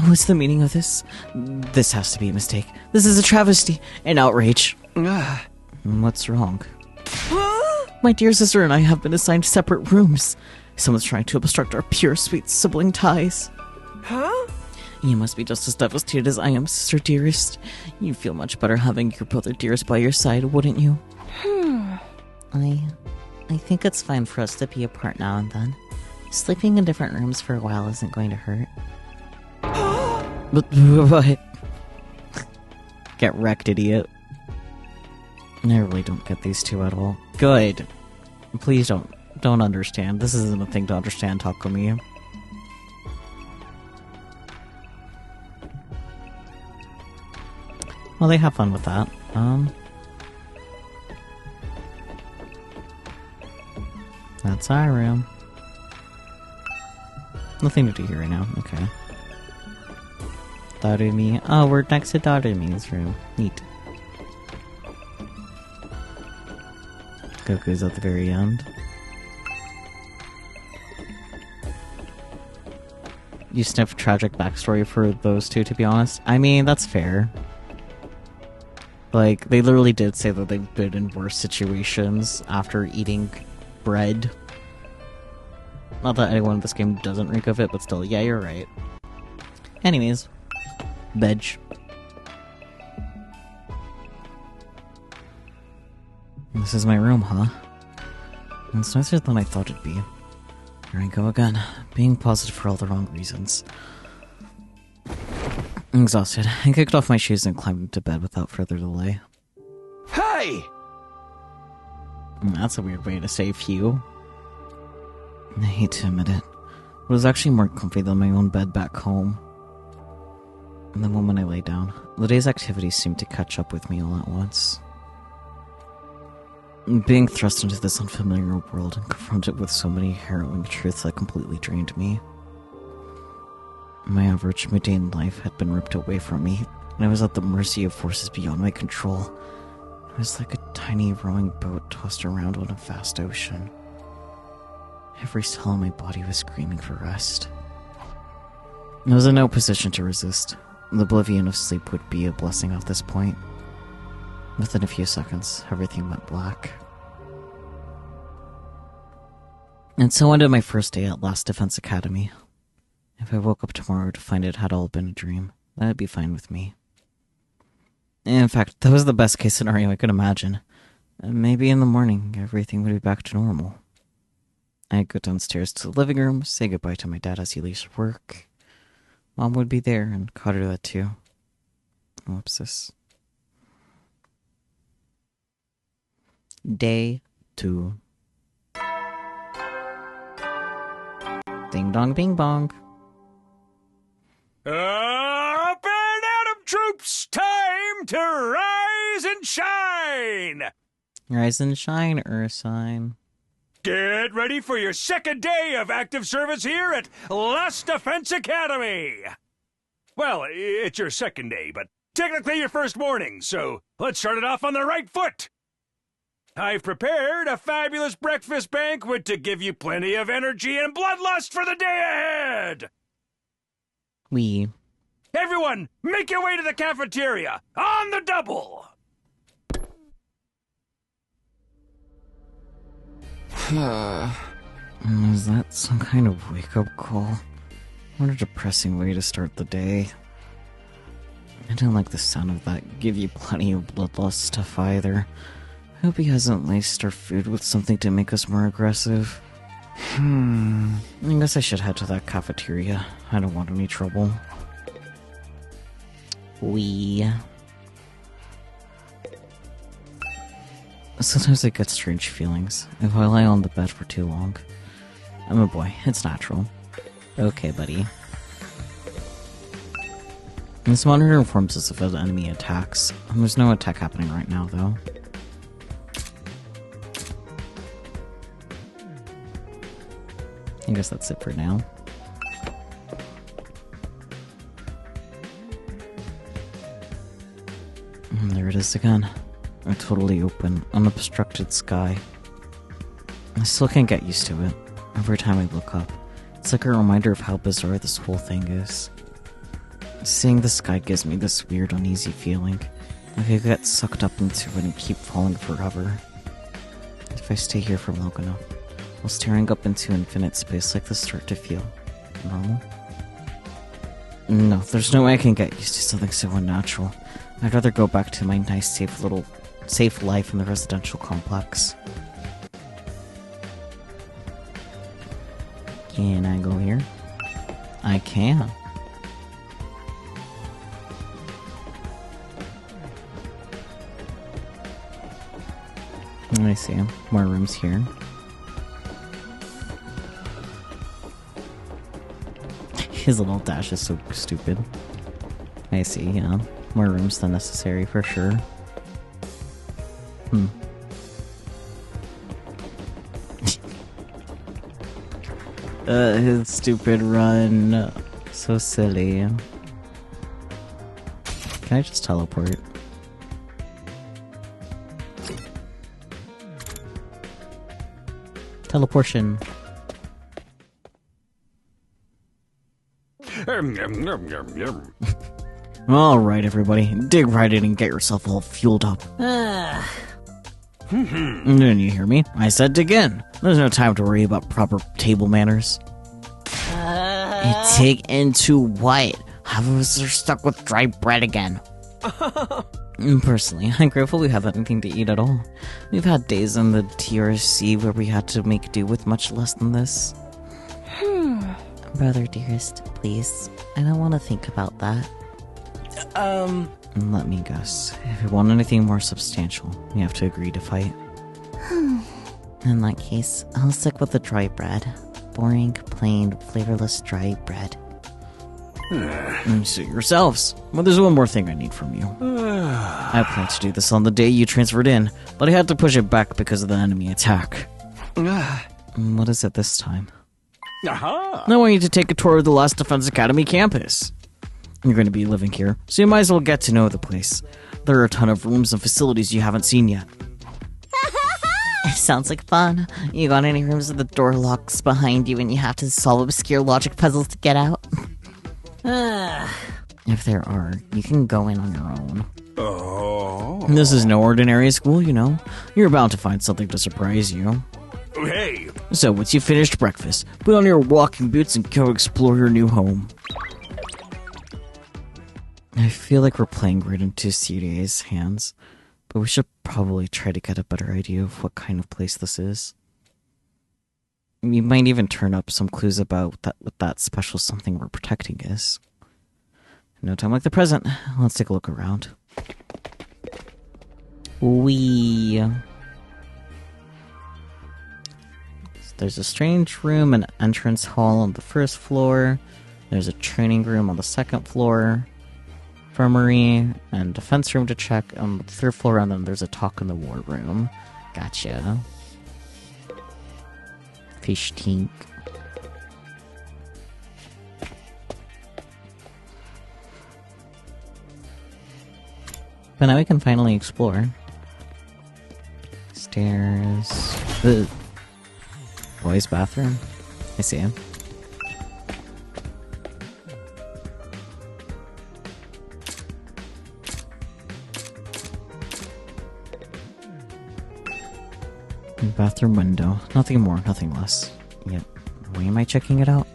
What's the meaning of this? This has to be a mistake. This is a travesty. An outrage. What's wrong? My dear sister and I have been assigned separate rooms. Someone's trying to obstruct our pure, sweet sibling ties. Huh? You must be just as devastated as I am, sister dearest. You'd feel much better having your brother dearest by your side, wouldn't you? I think it's fine for us to be apart now and then. Sleeping in different rooms for a while isn't going to hurt. But what? Get wrecked, idiot. I really don't get these two at all. Good. Please don't understand. This isn't a thing to understand, Takumi. Well, they have fun with that. That's our room. Nothing to do here right now. Okay. Darumi. Oh, we're next to Darumi's room. Neat. Goku's at the very end. You sniff tragic backstory for those two, to be honest. I mean, that's fair. Like, they literally did say that they've been in worse situations after eating bread. Not that anyone in this game doesn't reek of it, but still, yeah, you're right. Anyways. Veg. This is my room, huh? It's nicer than I thought it'd be. Here I go again, being positive for all the wrong reasons. I'm exhausted. I kicked off my shoes and climbed into bed without further delay. Hey! That's a weird way to say phew. I hate to admit it. It was actually more comfy than my own bed back home. And the moment I lay down, the day's activities seemed to catch up with me all at once. Being thrust into this unfamiliar world and confronted with so many harrowing truths that completely drained me. My average mundane life had been ripped away from me, and I was at the mercy of forces beyond my control. I was like a tiny rowing boat tossed around on a vast ocean. Every cell in my body was screaming for rest. I was in no position to resist. The oblivion of sleep would be a blessing at this point. Within a few seconds, everything went black. And so ended my first day at Last Defense Academy. If I woke up tomorrow to find it had all been a dream, that'd be fine with me. In fact, that was the best case scenario I could imagine. Maybe in the morning, everything would be back to normal. I'd go downstairs to the living room, say goodbye to my dad as he leaves work. Mom would be there, and caught her that too. Whoopsis. Day 2. Ding dong bing bong. Up and Adam troops, time to rise and shine! Rise and shine, Ursine. Get ready for your second day of active service here at Last Defense Academy! Well, it's your second day, but technically your first morning, so let's start it off on the right foot! I've prepared a fabulous breakfast banquet to give you plenty of energy and bloodlust for the day ahead! Everyone, make your way to the cafeteria! On the double! Is that some kind of wake-up call? What a depressing way to start the day. I don't like the sound of that give you plenty of bloodlust stuff either. I hope he hasn't laced our food with something to make us more aggressive. I guess I should head to that cafeteria. I don't want any trouble. Sometimes I get strange feelings if I lie on the bed for too long. I'm a boy, it's natural. Okay, buddy. This monitor informs us if an enemy attacks. There's no attack happening right now, though. I guess that's it for now. There it is again. A totally open, unobstructed sky. I still can't get used to it. Every time I look up, it's like a reminder of how bizarre this whole thing is. Seeing the sky gives me this weird, uneasy feeling. Like I get sucked up into it and keep falling forever. If I stay here for long enough, will staring up into infinite space like this start to feel normal? No, there's no way I can get used to something so unnatural. I'd rather go back to my nice, safe life in the residential complex. Can I go here? I can. I see. More rooms here. His little dash is so stupid. I see, yeah. More rooms than necessary for sure. His stupid run. So silly. Can I just teleport? Teleportation. Alright, everybody. Dig right in and get yourself all fueled up. Didn't you hear me? I said dig in. There's no time to worry about proper table manners. Dig into what? Half of us are stuck with dry bread again. Personally, I'm grateful we have anything to eat at all. We've had days in the TRC where we had to make do with much less than this. Brother dearest, please. I don't want to think about that. Let me guess. If you want anything more substantial, you have to agree to fight. In that case, I'll stick with the dry bread. Boring, plain, flavorless dry bread. Suit yourselves. Well, there's one more thing I need from you. I planned to do this on the day you transferred in, but I had to push it back because of the enemy attack. What is it this time? I want you to take a tour of the Last Defense Academy campus. You're going to be living here, so you might as well get to know the place. There are a ton of rooms and facilities you haven't seen yet. Sounds like fun. You got any rooms with the door locks behind you and you have to solve obscure logic puzzles to get out? If there are, you can go in on your own. This is no ordinary school, you know. You're bound to find something to surprise you. Hey! So, once you've finished breakfast, put on your walking boots and go explore your new home. I feel like we're playing right into CDA's hands, but we should probably try to get a better idea of what kind of place this is. We might even turn up some clues about what that special something we're protecting is. No time like the present. Let's take a look around. There's a strange room and entrance hall on the first floor. There's a training room on the second floor. Infirmary and defense room to check on the third floor, and then there's a talk in the war room. Gotcha. Fish tank. But now we can finally explore. Stairs. The boys' bathroom. I see him. Bathroom window. Nothing more, nothing less. Yep. Why am I checking it out?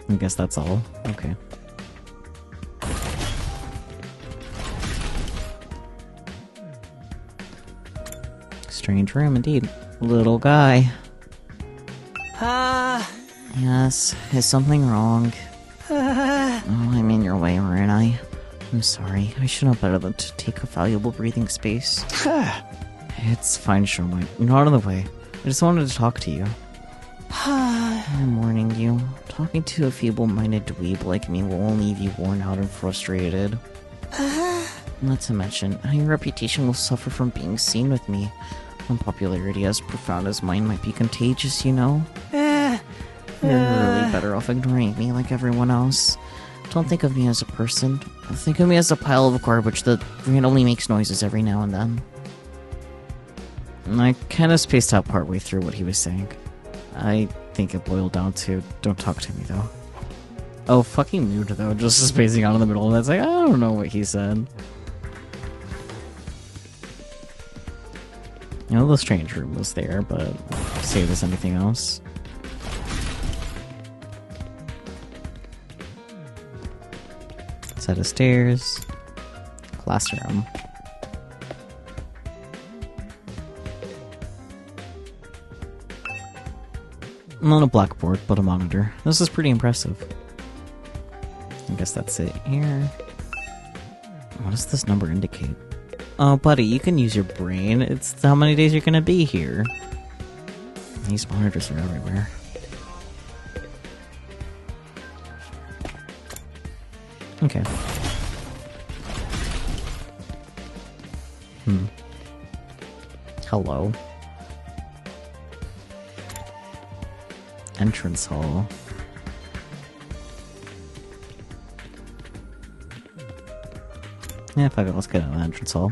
I guess that's all. Okay. Strange room indeed. Little guy. Yes, is something wrong? Oh, I'm in your way, aren't I? I'm sorry. I should know better than to take a valuable breathing space. It's fine, Shomai. Not in the way. I just wanted to talk to you. I'm warning you. Talking to a feeble-minded dweeb like me will only leave you worn out and frustrated. Not to mention, your reputation will suffer from being seen with me. Unpopularity as profound as mine might be contagious, you know? You're really better off ignoring me like everyone else. Don't think of me as a person. Think of me as a pile of garbage that randomly makes noises every now and then. And I kind of spaced out partway through what he was saying. I think it boiled down to, don't talk to me though. Oh, fucking mood though, just spacing out in the middle, and it's like, I don't know what he said. You know, the strange room was there, but say there's anything else. Set of stairs. Classroom. Not a blackboard, but a monitor. This is pretty impressive. I guess that's it here. What does this number indicate? Oh, buddy, you can use your brain. It's how many days you're gonna be here. These monitors are everywhere. Okay. Hello. Entrance hall. Yeah, fuck it, let's get out of the entrance hall.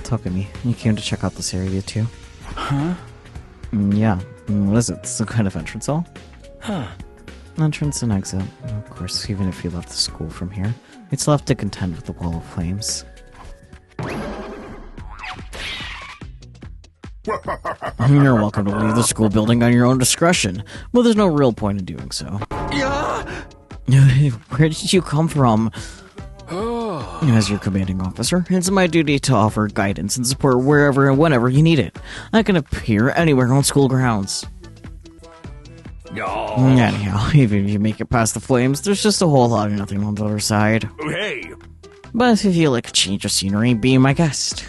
Talk to me. You came to check out this area too? Huh? Yeah. What is it? Some kind of entrance hall? Huh. Entrance and exit. Of course, even if you left the school from here, it's left to contend with the wall of flames. You're welcome to leave the school building on your own discretion, but there's no real point in doing so. Where did you come from? As your commanding officer, it's my duty to offer guidance and support wherever and whenever you need it. I can appear anywhere on school grounds. Anyhow, even if you make it past the flames, there's just a whole lot of nothing on the other side. Hey! But if you like a change of scenery, be my guest.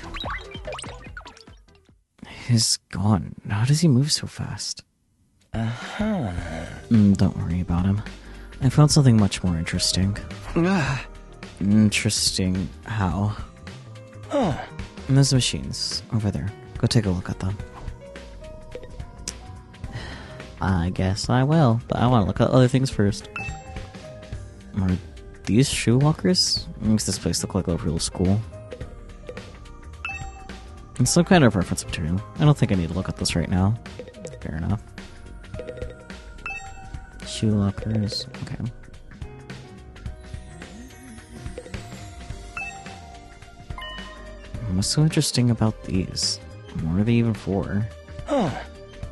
He's gone. How does he move so fast? Don't worry about him. I found something much more interesting. Interesting how? And those machines over there. Go take a look at them. I guess I will, but I want to look at other things first. Are these shoe walkers? Makes this place look like a real school. It's some kind of reference material. I don't think I need to look at this right now. Fair enough. Shoe lockers. Okay. What's so interesting about these? What are they even for?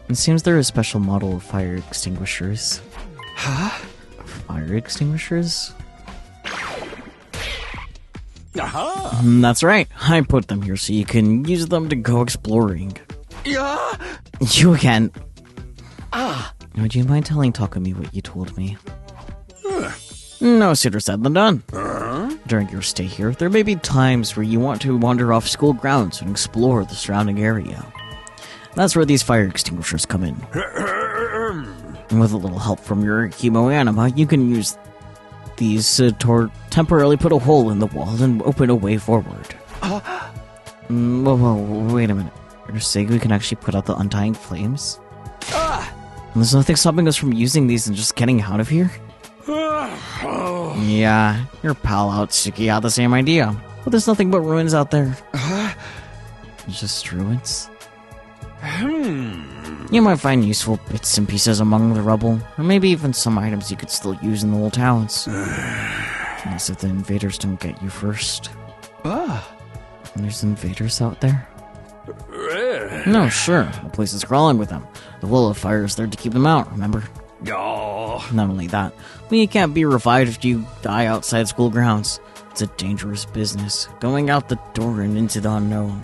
It seems they're a special model of fire extinguishers. Fire extinguishers? That's right. I put them here so you can use them to go exploring. You can. Would you mind telling Takumi what you told me? No sooner said than done. During your stay here, there may be times where you want to wander off school grounds and explore the surrounding area. That's where these fire extinguishers come in. And with a little help from your Hemoani, you can use these to temporarily put a hole in the wall and open a way forward. Whoa, wait a minute. your sake, we can actually put out the undying flames. And there's nothing stopping us from using these and just getting out of here? Yeah, your pal Outsuki had the same idea. But there's nothing but ruins out there. Just ruins? You might find useful bits and pieces among the rubble, or maybe even some items you could still use in the old towns. Unless if the invaders don't get you first. There's invaders out there? No, sure. The place is crawling with them. The wall of fire is there to keep them out, remember? Not only that, but you can't be revived if you die outside school grounds. It's a dangerous business, going out the door and into the unknown.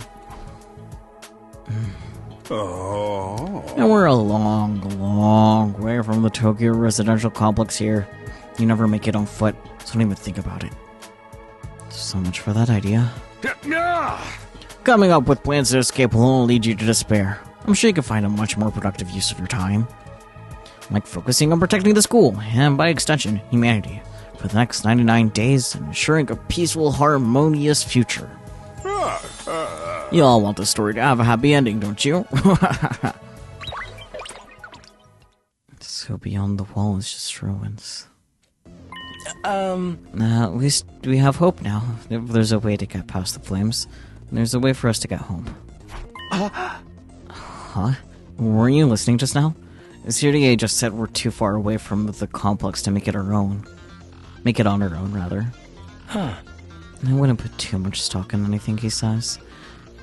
And we're a long way from the Tokyo residential complex here. You never make it on foot, so don't even think about it. So much for that idea. Coming up with plans to escape will only lead you to despair. I'm sure you can find a much more productive use of your time. Like focusing on protecting the school, and by extension, humanity, for the next 99 days, and ensuring a peaceful, harmonious future. You all want the story to have a happy ending, don't you? So beyond the wall is just ruins. At least we have hope now. If there's a way to get past the flames, there's a way for us to get home. Huh? Weren't you listening just now? Siriae just said we're too far away from the complex to make it our own. Make it on our own, rather. I wouldn't put too much stock in anything he says.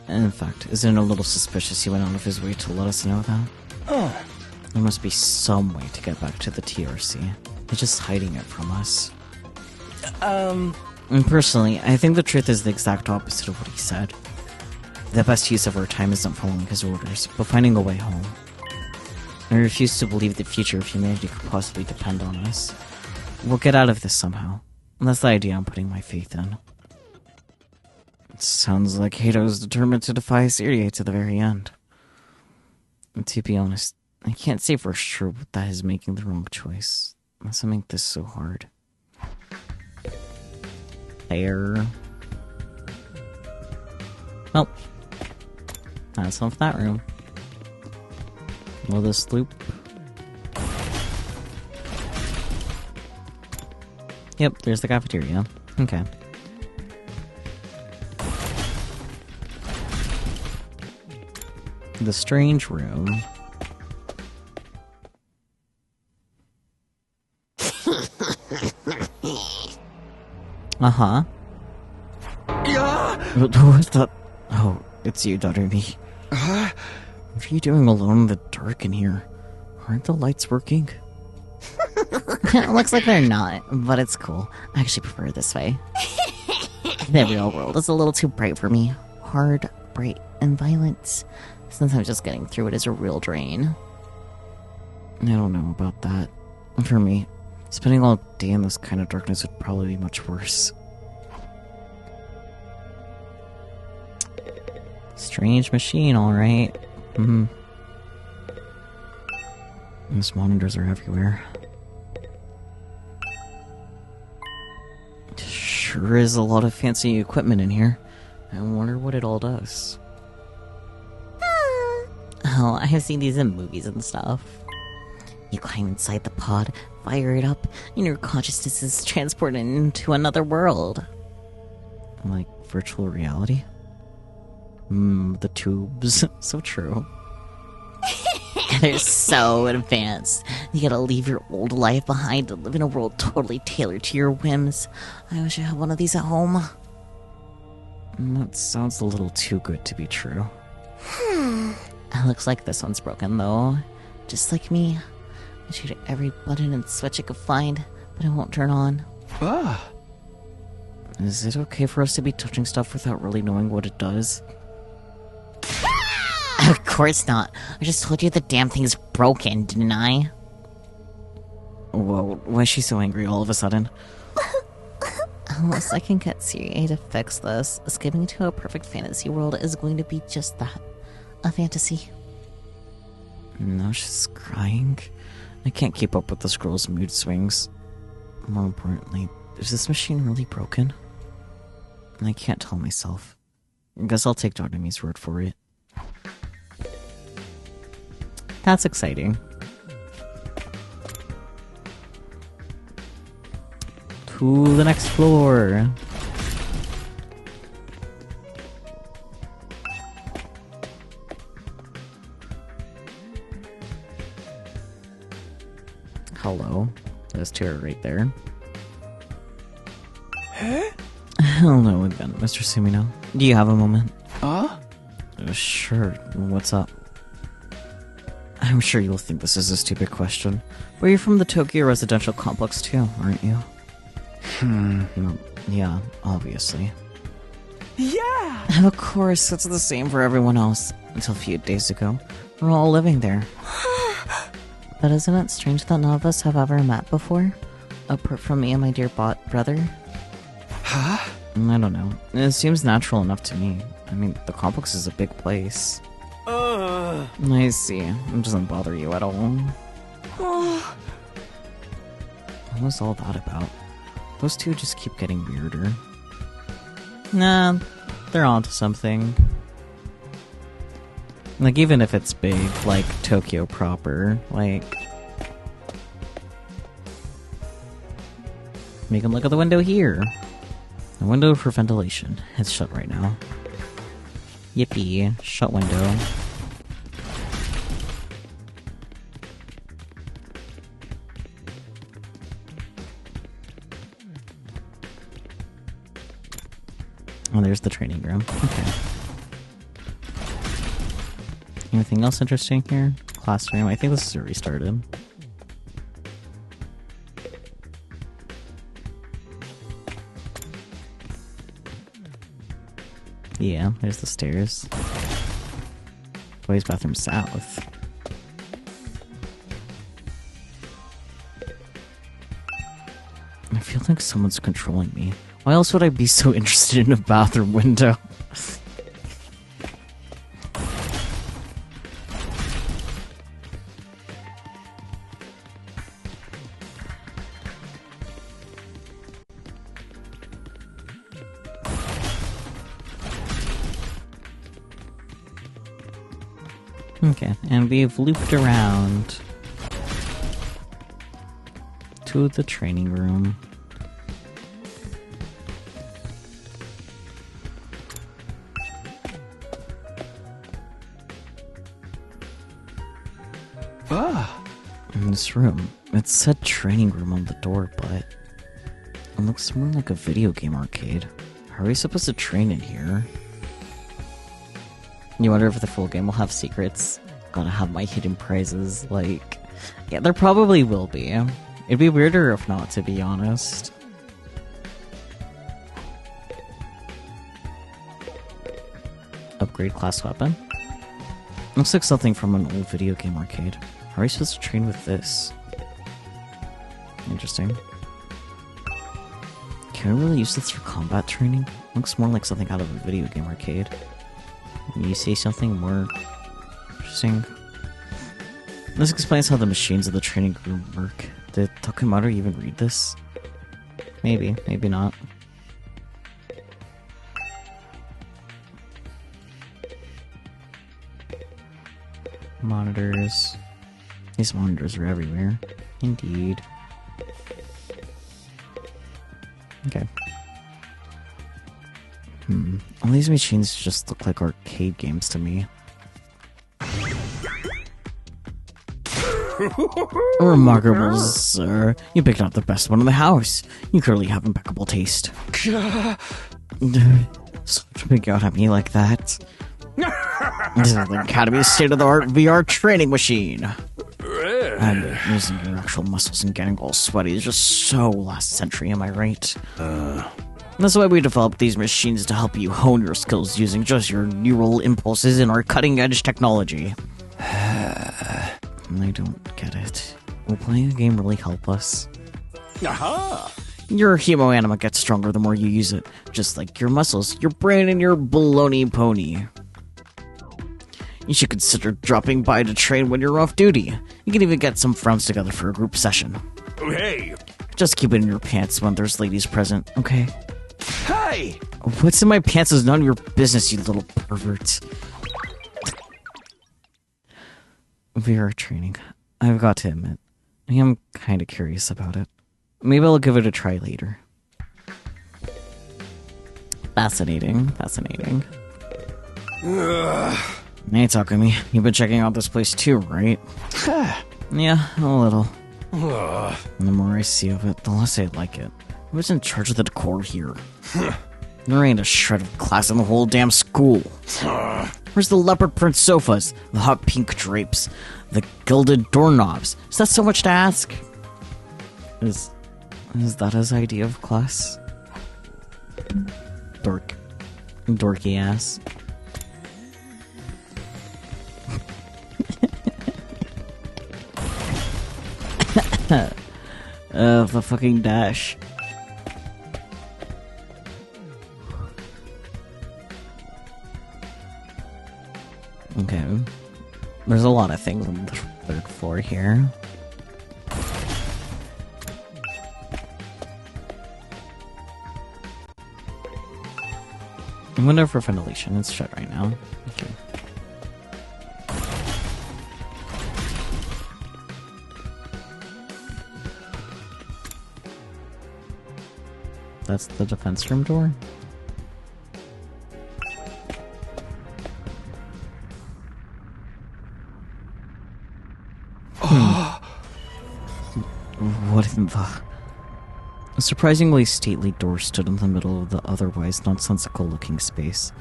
In fact, isn't it a little suspicious he went out of his way to let us know that? There must be some way to get back to the TRC. They're just hiding it from us. And personally, I think the truth is the exact opposite of what he said. The best use of our time isn't following his orders, but finding a way home. I refuse to believe the future of humanity could possibly depend on us. We'll get out of this somehow. And that's the idea I'm putting my faith in. It sounds like Hato's determined to defy Siriae to the very end. And to be honest, I can't say for sure that is making the wrong choice. That's what makes this so hard. There. Well, that's all for that room. Will this loop? Yep, there's the cafeteria. Okay. The strange room. Uh-huh. What's that? Oh, it's you, Darumi. What are you doing alone in the dark in here? Aren't the lights working? It looks like they're not, but it's cool. I actually prefer it this way. The real world is a little too bright for me. Hard, bright, and violent. Sometimes just getting through it is a real drain. I don't know about that. For me, spending all day in this kind of darkness would probably be much worse. Strange machine, alright. These monitors are everywhere. Sure is a lot of fancy equipment in here. I wonder what it all does. Oh, I have seen these in movies and stuff. You climb inside the pod, fire it up, and your consciousness is transported into another world. Like virtual reality? The tubes. So true. They're so advanced. You gotta leave your old life behind to live in a world totally tailored to your whims. I wish I had one of these at home. That sounds a little too good to be true. It looks like this one's broken, though. Just like me. I shoot every button and switch I could find, but it won't turn on. Is it okay for us to be touching stuff without really knowing what it does? Of course not. I just told you the damn thing's broken, didn't I? Whoa, why is she so angry all of a sudden? Unless I can get Siriae to fix this, escaping to a perfect fantasy world is going to be just that. A fantasy. Now she's crying. I can't keep up with this girl's mood swings. More importantly, is this machine really broken? I can't tell myself. I guess I'll take Darumi's word for it. That's exciting. To the next floor. Hello. There's two right there. Huh? Hello again, Mr. Sumino. Do you have a moment? Sure. What's up? I'm sure you'll think this is a stupid question, but you're from the Tokyo residential complex too, aren't you? Yeah, obviously. Yeah! And of course, it's the same for everyone else. Until a few days ago, we're all living there. But isn't it strange that none of us have ever met before? Apart from me and my dear brother? Huh? I don't know. It seems natural enough to me. I mean, the complex is a big place. I see. It doesn't bother you at all. What was all that about? Those two just keep getting weirder. Nah, they're onto something. Like, even if it's big, like Tokyo proper, like... Make them look at the window here. The window for ventilation. It's shut right now. Yippee. Shut window. Oh, there's the training room. Okay. Anything else interesting here? Classroom. I think this is restarted. Yeah, there's the stairs. Boys' bathroom south. I feel like someone's controlling me. Why else would I be so interested in a bathroom window? Okay, and we've looped around to the training room. In this room, it said training room on the door, but it looks more like a video game arcade. How are we supposed to train in here? You wonder if the full game will have secrets? Gotta have my hidden prizes, like... Yeah, there probably will be. It'd be weirder if not, to be honest. Upgrade class weapon? Looks like something from an old video game arcade. How are you supposed to train with this? Interesting. Can we really use this for combat training? Looks more like something out of a video game arcade. You say something more interesting? This explains how the machines of the training room work. Did Takumaru even read this? Maybe, maybe not. Monitors. These monitors are everywhere. Indeed. Okay. All these machines just look like arcade games to me. Remarkable, sir. You picked out the best one in the house. You clearly have impeccable taste. Stop making out at me like that. This is the Academy's state-of-the-art VR training machine. And using your actual muscles and getting all sweaty is just so last century, am I right? That's why we developed these machines to help you hone your skills using just your neural impulses in our cutting-edge technology. I don't get it. Will playing a game really help us? Aha! Your Hemoani gets stronger the more you use it, just like your muscles, your brain, and your baloney pony. You should consider dropping by to train when you're off duty. You can even get some friends together for a group session. Oh, hey! Just keep it in your pants when there's ladies present, okay? Hey! What's in my pants is none of your business, you little pervert. VR training. I've got to admit, I am kind of curious about it. Maybe I'll give it a try later. Fascinating. Hey, Takumi, you've been checking out this place too, right? Yeah, a little. And the more I see of it, the less I like it. Who's in charge of the decor here? There ain't a shred of class in the whole damn school. Where's the leopard print sofas, the hot pink drapes, the gilded doorknobs? Is that so much to ask? Is that his idea of class? Dorky ass. The fucking dash. Okay. There's a lot of things on the third floor here. I wonder for ventilation. It's shut right now. Okay. That's the defense room door? What in the... A surprisingly stately door stood in the middle of the otherwise nonsensical-looking space,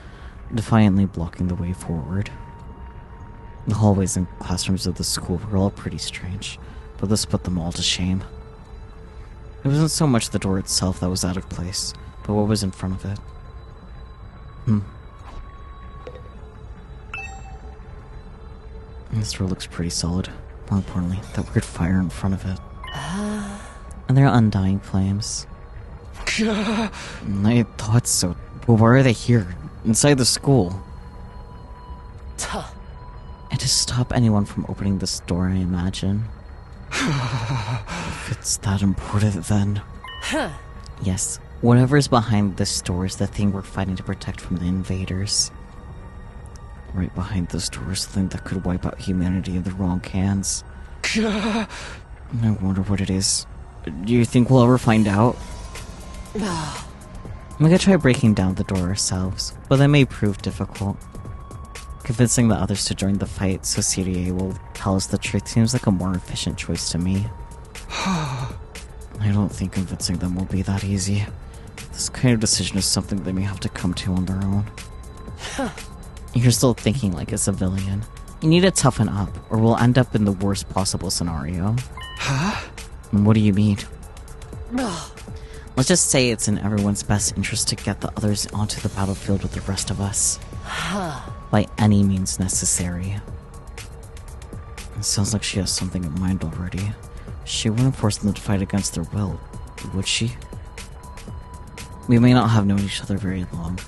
defiantly blocking the way forward. The hallways and classrooms of the school were all pretty strange, but this put them all to shame. It wasn't so much the door itself that was out of place, but what was in front of it. This door looks pretty solid. More importantly, that weird fire in front of it. And they're undying flames. I thought so. But why are they here? Inside the school? And to stop anyone from opening this door, I imagine. If it's that important, then... Yes, whatever's behind this door is the thing we're fighting to protect from the invaders. Right behind this door is something that could wipe out humanity in the wrong hands. I wonder what it is. Do you think we'll ever find out? We could try breaking down the door ourselves, but that may prove difficult. Convincing the others to join the fight so CDA will tell us the truth seems like a more efficient choice to me. I don't think convincing them will be that easy. This kind of decision is something they may have to come to on their own. You're still thinking like a civilian. You need to toughen up, or we'll end up in the worst possible scenario. What do you mean? Let's just say it's in everyone's best interest to get the others onto the battlefield with the rest of us. By any means necessary. It sounds like she has something in mind already. She wouldn't force them to fight against their will, would she? We may not have known each other very long.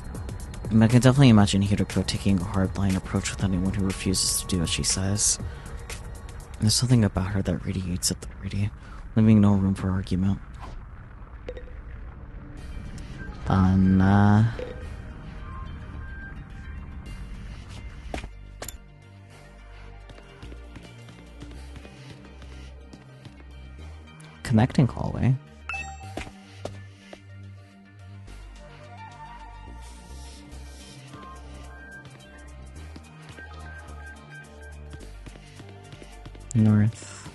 I can definitely imagine Hiroko taking a hardline approach with anyone who refuses to do what she says. There's something about her that radiates authority, leaving no room for argument. Connecting hallway. North.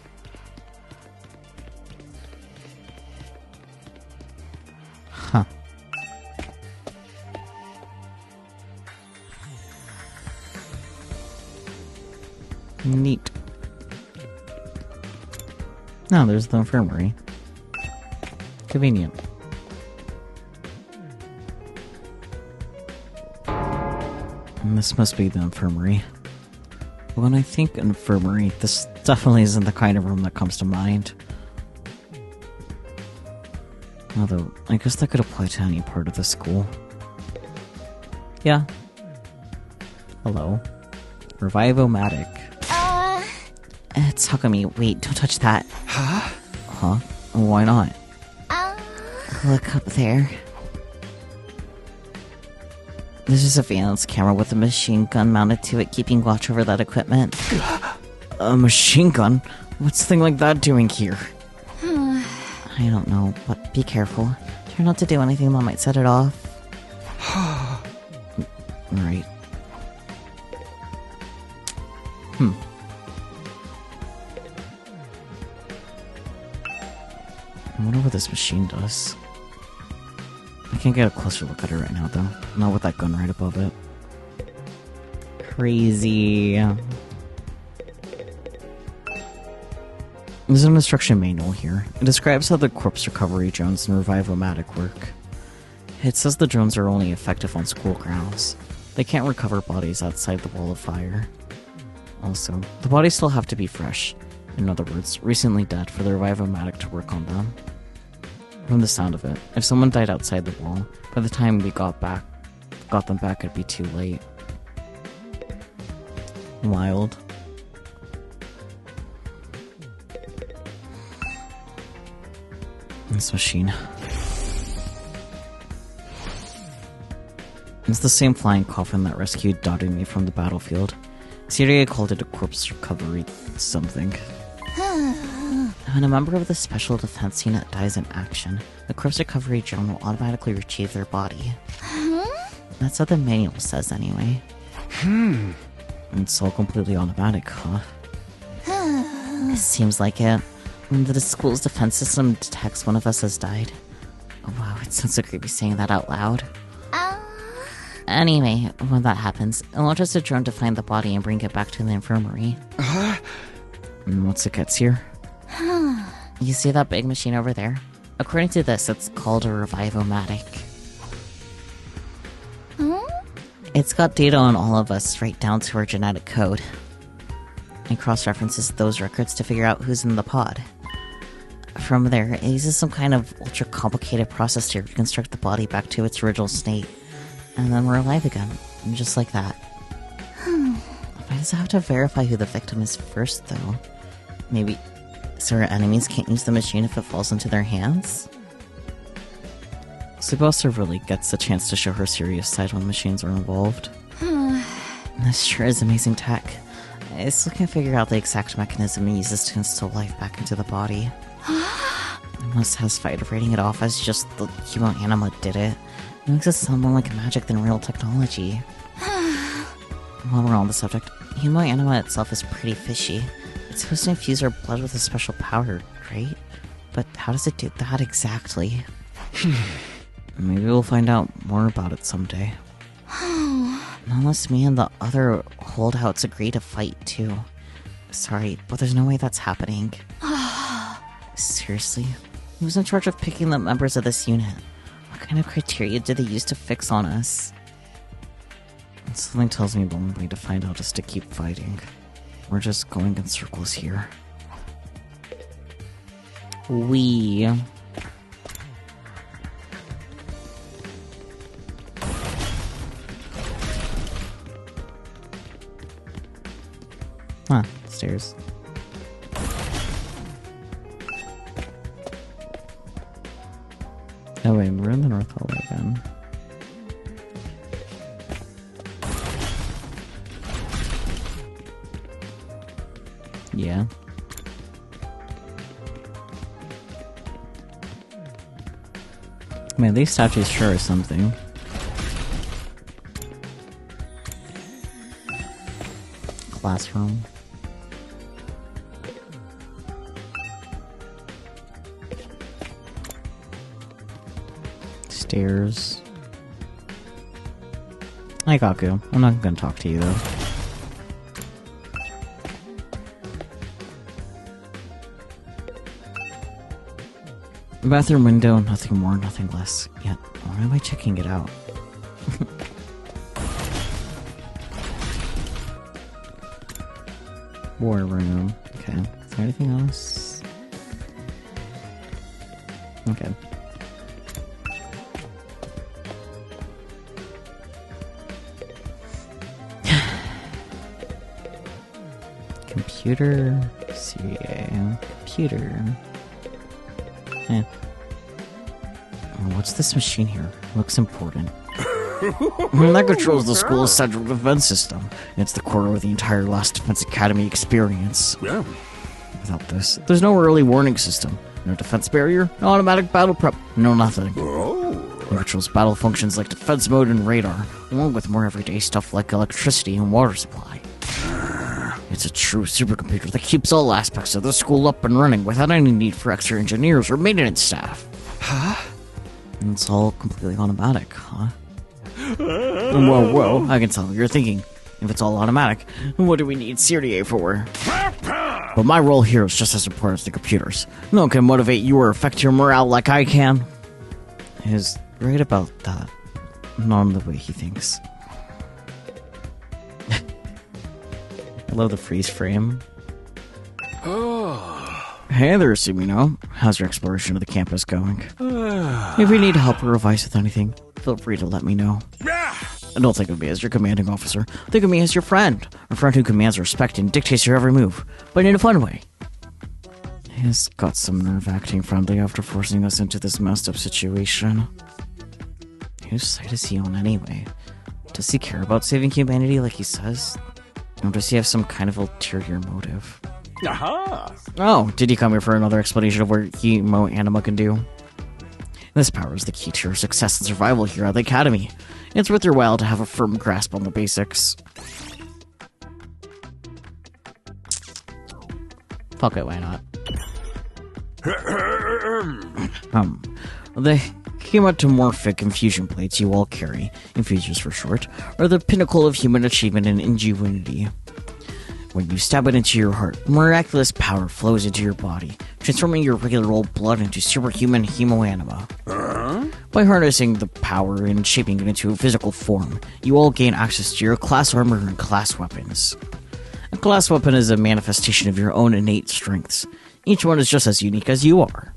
Huh. Neat. No, there's the infirmary. Convenient. And this must be the infirmary. When I think infirmary, this definitely isn't the kind of room that comes to mind. Although, I guess that could apply to any part of the school. Yeah. Hello. Revivomatic. Takumi, wait, don't touch that. Huh? Why not? Look up there. This is a surveillance camera with a machine gun mounted to it, keeping watch over that equipment. A machine gun? What's a thing like that doing here? I don't know, but be careful. Try not to do anything that might set it off. Right. I wonder what this machine does. I can't get a closer look at it right now, though. Not with that gun right above it. Crazy. There's an instruction manual here. It describes how the corpse recovery drones and revive-o-matic work. It says the drones are only effective on school grounds. They can't recover bodies outside the wall of fire. Also, the bodies still have to be fresh. In other words, recently dead for the revive-o-matic to work on them. From the sound of it, if someone died outside the wall, by the time we got them back, it'd be too late. Wild. This machine. It's the same flying coffin that rescued Dottie and me from the battlefield. Syria called it a corpse recovery something. When a member of the Special Defense Unit dies in action, the corpse recovery drone will automatically retrieve their body. That's what the manual says anyway. It's all completely automatic, huh? It seems like it. When the school's defense system detects one of us has died. Oh wow, it sounds so creepy saying that out loud. Anyway, when that happens, it launches a drone to find the body and bring it back to the infirmary. And once it gets here... You see that big machine over there? According to this, it's called a revive-o-matic. It's got data on all of us, right down to our genetic code. It cross-references those records to figure out who's in the pod. From there, it uses some kind of ultra-complicated process to reconstruct the body back to its original state. And then we're alive again, just like that. Why does it have to verify who the victim is first, though? Maybe so our enemies can't use the machine if it falls into their hands? Subosa really gets the chance to show her serious side when machines are involved. This sure is amazing tech. I still can't figure out the exact mechanism it uses to instill life back into the body. I'm less satisfied writing it off as just the Hemoani did it. It makes it sound more like magic than real technology. While we're on the subject, Hemoani itself is pretty fishy. It's supposed to infuse our blood with a special powder, right? But how does it do that exactly? Maybe we'll find out more about it someday. Unless me and the other holdouts agree to fight too. Sorry, but there's no way that's happening. Seriously? Who's in charge of picking the members of this unit? What kind of criteria did they use to fix on us? Something tells me the only way to find out is to keep fighting. We're just going in circles here. Stairs. Oh wait, we're in the North Hallway again. Yeah. I mean, these statues sure are something. Classroom. Stairs. Hi, Kaku. I'm not gonna talk to you, though. Bathroom window, nothing more, nothing less. Yet, why am I checking it out? War room. Okay. Is there anything else? Okay. Computer. CA. Computer. What's this machine here? Looks important. That controls the school's central defense system. It's the core of the entire Lost Defense Academy experience. Yeah. Without this, there's no early warning system, no defense barrier, no automatic battle prep, no nothing. It controls battle functions like defense mode and radar, along with more everyday stuff like electricity and water supply. It's a true supercomputer that keeps all aspects of the school up and running without any need for extra engineers or maintenance staff. Huh? And it's all completely automatic, huh? Whoa, I can tell what you're thinking. If it's all automatic, what do we need Cyrier for? But my role here is just as important as the computers. No one can motivate you or affect your morale like I can. He's right about that. Not in the way he thinks. I love the freeze frame. Hey there, Sumino. How's your exploration of the campus going? If you need help or advice with anything, feel free to let me know. And don't think of me as your commanding officer. Think of me as your friend. A friend who commands respect and dictates your every move, but in a fun way. He's got some nerve acting friendly after forcing us into this messed up situation. Whose side is he on anyway? Does he care about saving humanity like he says? Or does he have some kind of ulterior motive? Aha! Oh, did you come here for another explanation of what Hemoani can do? This power is the key to your success and survival here at the Academy. It's worth your while to have a firm grasp on the basics. Fuck it, why not? The hematomorphic infusion plates you all carry, infusions for short, are the pinnacle of human achievement and ingenuity. When you stab it into your heart, miraculous power flows into your body, transforming your regular old blood into superhuman hemoanima. By harnessing the power and shaping it into a physical form, you all gain access to your class armor and class weapons. A class weapon is a manifestation of your own innate strengths. Each one is just as unique as you are.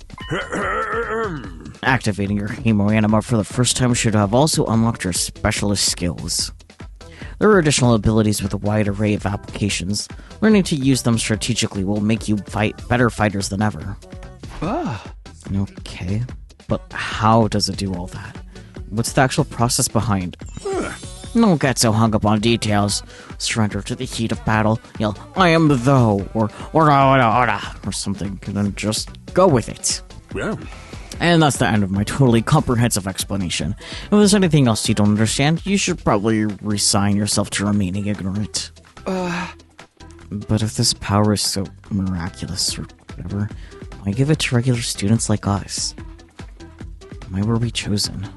Activating your hemoanima for the first time should have also unlocked your specialist skills. There are additional abilities with a wide array of applications. Learning to use them strategically will make you fight better fighters than ever. Okay, but how does it do all that? What's the actual process behind? Don't get so hung up on details. Surrender to the heat of battle, yell, I am though, or something, and then just go with it. Yeah. And that's the end of my totally comprehensive explanation. If there's anything else you don't understand, you should probably resign yourself to remaining ignorant. But if this power is so miraculous or whatever, why give it to regular students like us? Why were we chosen?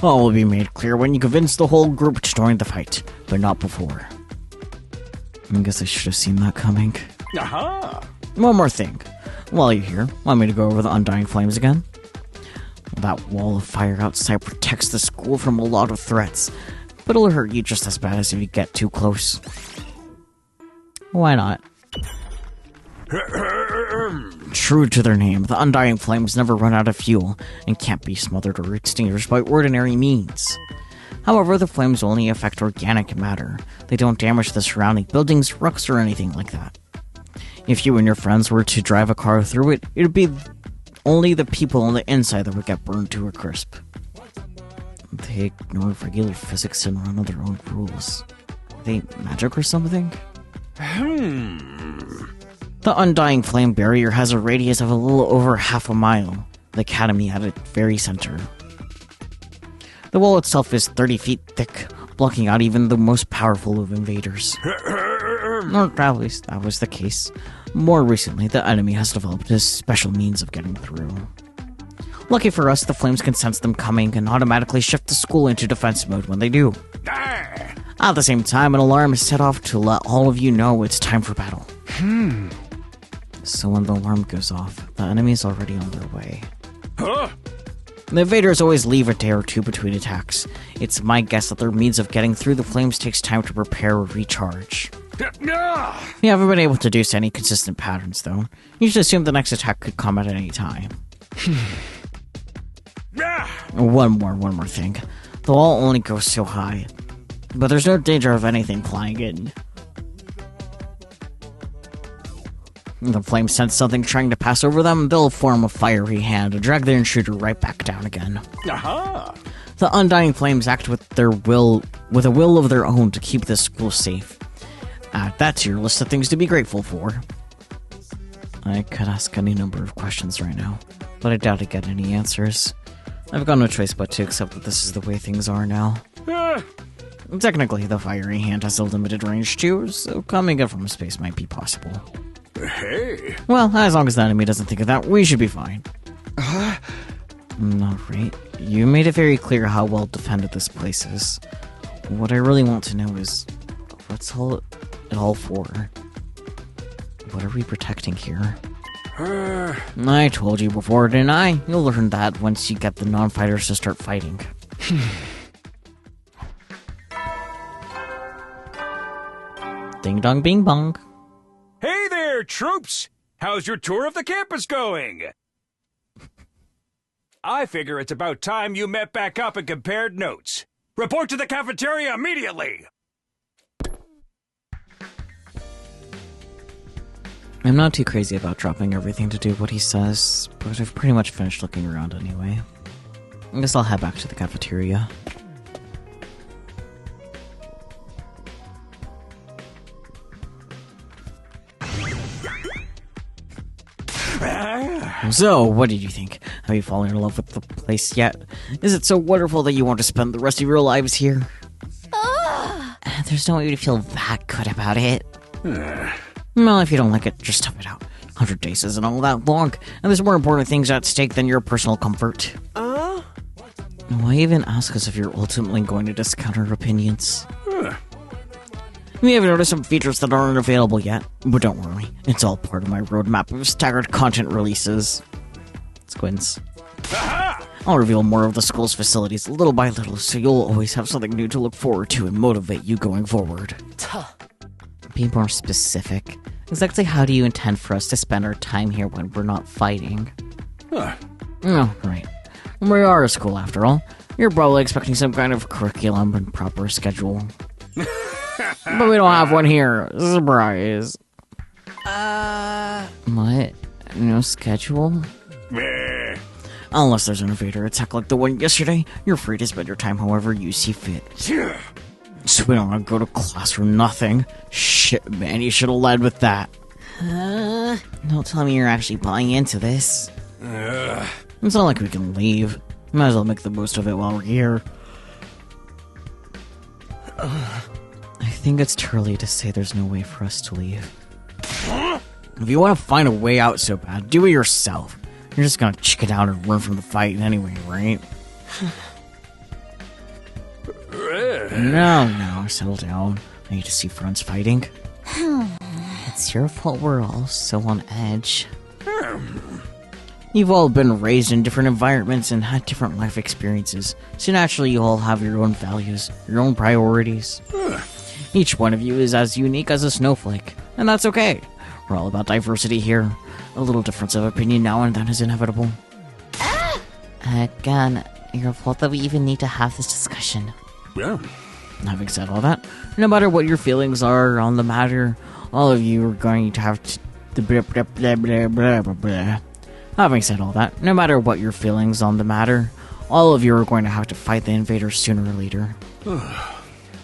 All will be made clear when you convince the whole group to join the fight, but not before. I guess I should have seen that coming. Aha! One more thing. While you're here, want me to go over the Undying Flames again? That wall of fire outside protects the school from a lot of threats, but it'll hurt you just as bad as if you get too close. Why not? True to their name, the Undying Flames never run out of fuel and can't be smothered or extinguished by ordinary means. However, the flames only affect organic matter. They don't damage the surrounding buildings, rocks, or anything like that. If you and your friends were to drive a car through it, it'd be only the people on the inside that would get burned to a crisp. They ignore regular physics and run on their own rules. Are they magic or something? The Undying Flame Barrier has a radius of a little over half a mile, the Academy at its very center. The wall itself is 30 feet thick, blocking out even the most powerful of invaders. Or at least that was the case. More recently, the enemy has developed a special means of getting through. Lucky for us, the flames can sense them coming and automatically shift the school into defense mode when they do. At the same time, an alarm is set off to let all of you know it's time for battle. So when the alarm goes off, the enemy is already on their way. The invaders always leave a day or two between attacks. It's my guess that their means of getting through the flames takes time to prepare or recharge. You haven't been able to deduce any consistent patterns, though. You should assume the next attack could come at any time. One more thing. The wall only goes so high, but there's no danger of anything flying in. The flames sense something trying to pass over them, they'll form a fiery hand to drag the intruder right back down again. Aha! The undying flames act with a will of their own to keep this school safe. Add that to your list of things to be grateful for. I could ask any number of questions right now, but I doubt I'd get any answers. I've got no choice but to accept that this is the way things are now. Technically, the fiery hand has a limited range too, so coming up from space might be possible. Hey! Well, as long as the enemy doesn't think of that, we should be fine. Alright, you made it very clear how well defended this place is. What I really want to know is, what's it all for? What are we protecting here? I told you before, didn't I? You'll learn that once you get the non-fighters to start fighting. Ding dong bing bong. Hey there, troops! How's your tour of the campus going? I figure it's about time you met back up and compared notes. Report to the cafeteria immediately! I'm not too crazy about dropping everything to do what he says, but I've pretty much finished looking around anyway. I guess I'll head back to the cafeteria. So, what did you think? Have you fallen in love with the place yet? Is it so wonderful that you want to spend the rest of your lives here? There's no way to feel that good about it. Well, if you don't like it, just tough it out. 100 days isn't all that long, and there's more important things at stake than your personal comfort. Why even ask us if you're ultimately going to discount our opinions? We have noticed some features that aren't available yet, but don't worry, it's all part of my roadmap of staggered content releases. Squints. I'll reveal more of the school's facilities little by little, so you'll always have something new to look forward to and motivate you going forward. Be more specific. Exactly how do you intend for us to spend our time here when we're not fighting? Oh, right. We are a school after all. You're probably expecting some kind of curriculum and proper schedule. But we don't have one here. Surprise. What? No schedule? Unless there's an invader attack like the one yesterday, you're free to spend your time however you see fit. So we don't want to go to class for nothing. Shit, man, you should have led with that. Don't tell me you're actually buying into this. It's not like we can leave. Might as well make the most of it while we're here. I think it's too early to say there's no way for us to leave. If you want to find a way out so bad, do it yourself. You're just gonna chicken out and run from the fight anyway, right? No, settle down. I need to see friends fighting. It's your fault we're all so on edge. You've all been raised in different environments and had different life experiences, so naturally you all have your own values, your own priorities. Each one of you is as unique as a snowflake, and that's okay. We're all about diversity here. A little difference of opinion now and then is inevitable. Again, your fault that we even need to have this discussion. Yeah. Having said all that, no matter what your feelings are on the matter, all of you are going to have to... blah, blah, blah, blah, blah, blah, blah. Having said all that, no matter what your feelings on the matter, all of you are going to have to fight the invaders sooner or later.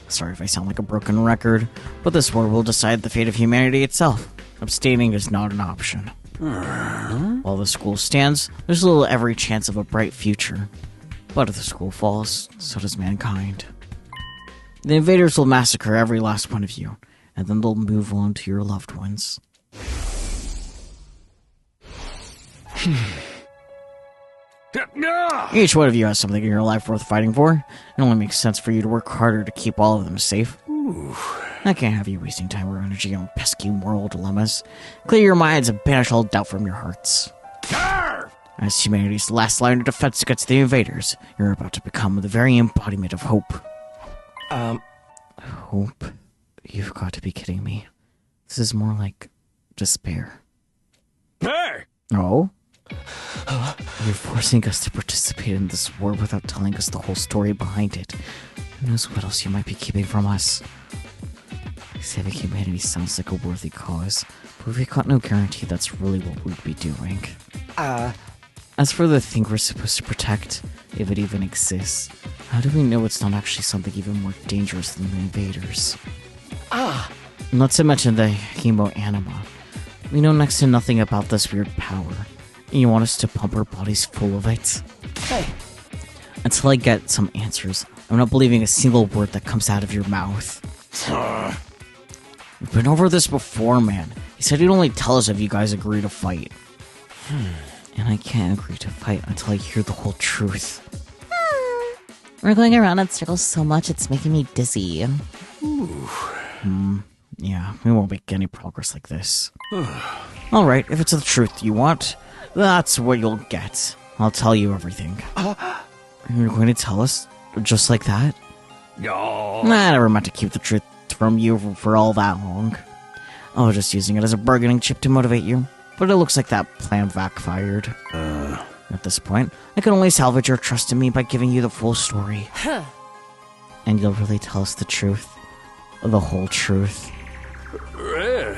Sorry if I sound like a broken record, but this war will decide the fate of humanity itself. Abstaining is not an option. While the school stands, there's little every chance of a bright future. But if the school falls, so does mankind. The invaders will massacre every last one of you, and then they'll move on to your loved ones. Each one of you has something in your life worth fighting for. It only makes sense for you to work harder to keep all of them safe. I can't have you wasting time or energy on pesky moral dilemmas. Clear your minds and banish all doubt from your hearts. As humanity's last line of defense against the invaders, you're about to become the very embodiment of hope. Hope? You've got to be kidding me. This is more like despair. Hey! Oh? You're forcing us to participate in this war without telling us the whole story behind it. Who knows what else you might be keeping from us? Saving humanity sounds like a worthy cause, But we got no guarantee that's really what we'd be doing. As for the thing we're supposed to protect, if it even exists, how do we know it's not actually something even more dangerous than the invaders? Not to mention the Hemoani. We know next to nothing about this weird power, and you want us to pump our bodies full of it? Hey. Until I get some answers, I'm not believing a single word that comes out of your mouth. We've been over this before, man. He said he'd only tell us if you guys agree to fight. And I can't agree to fight until I hear the whole truth. We're going around in circles so much it's making me dizzy. Yeah, we won't make any progress like this. Alright, if it's the truth you want, that's what you'll get. I'll tell you everything. You're going to tell us? Just like that? No. I never meant to keep the truth from you for all that long. I was just using it as a bargaining chip to motivate you. But it looks like that plan backfired. At this point, I can only salvage your trust in me by giving you the full story. And you'll really tell us the truth? The whole truth?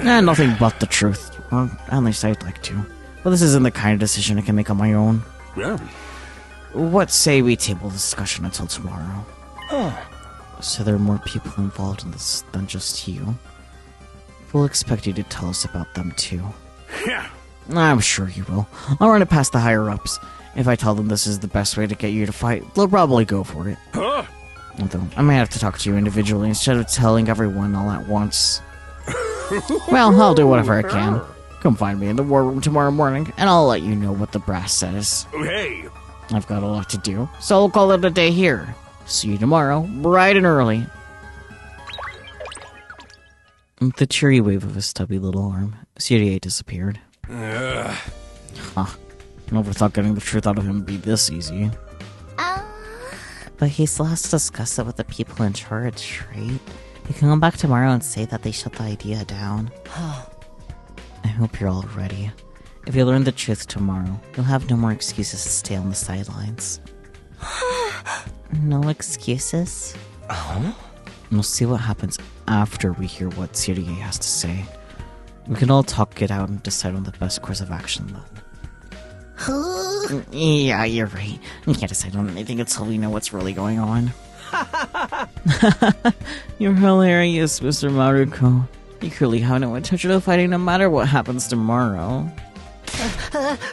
Nothing but the truth. Or at least I'd like to. But this isn't the kind of decision I can make on my own. Yeah. What say we table the discussion until tomorrow? So there are more people involved in this than just you. We'll expect you to tell us about them too. Yeah. I'm sure you will. I'll run it past the higher-ups. If I tell them this is the best way to get you to fight, they'll probably go for it. Although, I may have to talk to you individually instead of telling everyone all at once. Well, I'll do whatever I can. Come find me in the war room tomorrow morning, and I'll let you know what the brass says. Hey! I've got a lot to do, so I'll call it a day here. See you tomorrow, bright and early. With the cheery wave of his stubby little arm, Serie disappeared. Never thought getting the truth out of him would be this easy. But he still has to discuss it with the people in charge, right? He can come back tomorrow and say that they shut the idea down. I hope you're all ready. If you learn the truth tomorrow, you'll have no more excuses to stay on the sidelines. No excuses? We'll see what happens after we hear what Serie has to say. We can all talk it out and decide on the best course of action then. Yeah, you're right. We can't decide on anything until we know what's really going on. You're hilarious, Mr. Maruko. You clearly have no intention of fighting no matter what happens tomorrow.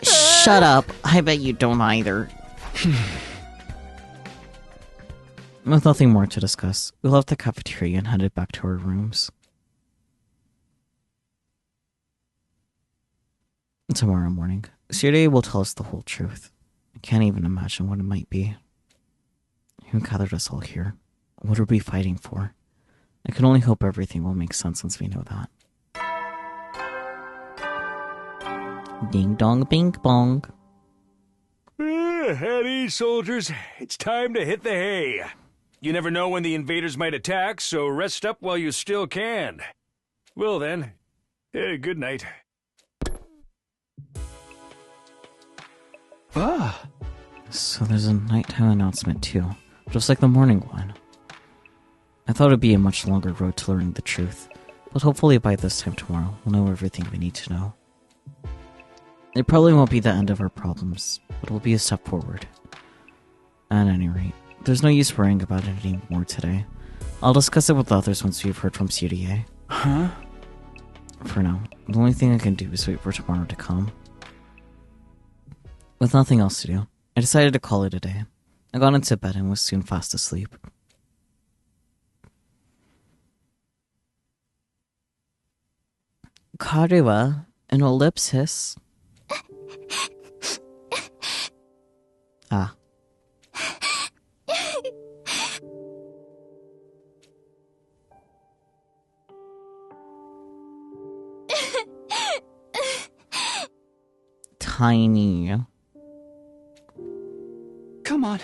Shut up. I bet you don't either. With nothing more to discuss, we left the cafeteria and headed back to our rooms. Tomorrow morning, Serie will tell us the whole truth. I can't even imagine what it might be. Who gathered us all here? What are we fighting for? I can only hope everything will make sense once we know that. Ding dong bing bong. At ease, soldiers. It's time to hit the hay. You never know when the invaders might attack, so rest up while you still can. Well then, good night. So there's a nighttime announcement too, just like the morning one. I thought it'd be a much longer road to learning the truth, but hopefully by this time tomorrow, we'll know everything we need to know. It probably won't be the end of our problems, but it'll be a step forward. At any rate, there's no use worrying about it anymore today. I'll discuss it with the others once we've heard from Serie. For now, the only thing I can do is wait for tomorrow to come. With nothing else to do, I decided to call it a day. I got into bed and was soon fast asleep. Karuwa, an ellipsis. Tiny. Come on.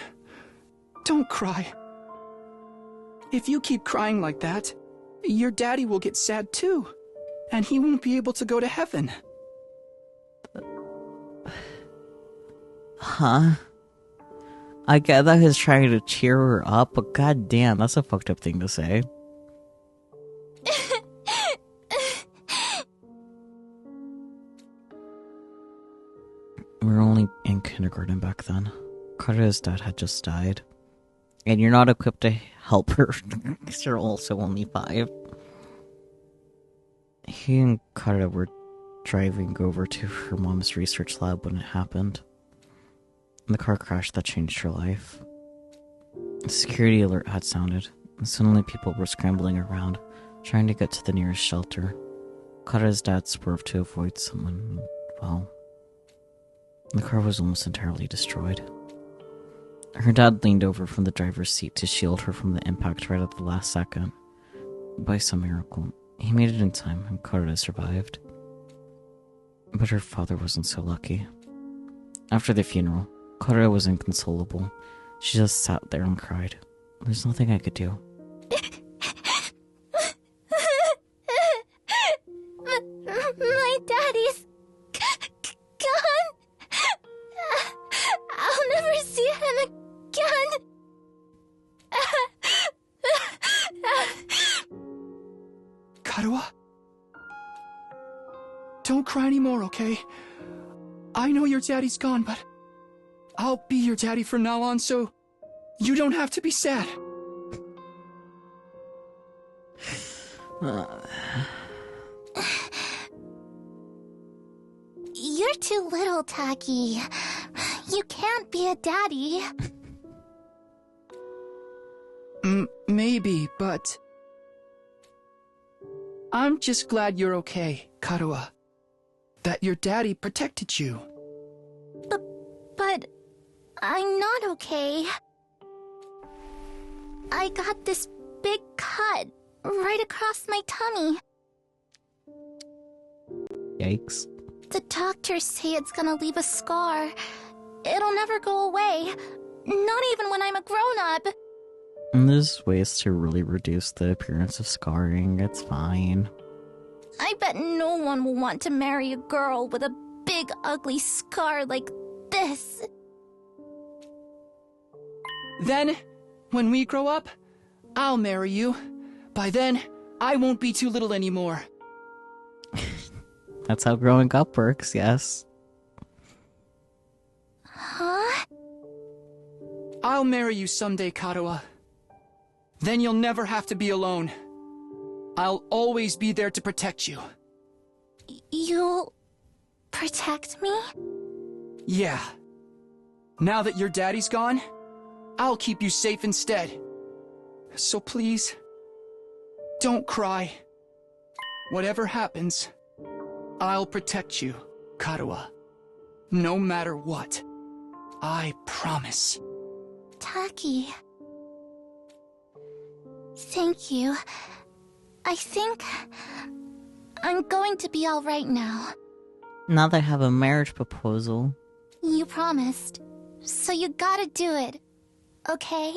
Don't cry. If you keep crying like that, your daddy will get sad too. And he won't be able to go to heaven. Huh? I get that he's trying to cheer her up, but goddamn, that's a fucked up thing to say. only in kindergarten back then. Kara's dad had just died. And you're not equipped to help her because you're also only 5. He and Kara were driving over to her mom's research lab when it happened. The car crash that changed her life. A security alert had sounded, and suddenly people were scrambling around, trying to get to the nearest shelter. Kara's dad swerved to avoid someone. Well, the car was almost entirely destroyed. Her dad leaned over from the driver's seat to shield her from the impact right at the last second. By some miracle, he made it in time and Kara survived. But her father wasn't so lucky. After the funeral, Kara was inconsolable. She just sat there and cried. There's nothing I could do. My daddy's gone. I'll never see him again. Karuha? Don't cry anymore, okay? I know your daddy's gone, but I'll be your daddy from now on, so you don't have to be sad. You're too little, Taki. You can't be a daddy. Maybe, but I'm just glad you're okay, Karuha. That your daddy protected you. But I'm not okay. I got this big cut right across my tummy. Yikes. The doctors say it's gonna leave a scar. It'll never go away. Not even when I'm a grown-up. And there's ways to really reduce the appearance of scarring. It's fine. I bet no one will want to marry a girl with a big, ugly scar like this. Then, when we grow up, I'll marry you. By then, I won't be too little anymore. That's how growing up works, yes. Huh? I'll marry you someday, Karuha. Then you'll never have to be alone. I'll always be there to protect you. You'll protect me? Yeah. Now that your daddy's gone, I'll keep you safe instead. So please, don't cry. Whatever happens, I'll protect you, Karuha. No matter what. I promise. Taki. Thank you. I think I'm going to be alright now. Now that I have a marriage proposal. You promised. So you gotta do it. Okay?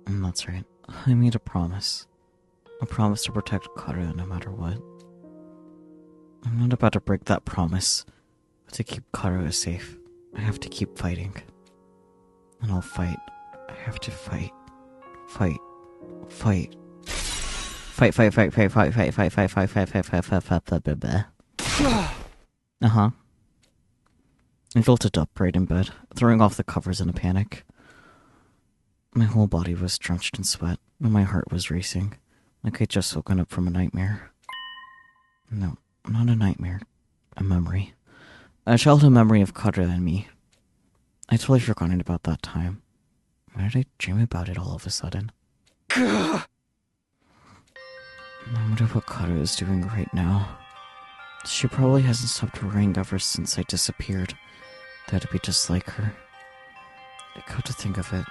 That's right. I made a promise. A promise to protect Kara no matter what. I'm not about to break that promise. But to keep Kara safe, I have to keep fighting. And I'll fight. I have to fight. Fight. Fight. Fight, fight, fight, fight, fight, fight, fight, fight, fight, fight, fight, fight, fight, fight, fight, fight. Uh-huh. I jolted up right in bed, throwing off the covers in a panic. My whole body was drenched in sweat, and my heart was racing, like I'd just woken up from a nightmare. No, not a nightmare. A memory. A childhood memory of Kara and me. I'd totally forgotten about that time. Why did I dream about it all of a sudden? I wonder what Kara is doing right now. She probably hasn't stopped worrying ever since I disappeared. That'd be just like her. Come to think of it,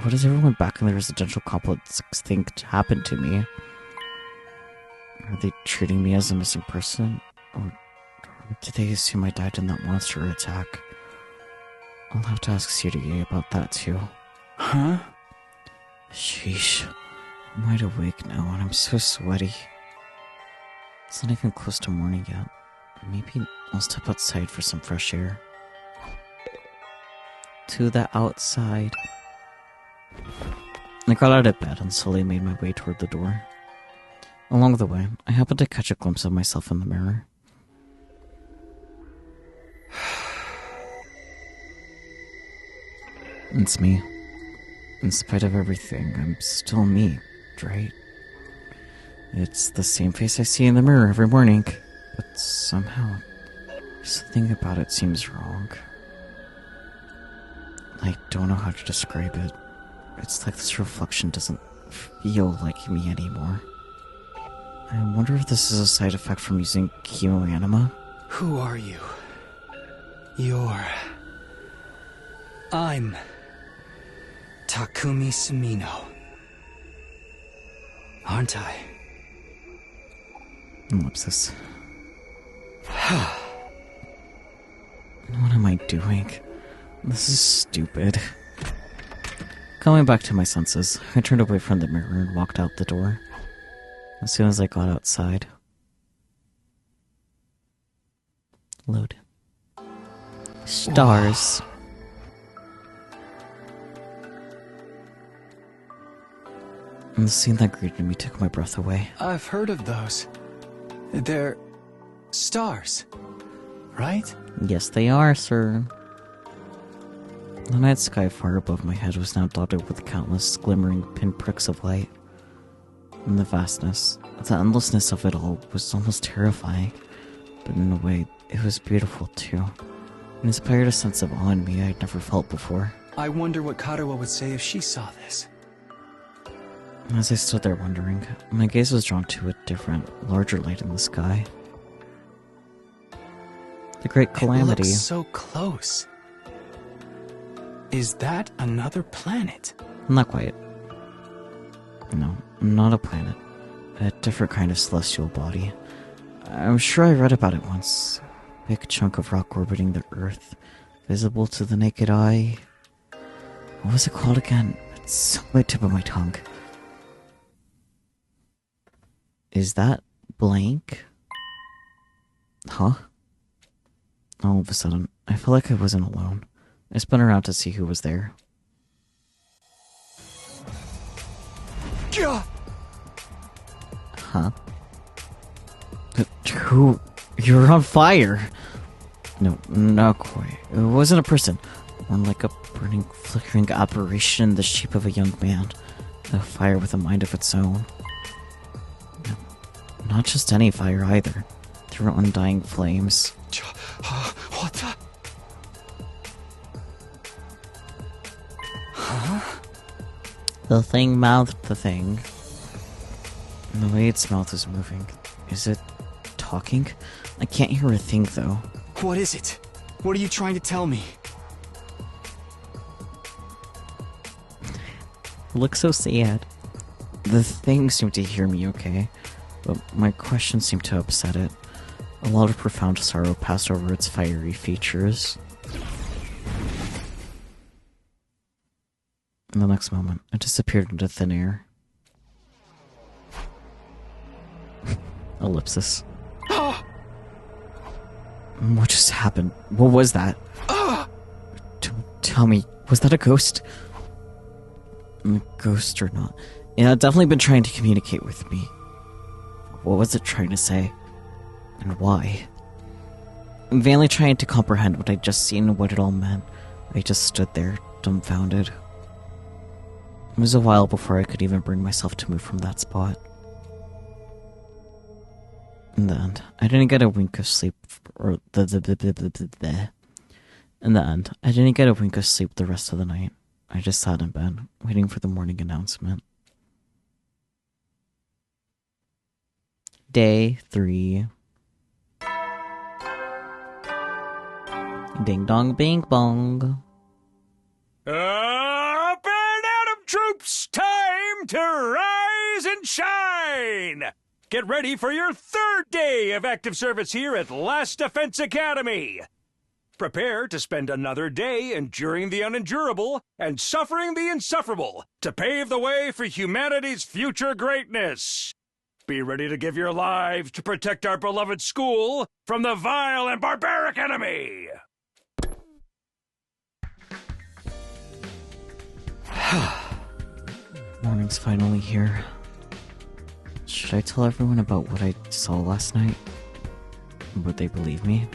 what does everyone back in the residential complex think happened to me? Are they treating me as a missing person? Or did they assume I died in that monster attack? I'll have to ask Surie about that too. Huh? Sheesh. I'm wide awake now and I'm so sweaty. It's not even close to morning yet. Maybe I'll step outside for some fresh air. To the outside. I got out of bed and slowly made my way toward the door. Along the way, I happened to catch a glimpse of myself in the mirror. It's me. In spite of everything, I'm still me, right? It's the same face I see in the mirror every morning, but somehow something about it seems wrong. I don't know how to describe it. It's like this reflection doesn't feel like me anymore. I wonder if this is a side effect from using Hemoani. Who are you? I'm Takumi Sumino. Aren't I? Ellipsis. What am I doing? This is stupid. Coming back to my senses, I turned away from the mirror and walked out the door. As soon as I got outside... Load. Stars. And the scene that greeted me took my breath away. I've heard of those. They're stars, right? Yes, they are, sir. The night sky far above my head was now dotted with countless glimmering pinpricks of light. And the vastness, the endlessness of it all was almost terrifying. But in a way, it was beautiful too. It inspired a sense of awe in me I'd never felt before. I wonder what Karawa would say if she saw this. As I stood there wondering, my gaze was drawn to a different, larger light in the sky. The Great Calamity. It looks so close. Is that another planet? Not quite. No, not a planet. A different kind of celestial body. I'm sure I read about it once. Big chunk of rock orbiting the Earth, visible to the naked eye. What was it called again? It's on the tip of my tongue. Is that blank? Huh? All of a sudden, I felt like I wasn't alone. I spun around to see who was there. Huh? Who? You're on fire! No, not quite. It wasn't a person. More like a burning, flickering apparition in the shape of a young man. A fire with a mind of its own. No, not just any fire either. There were undying flames. What the? Huh? The thing mouthed the thing. And the way its mouth is moving. Is it talking? I can't hear a thing though. What is it? What are you trying to tell me? It looks so sad. The thing seemed to hear me okay, but my question seemed to upset it. A lot of profound sorrow passed over its fiery features. In the next moment, it disappeared into thin air. Ellipsis. What just happened? What was that? Tell me, was that a ghost? A ghost or not? It had definitely been trying to communicate with me. What was it trying to say? And why? I'm vainly trying to comprehend what I'd just seen and what it all meant. I just stood there, dumbfounded. It was a while before I could even bring myself to move from that spot. In the end, I didn't get a wink of sleep, In the end, I didn't get a wink of sleep the rest of the night. I just sat in bed, waiting for the morning announcement. Day 3. Ding dong bing bong. Up and Atom troops, time to rise and shine! Get ready for your third day of active service here at Last Defense Academy. Prepare to spend another day enduring the unendurable and suffering the insufferable to pave the way for humanity's future greatness. Be ready to give your lives to protect our beloved school from the vile and barbaric enemy. Morning's finally here. Should I tell everyone about what I saw last night? Would they believe me?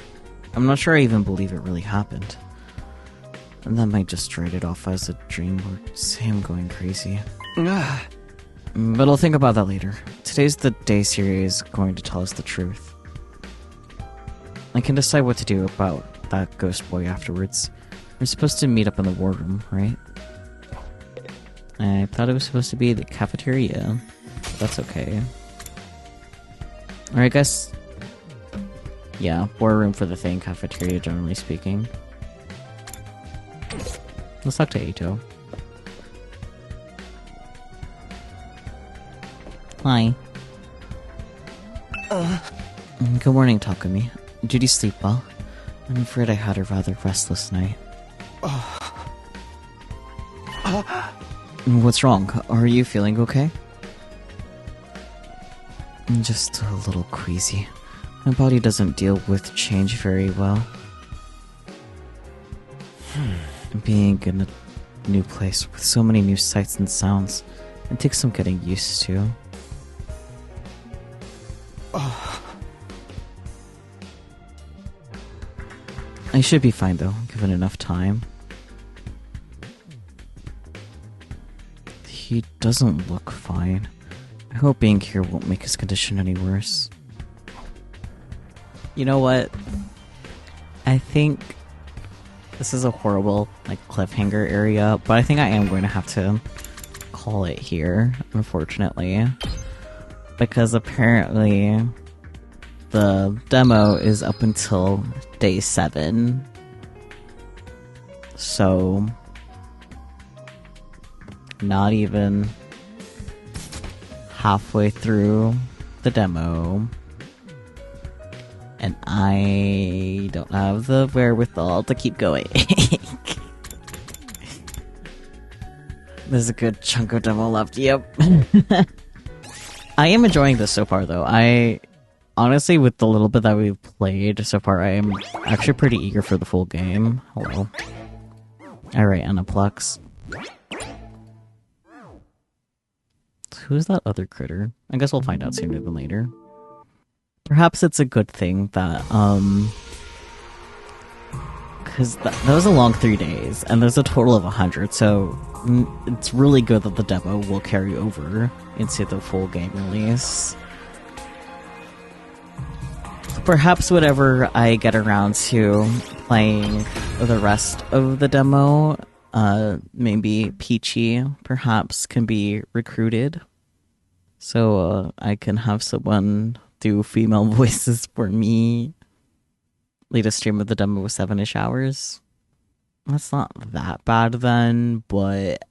I'm not sure I even believe it really happened. And that might just write it off as a dream or say I'm going crazy. But I'll think about that later. Today's the day series going to tell us the truth. I can decide what to do about that ghost boy afterwards. We're supposed to meet up in the war room, right? I thought it was supposed to be the cafeteria. But that's okay. Or I guess... yeah, war room for the thing, cafeteria generally speaking. Let's talk to Aito. Hi. Good morning, Takumi. Did you sleep well? I'm afraid I had a rather restless night. What's wrong? Are you feeling okay? I'm just a little queasy. My body doesn't deal with change very well. Being in a new place with so many new sights and sounds, it takes some getting used to. I should be fine though, given enough time. He doesn't look fine. I hope being here won't make his condition any worse. You know what? I think this is a horrible, cliffhanger area, but I think I am going to have to call it here, unfortunately. Because apparently the demo is up until day 7. So, not even halfway through the demo. And I don't have the wherewithal to keep going. There's a good chunk of demo left, yep. I am enjoying this so far, though. Honestly, with the little bit that we've played so far, I am actually pretty eager for the full game. Hello. Alright, Anaplex. Who's that other critter? I guess we'll find out sooner than later. Perhaps it's a good thing that, because that was a long 3 days, and there's a total of 100, so it's really good that the demo will carry over into the full game release. Perhaps whenever I get around to playing the rest of the demo, maybe Peachy, perhaps, can be recruited. So I can have someone do female voices for me. Lead a stream of the demo with 7-ish hours. That's not that bad then, but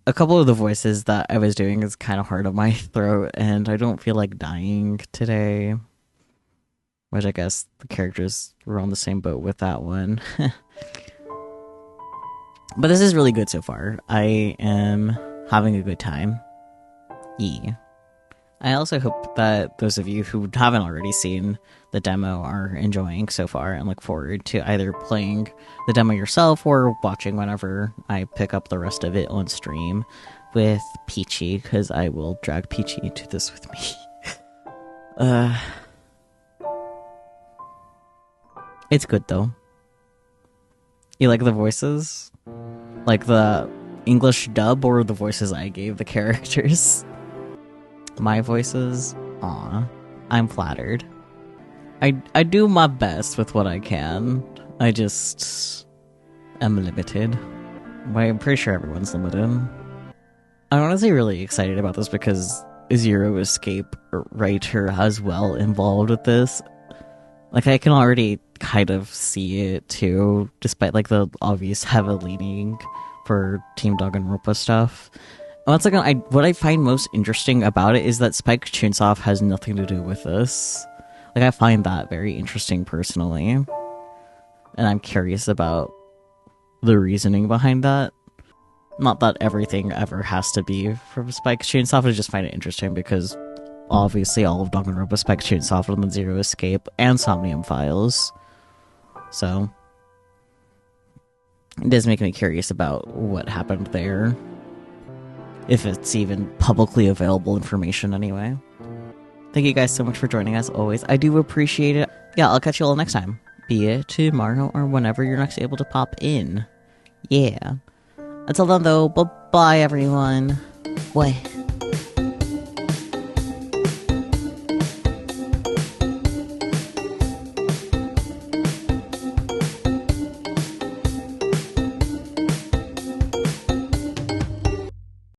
a couple of the voices that I was doing is kind of hard on my throat, and I don't feel like dying today. Which I guess the characters were on the same boat with that one. But this is really good so far. I am having a good time. Yeah. I also hope that those of you who haven't already seen the demo are enjoying so far and look forward to either playing the demo yourself or watching whenever I pick up the rest of it on stream with Peachy, because I will drag Peachy into this with me. It's good though. You like the voices? Like the English dub or the voices I gave the characters? My voices? Aw, I'm flattered. I do my best with what I can. I just am limited. But I'm pretty sure everyone's limited. I'm honestly really excited about this because Zero Escape writer as well involved with this. Like, I can already kind of see it too, despite the obvious heavy leaning for Team Danganronpa stuff. Once again, what I find most interesting about it is that Spike Chunsoft has nothing to do with this. I find that very interesting personally. And I'm curious about the reasoning behind that. Not that everything ever has to be from Spike Chunsoft, I just find it interesting because obviously all of Danganronpa, Spike Chunsoft, and then Zero Escape, and Somnium Files. So, it does make me curious about what happened there. If it's even publicly available information anyway. Thank you guys so much for joining us, always. I do appreciate it. Yeah, I'll catch you all next time. be it tomorrow or whenever you're next able to pop in. Yeah. Until then, though, bye-bye, everyone. What?